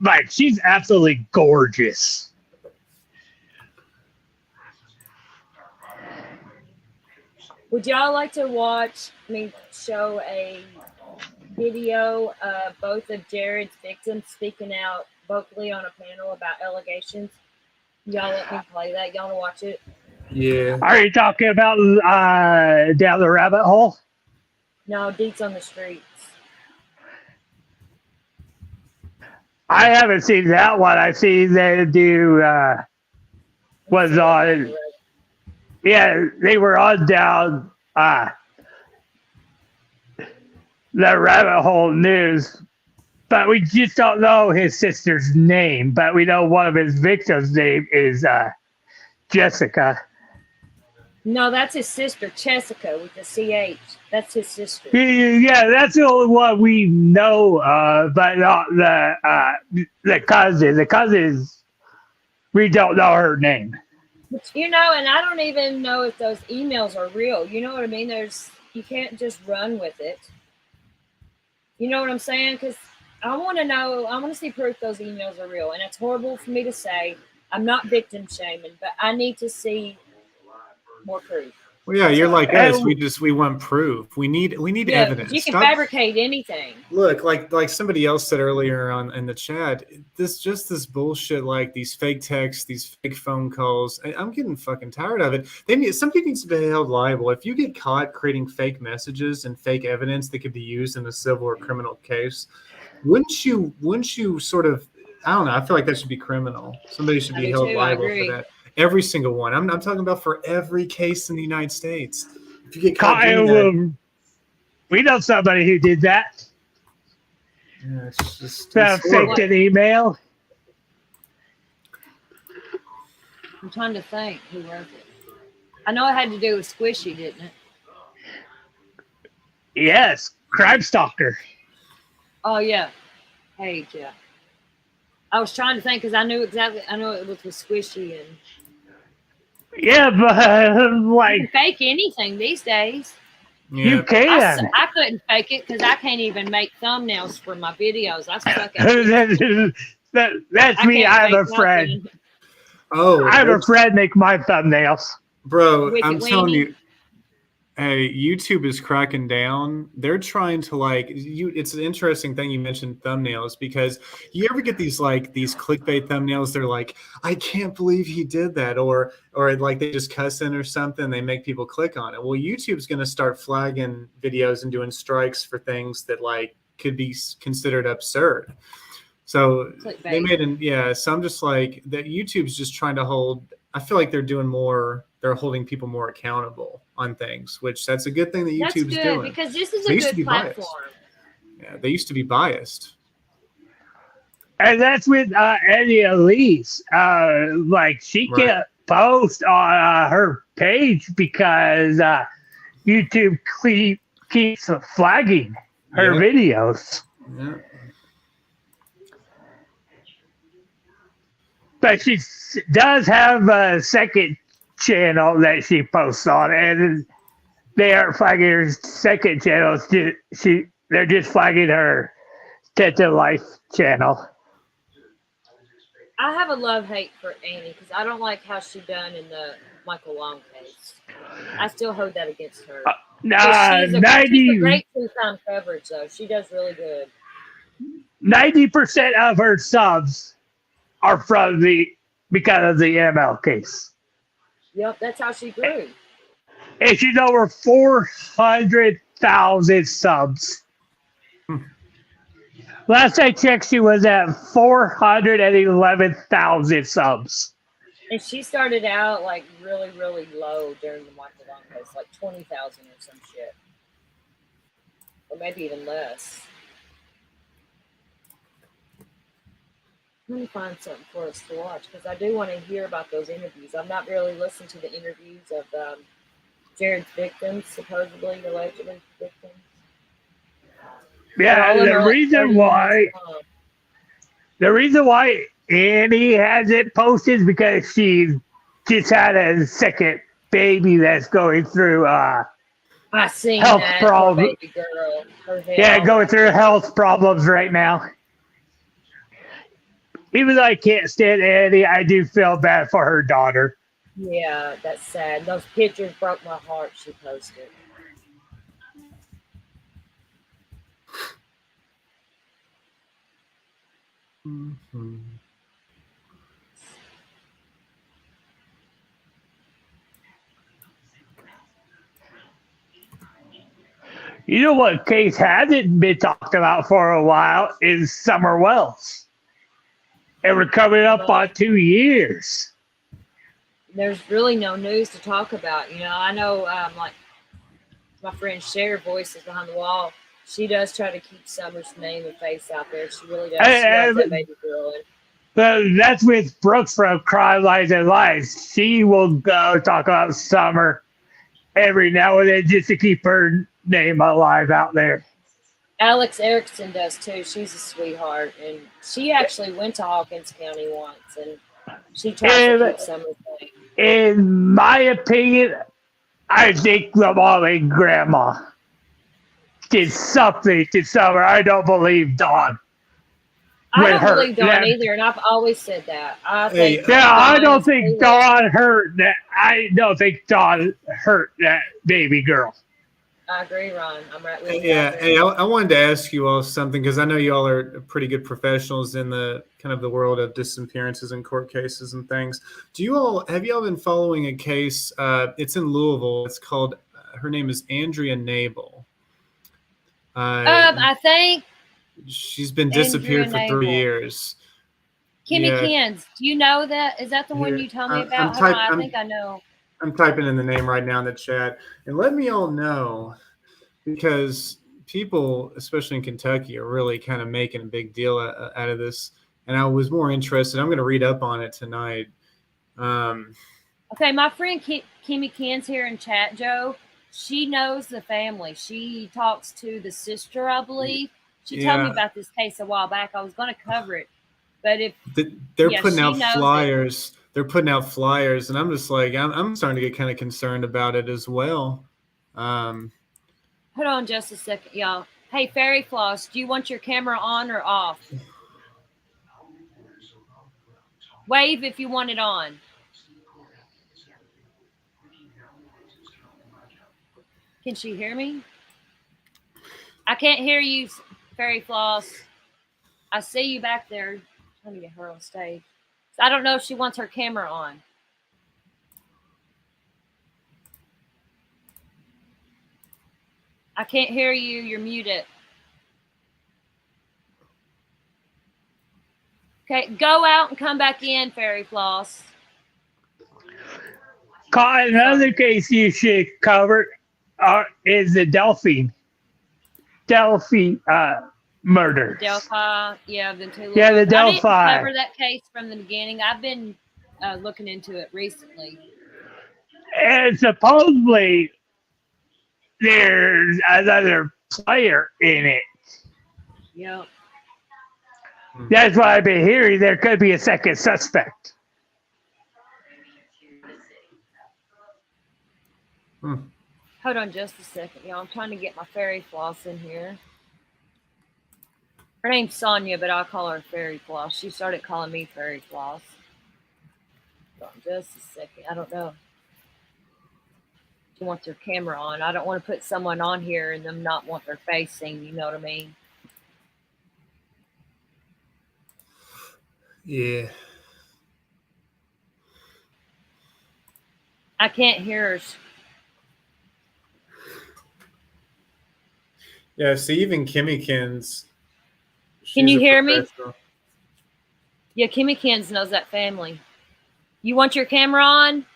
like she's absolutely gorgeous. Would y'all like to show a video of both of Jared's victims speaking out vocally on a panel about allegations? Y'all let me play that. Y'all want to watch it? Yeah. Are you talking about down the rabbit hole? No, Deets on the Streets. I haven't seen that one. I see they do was on. Yeah, they were on down the rabbit hole news, but we just don't know his sister's name. But we know one of his victims' name is Jessica. No, that's his sister, Jessica, with the CH. That's his sister. Yeah, that's the only one we know, but not the cousin. The cousins, we don't know her name. But, and I don't even know if those emails are real. You know what I mean? You can't just run with it. You know what I'm saying? Because I want to know, I want to see proof those emails are real. And it's horrible for me to say. I'm not victim shaming, but I need to see more proof. Well, yeah, you're like us. We want proof. We need evidence. You can fabricate anything. Look, like somebody else said earlier in the chat, this bullshit, like these fake texts, these fake phone calls. I'm getting fucking tired of it. Somebody needs to be held liable. If you get caught creating fake messages and fake evidence that could be used in a civil or criminal case, wouldn't you sort of, I don't know, I feel like that should be criminal. Somebody should be held liable for that. Every single one. I'm talking about for every case in the United States. If you get caught doing that, we know somebody who did that. Yeah, it's just faked an email. I'm trying to think who wrote it. I know it had to do with Squishy, didn't it? Yes, Crime Stalker. Oh yeah, hey yeah. I was trying to think because I know it was with Squishy and. Yeah, but like you can fake anything these days. Yeah. You can. I couldn't fake it because I can't even make thumbnails for my videos. I suck at That's me. I have a friend. Oh, I have a friend make my thumbnails. Bro, I'm telling you, Hey, YouTube is cracking down. They're trying to it's an interesting thing you mentioned thumbnails, because you ever get these clickbait thumbnails, they're like, I can't believe he did that, or like they just cuss in or something, they make people click on it. Well, YouTube's going to start flagging videos and doing strikes for things that could be considered absurd. So they made so I'm just like that. YouTube's just trying to I feel like they're holding people more accountable on things, which that's a good thing that YouTube's doing. Because this is a good platform. Yeah, they used to be biased. And that's with Eddie Elise. She can't post on her page because YouTube keeps flagging her videos. Yeah. But she does have a second channel that she posts on, and they aren't flagging her second channel. They're just flagging her Ted to Life channel. I have a love-hate for Annie because I don't like how she done in the Michael Long case. I still hold that against her. She's a great two-time coverage, though. She does really good. 90% of her subs are because of the ML case. Yep, that's how she grew. And she's over 400,000 subs. Last I checked, she was at 411,000 subs. And she started out really, really low during the Michael Long case, 20,000 or some shit. Or maybe even less. Let me find something for us to watch because I do want to hear about those interviews. I've not really listened to the interviews of Jared's victims, supposedly, allegedly victims. Yeah, the reason why Annie hasn't posted is because she just had a second baby that's going through I seen health that problems. baby girl. Going through health problems right now. Even though I can't stand Annie, I do feel bad for her daughter. Yeah, that's sad. Those pictures broke my heart she posted. Mm-hmm. You know what case hasn't been talked about for a while is Summer Wells. And we're coming up on 2 years. There's really no news to talk about. I know my friend Cher, Voices Behind the Wall, she does try to keep Summer's name and face out there. She really does. She loves that baby girl. That's with Brooks from Crime, Lies, and Lies. She will go talk about Summer every now and then just to keep her name alive out there. Alex Erickson does too. She's a sweetheart, and she actually went to Hawkins County once, and she tries to keep Summer's name. In my opinion, I think the mom and grandma did something to Summer. I don't believe Dawn. I don't believe Dawn either, and I've always said that. I don't think Dawn hurt that. I don't think Dawn hurt that baby girl. I agree, Ron. I'm right with you. Yeah, hey, I wanted to ask you all something because I know you all are pretty good professionals in the kind of the world of disappearances and court cases and things. Have you all been following a case? It's in Louisville. It's called. Her name is Andrea Nabel. I think she's been disappeared for 3 years. Kimmy Kins, do you know that? Is that the one you told me about? I think I know. I'm typing in the name right now in the chat, and let me all know, because people, especially in Kentucky, are really kind of making a big deal out of this. And I was more interested. I'm going to read up on it tonight. Okay, my friend Kimmy Kins here in chat, Joe. She knows the family. She talks to the sister, I believe. She told me about this case a while back. I was going to cover it, but they're putting out flyers. They're putting out flyers, and I'm just like, I'm starting to get kind of concerned about it as well. Hold on just a second, y'all. Hey, Fairy Floss, do you want your camera on or off? Wave if you want it on. Can she hear me? I can't hear you, Fairy Floss. I see you back there. I'm trying to get her on stage. So I don't know if she wants her camera on. I can't hear you. You're muted. Okay, go out and come back in, Fairy Floss. Another case you should cover is the Delphi murder. Delphi, yeah, the two. Yeah, the I didn't Delphi. cover that case from the beginning. I've been looking into it recently. And supposedly there's another player in it. Yep. That's what I've been hearing. There could be a second suspect. Hold on just a second, y'all. I'm trying to get my Fairy Floss in here. Her name's Sonia, but I'll call her Fairy Floss. She started calling me Fairy Floss. Hold on just a second. I don't know. She wants her camera on. I don't want to put someone on here and them not want their face seen. You know what I mean? Yeah. I can't hear her. Yeah, see, even Kimmykins. Can you hear me? Yeah, Kimmykins knows that family. You want your camera on?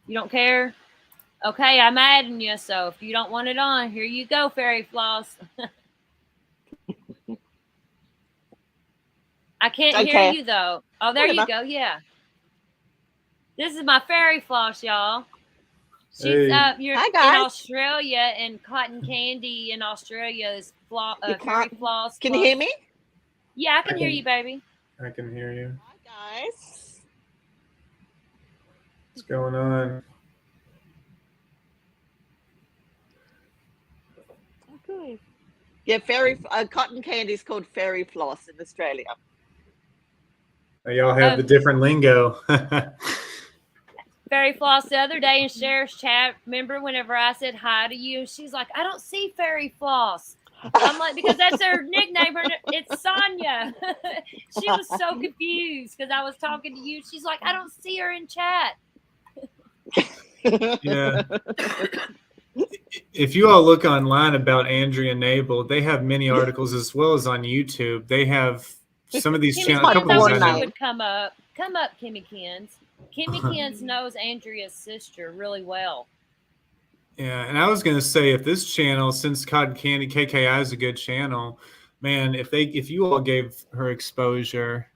You don't care? Okay, I'm adding you, so if you don't want it on, here you go, Fairy Floss. I can't hear you, though. Oh, there you go, yeah. This is my Fairy Floss, y'all. She's you're in Australia, and cotton candy in Australia is Fairy Floss. Can you hear me? Yeah, I can hear you, baby. I can hear you. Hi, guys. What's going on? Okay. Yeah, fairy cotton candy is called fairy floss in Australia. Y'all have the different lingo. Fairy Floss the other day in Sheriff's chat. Remember whenever I said hi to you? She's like, I don't see Fairy Floss. I'm like, because that's her nickname. It's Sonia. She was so confused because I was talking to you. She's like, I don't see her in chat. Yeah. If you all look online about Andrea Nabel, they have many articles as well as on YouTube. They have some of these channels. Would come up, Kimmykins. Kimmykins knows Andrea's sister really well. Yeah, and I was gonna say, if this channel, since Cotton Candy KKI is a good channel, man, if you all gave her exposure,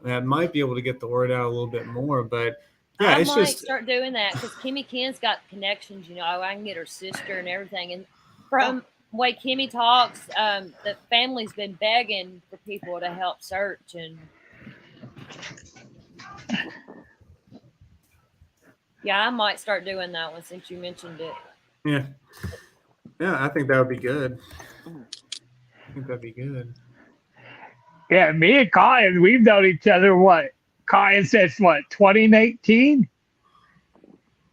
that might be able to get the word out a little bit more. But yeah, I it's might just start doing that because Kimmykins got connections. You know, I can get her sister and everything. And from the way Kimmy talks, the family's been begging for people to help search and. Yeah, I might start doing that one since you mentioned it. yeah, I think that would be good. I think that'd be good. Yeah, me and Kyan, we've known each other, what? Kyan says, what, 2018?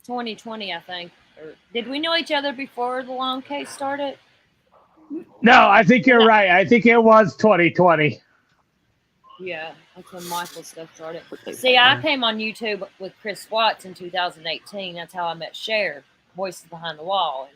2020, I think. Or did we know each other before the long case started? No, I think you're right. I think it was 2020. Yeah, that's when Michael's stuff started. See, I came on YouTube with Chris Watts in 2018. That's how I met Cher, Voices Behind the Wall.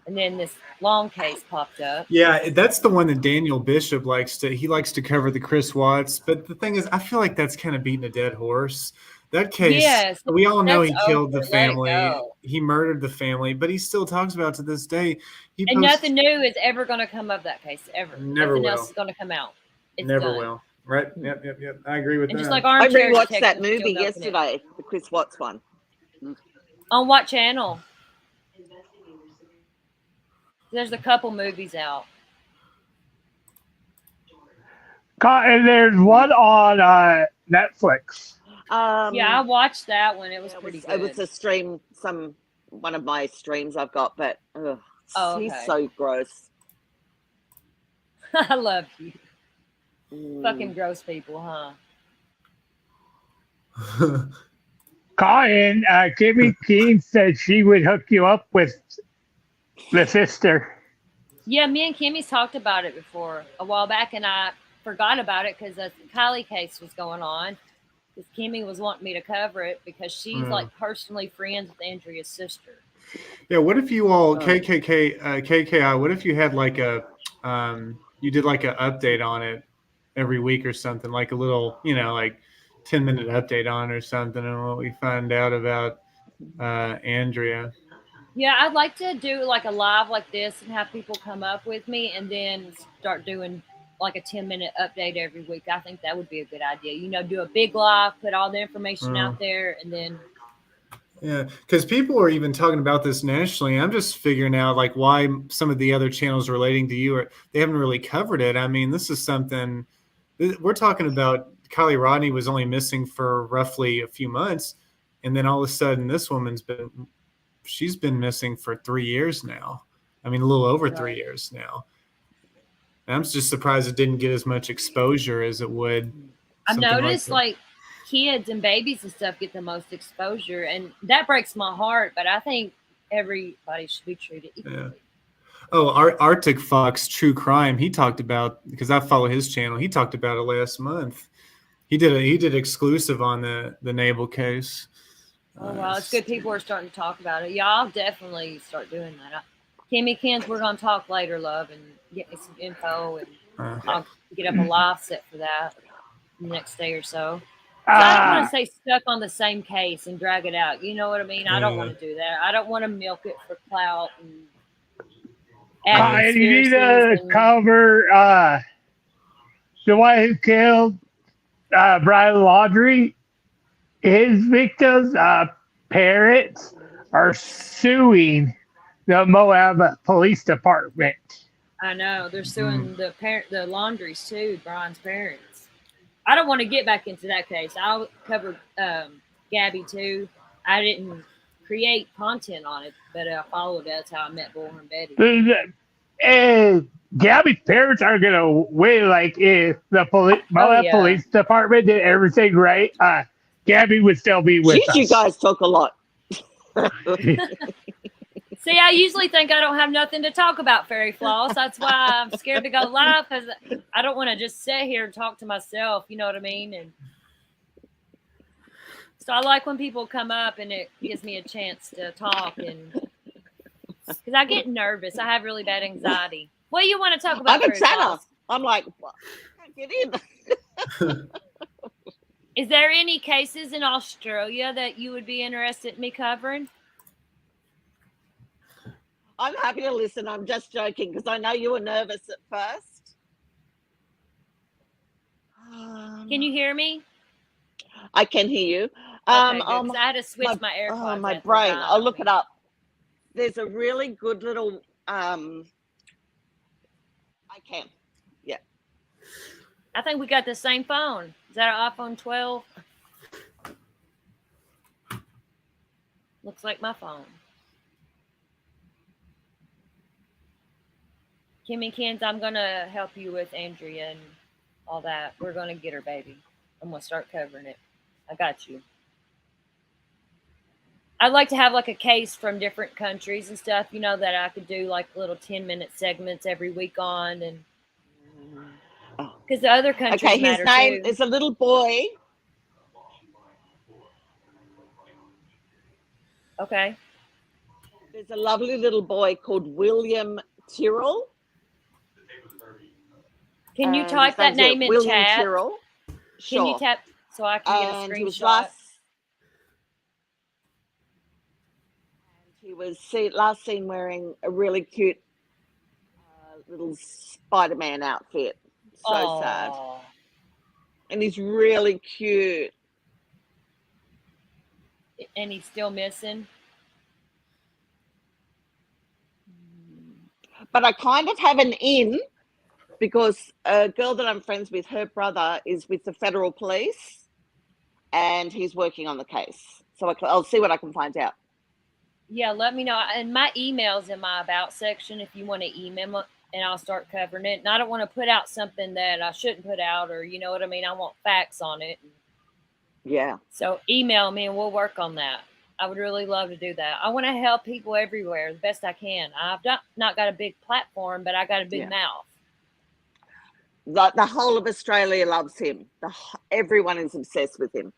And then this long case popped up. Yeah, that's the one that Daniel Bishop likes to cover, the Chris Watts. But the thing is, I feel like that's kind of beating a dead horse. That case, yes, we all know he killed the let it family. go. He murdered the family, but he still talks about it to this day. And nothing new is ever going to come of that case, ever. Never Nothing will. else is going to come out. It's Never done. will. Right? Yep. I agree with And that. just like I Armchair rewatched Detective that is still movie milking it. yesterday, the Chris Watts one. On what channel? There's a couple movies out. And there's one on Netflix. Yeah, I watched that one. It was pretty good. It was a stream, one of my streams I've got, but he's okay. so gross. I love you. Fucking gross people, huh? Colin, Kimmy Keene said she would hook you up with the sister. Yeah, me and Kimmy's talked about it before a while back, and I forgot about it because the Kylie case was going on. Because Kimmy was wanting me to cover it because she's like personally friends with Andrea's sister. Yeah, what if you all KKI? What if you had like a you did like an update on it every week or something, like a little, like 10-minute update on it or something, and what we find out about Andrea. Yeah, I'd like to do like a live like this and have people come up with me, and then start doing like a 10-minute update every week. I think that would be a good idea. Do a big live, put all the information out there, and then. Yeah, because people are even talking about this nationally. I'm just figuring out like why some of the other channels relating to you they haven't really covered it. I mean, this is something we're talking about. Kylie Rodney was only missing for roughly a few months, and then all of a sudden, this woman's she's been missing for 3 years now. I mean, a little over 3 years now. And I'm just surprised it didn't get as much exposure as it would. I've noticed like kids and babies and stuff get the most exposure, and that breaks my heart, but I think everybody should be treated equally. Yeah. Oh, Arctic Fox True Crime, he talked about, because I follow his channel, he talked about it last month. He did exclusive on the Naval case. Oh wow, it's good people are starting to talk about it. Yeah, I'll definitely start doing that. Kimmy Kens, we're gonna talk later, love, and get me some info, and I'll get up a live set for that the next day or so. I don't want to stay stuck on the same case and drag it out. You know what I mean? I don't want to do that. I don't want to milk it for clout and You need to cover the one who killed Brian Laundrie. His victims' parents are suing the Moab Police Department. I know they're suing the Laundries too, Brian's parents. I don't want to get back into that case. I'll cover Gabby too. I didn't create content on it, but I followed it. That's how I met Bull and Betty. And Gabby's parents are gonna win. Like if the Moab Police Department did everything right, Gabby would still be with us. You guys talk a lot. See, I usually think I don't have nothing to talk about, Fairy Floss. That's why I'm scared to go live, because I don't want to just sit here and talk to myself. You know what I mean? And so I like when people come up and it gives me a chance to talk, and because I get nervous. I have really bad anxiety. What do you want to talk about, Fairy Floss? I'm like, well, I can't get in. Is there any cases in Australia that you would be interested in me covering? I'm happy to listen. I'm just joking because I know you were nervous at first. Can you hear me? I can hear you. Okay, I had to switch my AirPods. Oh, my brain. I'll look it up. There's a really good little. I can. Yeah. I think we got the same phone. Is that an iPhone 12? Looks like my phone. Kimmy Kens, I'm going to help you with Andrea and all that. We're going to get her, baby. I'm going to start covering it. I got you. I'd like to have like a case from different countries and stuff, that I could do like little 10-minute segments every week on, and because the other countries matter his name too. is a little boy. Okay. There's a lovely little boy called William Tyrrell. Can you type that name in William chat? Tyrrell. Sure. Can you tap so I can get a screenshot? He was last seen wearing a really cute little Spider-Man outfit. So sad. And he's really cute. And he's still missing? But I kind of have an in because a girl that I'm friends with, her brother is with the federal police and he's working on the case. So I'll see what I can find out. Yeah, let me know. And my email's in my about section if you want to email it, and I'll start covering it. And I don't want to put out something that I shouldn't put out, or you know what I mean? I want facts on it. Yeah. So email me and we'll work on that. I would really love to do that. I want to help people everywhere the best I can. I've not got a big platform, but I got a big mouth. The whole of Australia loves him. Everyone is obsessed with him.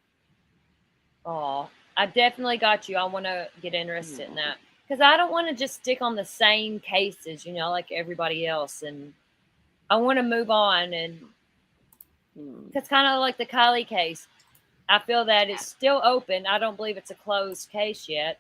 Oh, I definitely got you. I want to get interested in that because I don't want to just stick on the same cases, like everybody else. And I want to move on. And it's kind of like the Kylie case. I feel that it's still open. I don't believe it's a closed case yet,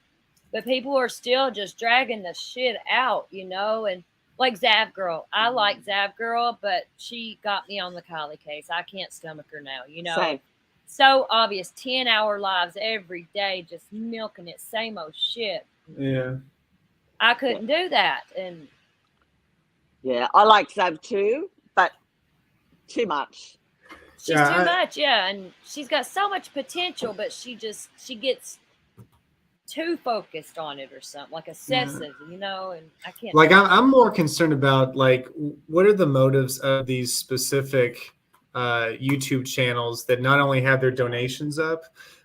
but people are still just dragging the shit out, and like Zav Girl. I like Zav Girl, but she got me on the Kylie case. I can't stomach her now, Same. So obvious, 10-hour lives every day, just milking it, same old shit. Yeah. I couldn't do that. And yeah, I like Zav too, but too much. She's too much, and she's got so much potential, but she gets too focused on it or something, like obsessive, and I can't. Like I'm more concerned about like what are the motives of these specific YouTube channels that not only have their donations up,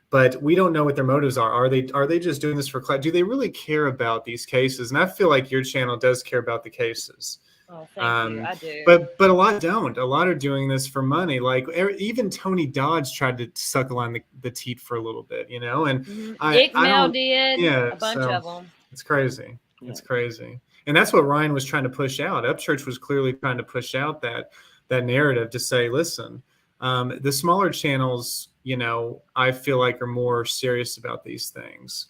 but we don't know what their motives are. Are they just doing this for clout? Do they really care about these cases? And I feel like your channel does care about the cases. Oh, thank you. I do. But a lot don't. A lot are doing this for money. Like even Tony Dodge tried to suckle on the teat for a little bit, and Ickmel did. Yeah, a bunch of them. It's crazy. Yeah. It's crazy, and that's what Ryan was trying to push out. Upchurch was clearly trying to push out that narrative to say, listen, the smaller channels, I feel like are more serious about these things.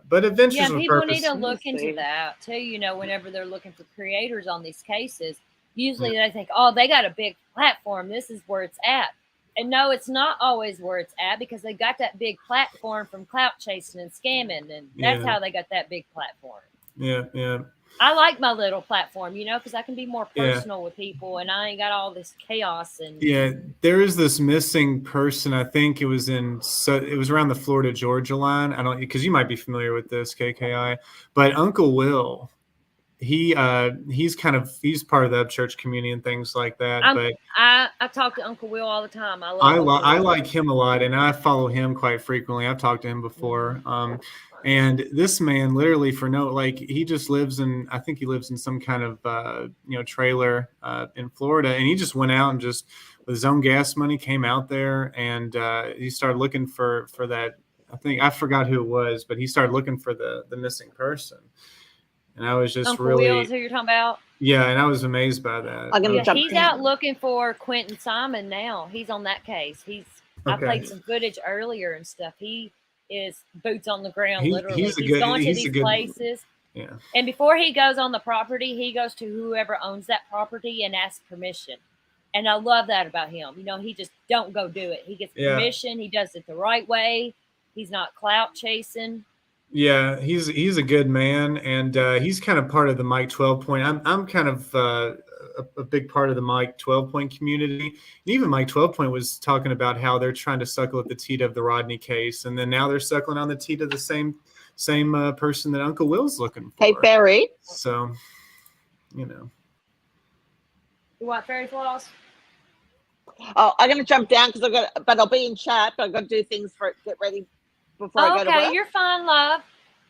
But Adventures with people Purpose, need to look into that too. Whenever they're looking for creators on these cases, usually they think, oh, they got a big platform. This is where it's at. And no, it's not always where it's at because they got that big platform from clout chasing and scamming. And that's how they got that big platform. Yeah. I like my little platform, because I can be more personal with people and I ain't got all this chaos. And there is this missing person. I think it was around the Florida Georgia line. I don't, because you might be familiar with this, KKI, but Uncle Will, he's part of the Upchurch community and things like that. I talk to Uncle Will all the time. I like him a lot, and I follow him quite frequently. I've talked to him before. And this man literally he just lives in, I think he lives in some kind of, trailer in Florida. And he just went out and just with his own gas money came out there and he started looking for that. I forgot who it was, but he started looking for the missing person. And I was just Uncle really. Will is who you're talking about? Yeah. And I was amazed by that. He's out looking for Quentin Simon now. He's on that case. I played some footage earlier and stuff. He is boots on the ground, literally. He's going to these places. Yeah. And before he goes on the property, he goes to whoever owns that property and asks permission. And I love that about him. He just don't go do it. He gets permission. He does it the right way. He's not clout chasing. Yeah, he's a good man, and he's kind of part of the Mike 12 Point. I'm kind of a big part of the Mike 12 Point community. And even Mike 12 Point was talking about how they're trying to suckle at the teat of the Rodney case, and then now they're suckling on the teat of the same person that Uncle Will's looking for. Hey, Barry. So, You want fairy floss? Oh, I'm going to jump down but I'll be in chat. But I've got to do things get ready before I go to work. Okay, you're fine, love.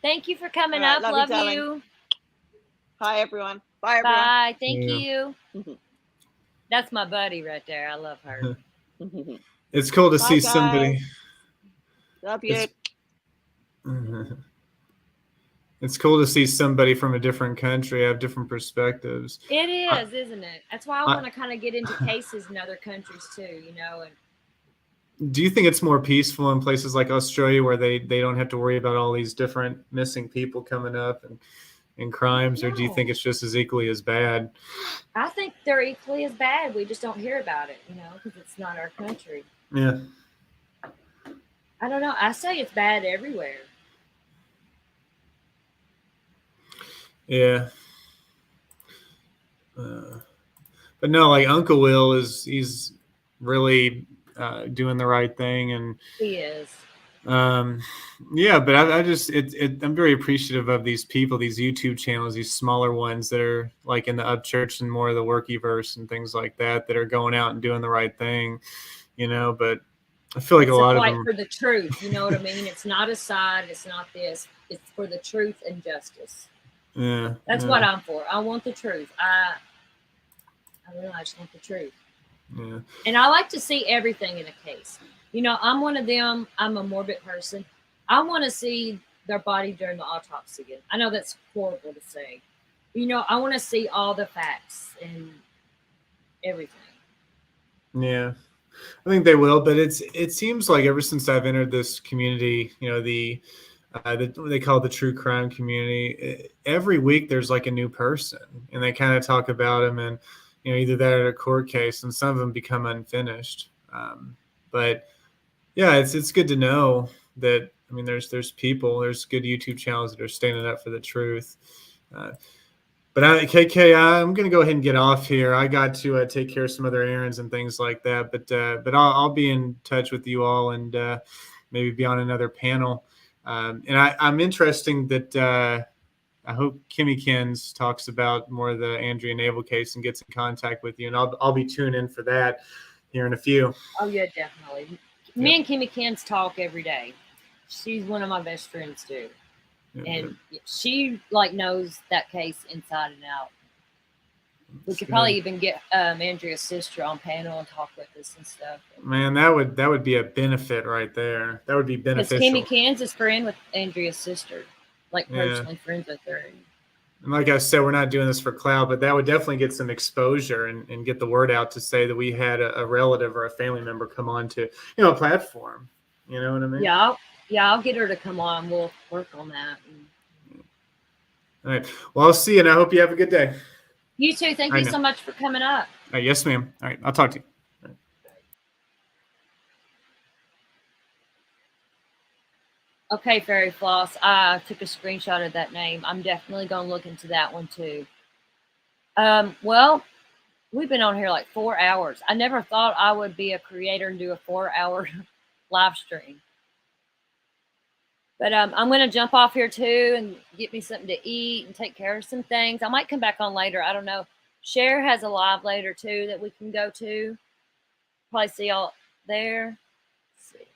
Thank you for coming up. Love you. Hi, everyone. Bye, everyone. Bye. Thank you. That's my buddy right there. I love her. It's cool to see somebody. Love you. It's cool to see somebody from a different country have different perspectives. It is, isn't it? That's why I want to kind of get into cases in other countries too, And do you think it's more peaceful in places like Australia where they don't have to worry about all these different missing people coming up and crimes, or do you think it's just as equally as bad? I think they're equally as bad. We just don't hear about it, because it's not our country. Yeah. I don't know. I say it's bad everywhere. Yeah. But no, like Uncle Will he's really doing the right thing, and he is. Yeah, but I'm very appreciative of these people, these YouTube channels, these smaller ones that are like in the Upchurch and more of the Workyverse and things like that are going out and doing the right thing, But I feel like it's a lot of fight them. for the truth. You know what I mean? It's not a side. It's not this. It's for the truth and justice. Yeah, That's yeah, what I'm for. I want the truth. I just want the truth. yeah. And I like to see everything in a case. You know, I'm one of them. I'm a morbid person. I want to see their body during the autopsy again. I know that's horrible to say. You know, I want to see all the facts and everything. Yeah, I think they will, but it seems like ever since I've entered this community, you know, what they call the true crime community, every week there's like a new person, and they kind of talk about them, and you know, either that or a court case, and some of them become unfinished. But yeah, it's good to know that. I mean, there's there's good YouTube channels that are standing up for the truth. But KK, I'm going to go ahead and get off here. I got to take care of some other errands and things like that. But I'll be in touch with you all and maybe be on another panel. And I'm interested that I hope Kimmy Kins talks about more of the Andrea Naval case and gets in contact with you. And I'll be tuning in for that here in a few. Oh yeah, definitely. Me and Kimmy Kins talk every day. She's one of my best friends too. And she like knows that case inside and out. We could probably even get Andrea's sister on panel and talk with us and stuff. Man, that would be a benefit right there. That would be Because beneficial. Kimmy Kins is friend with Andrea's sister, like Yeah. personally friends with her. And like I said, we're not doing this for clout, but that would definitely get some exposure and get the word out to say that we had a relative or a family member come on to, you know, a platform. You know what I mean? Yeah, I'll get her to come on. We'll work on that. All right. Well, I'll see you, and I hope you have a good day. You too. Thank you so much for coming up. All right, yes, ma'am. All right, I'll talk to you. All right. Okay, Fairy Floss. I took a screenshot of that name. I'm definitely going to look into that one too. Well, we've been on here like 4 hours. I never thought I would be a creator and do a 4-hour live stream. But I'm going to jump off here too and get me something to eat and take care of some things. I might come back on later. I don't know. Cher has a live later too that we can go to. Probably see y'all there. Let's see.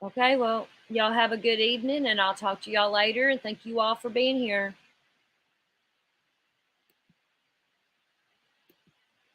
Okay, well, y'all have a good evening and I'll talk to y'all later. And thank you all for being here.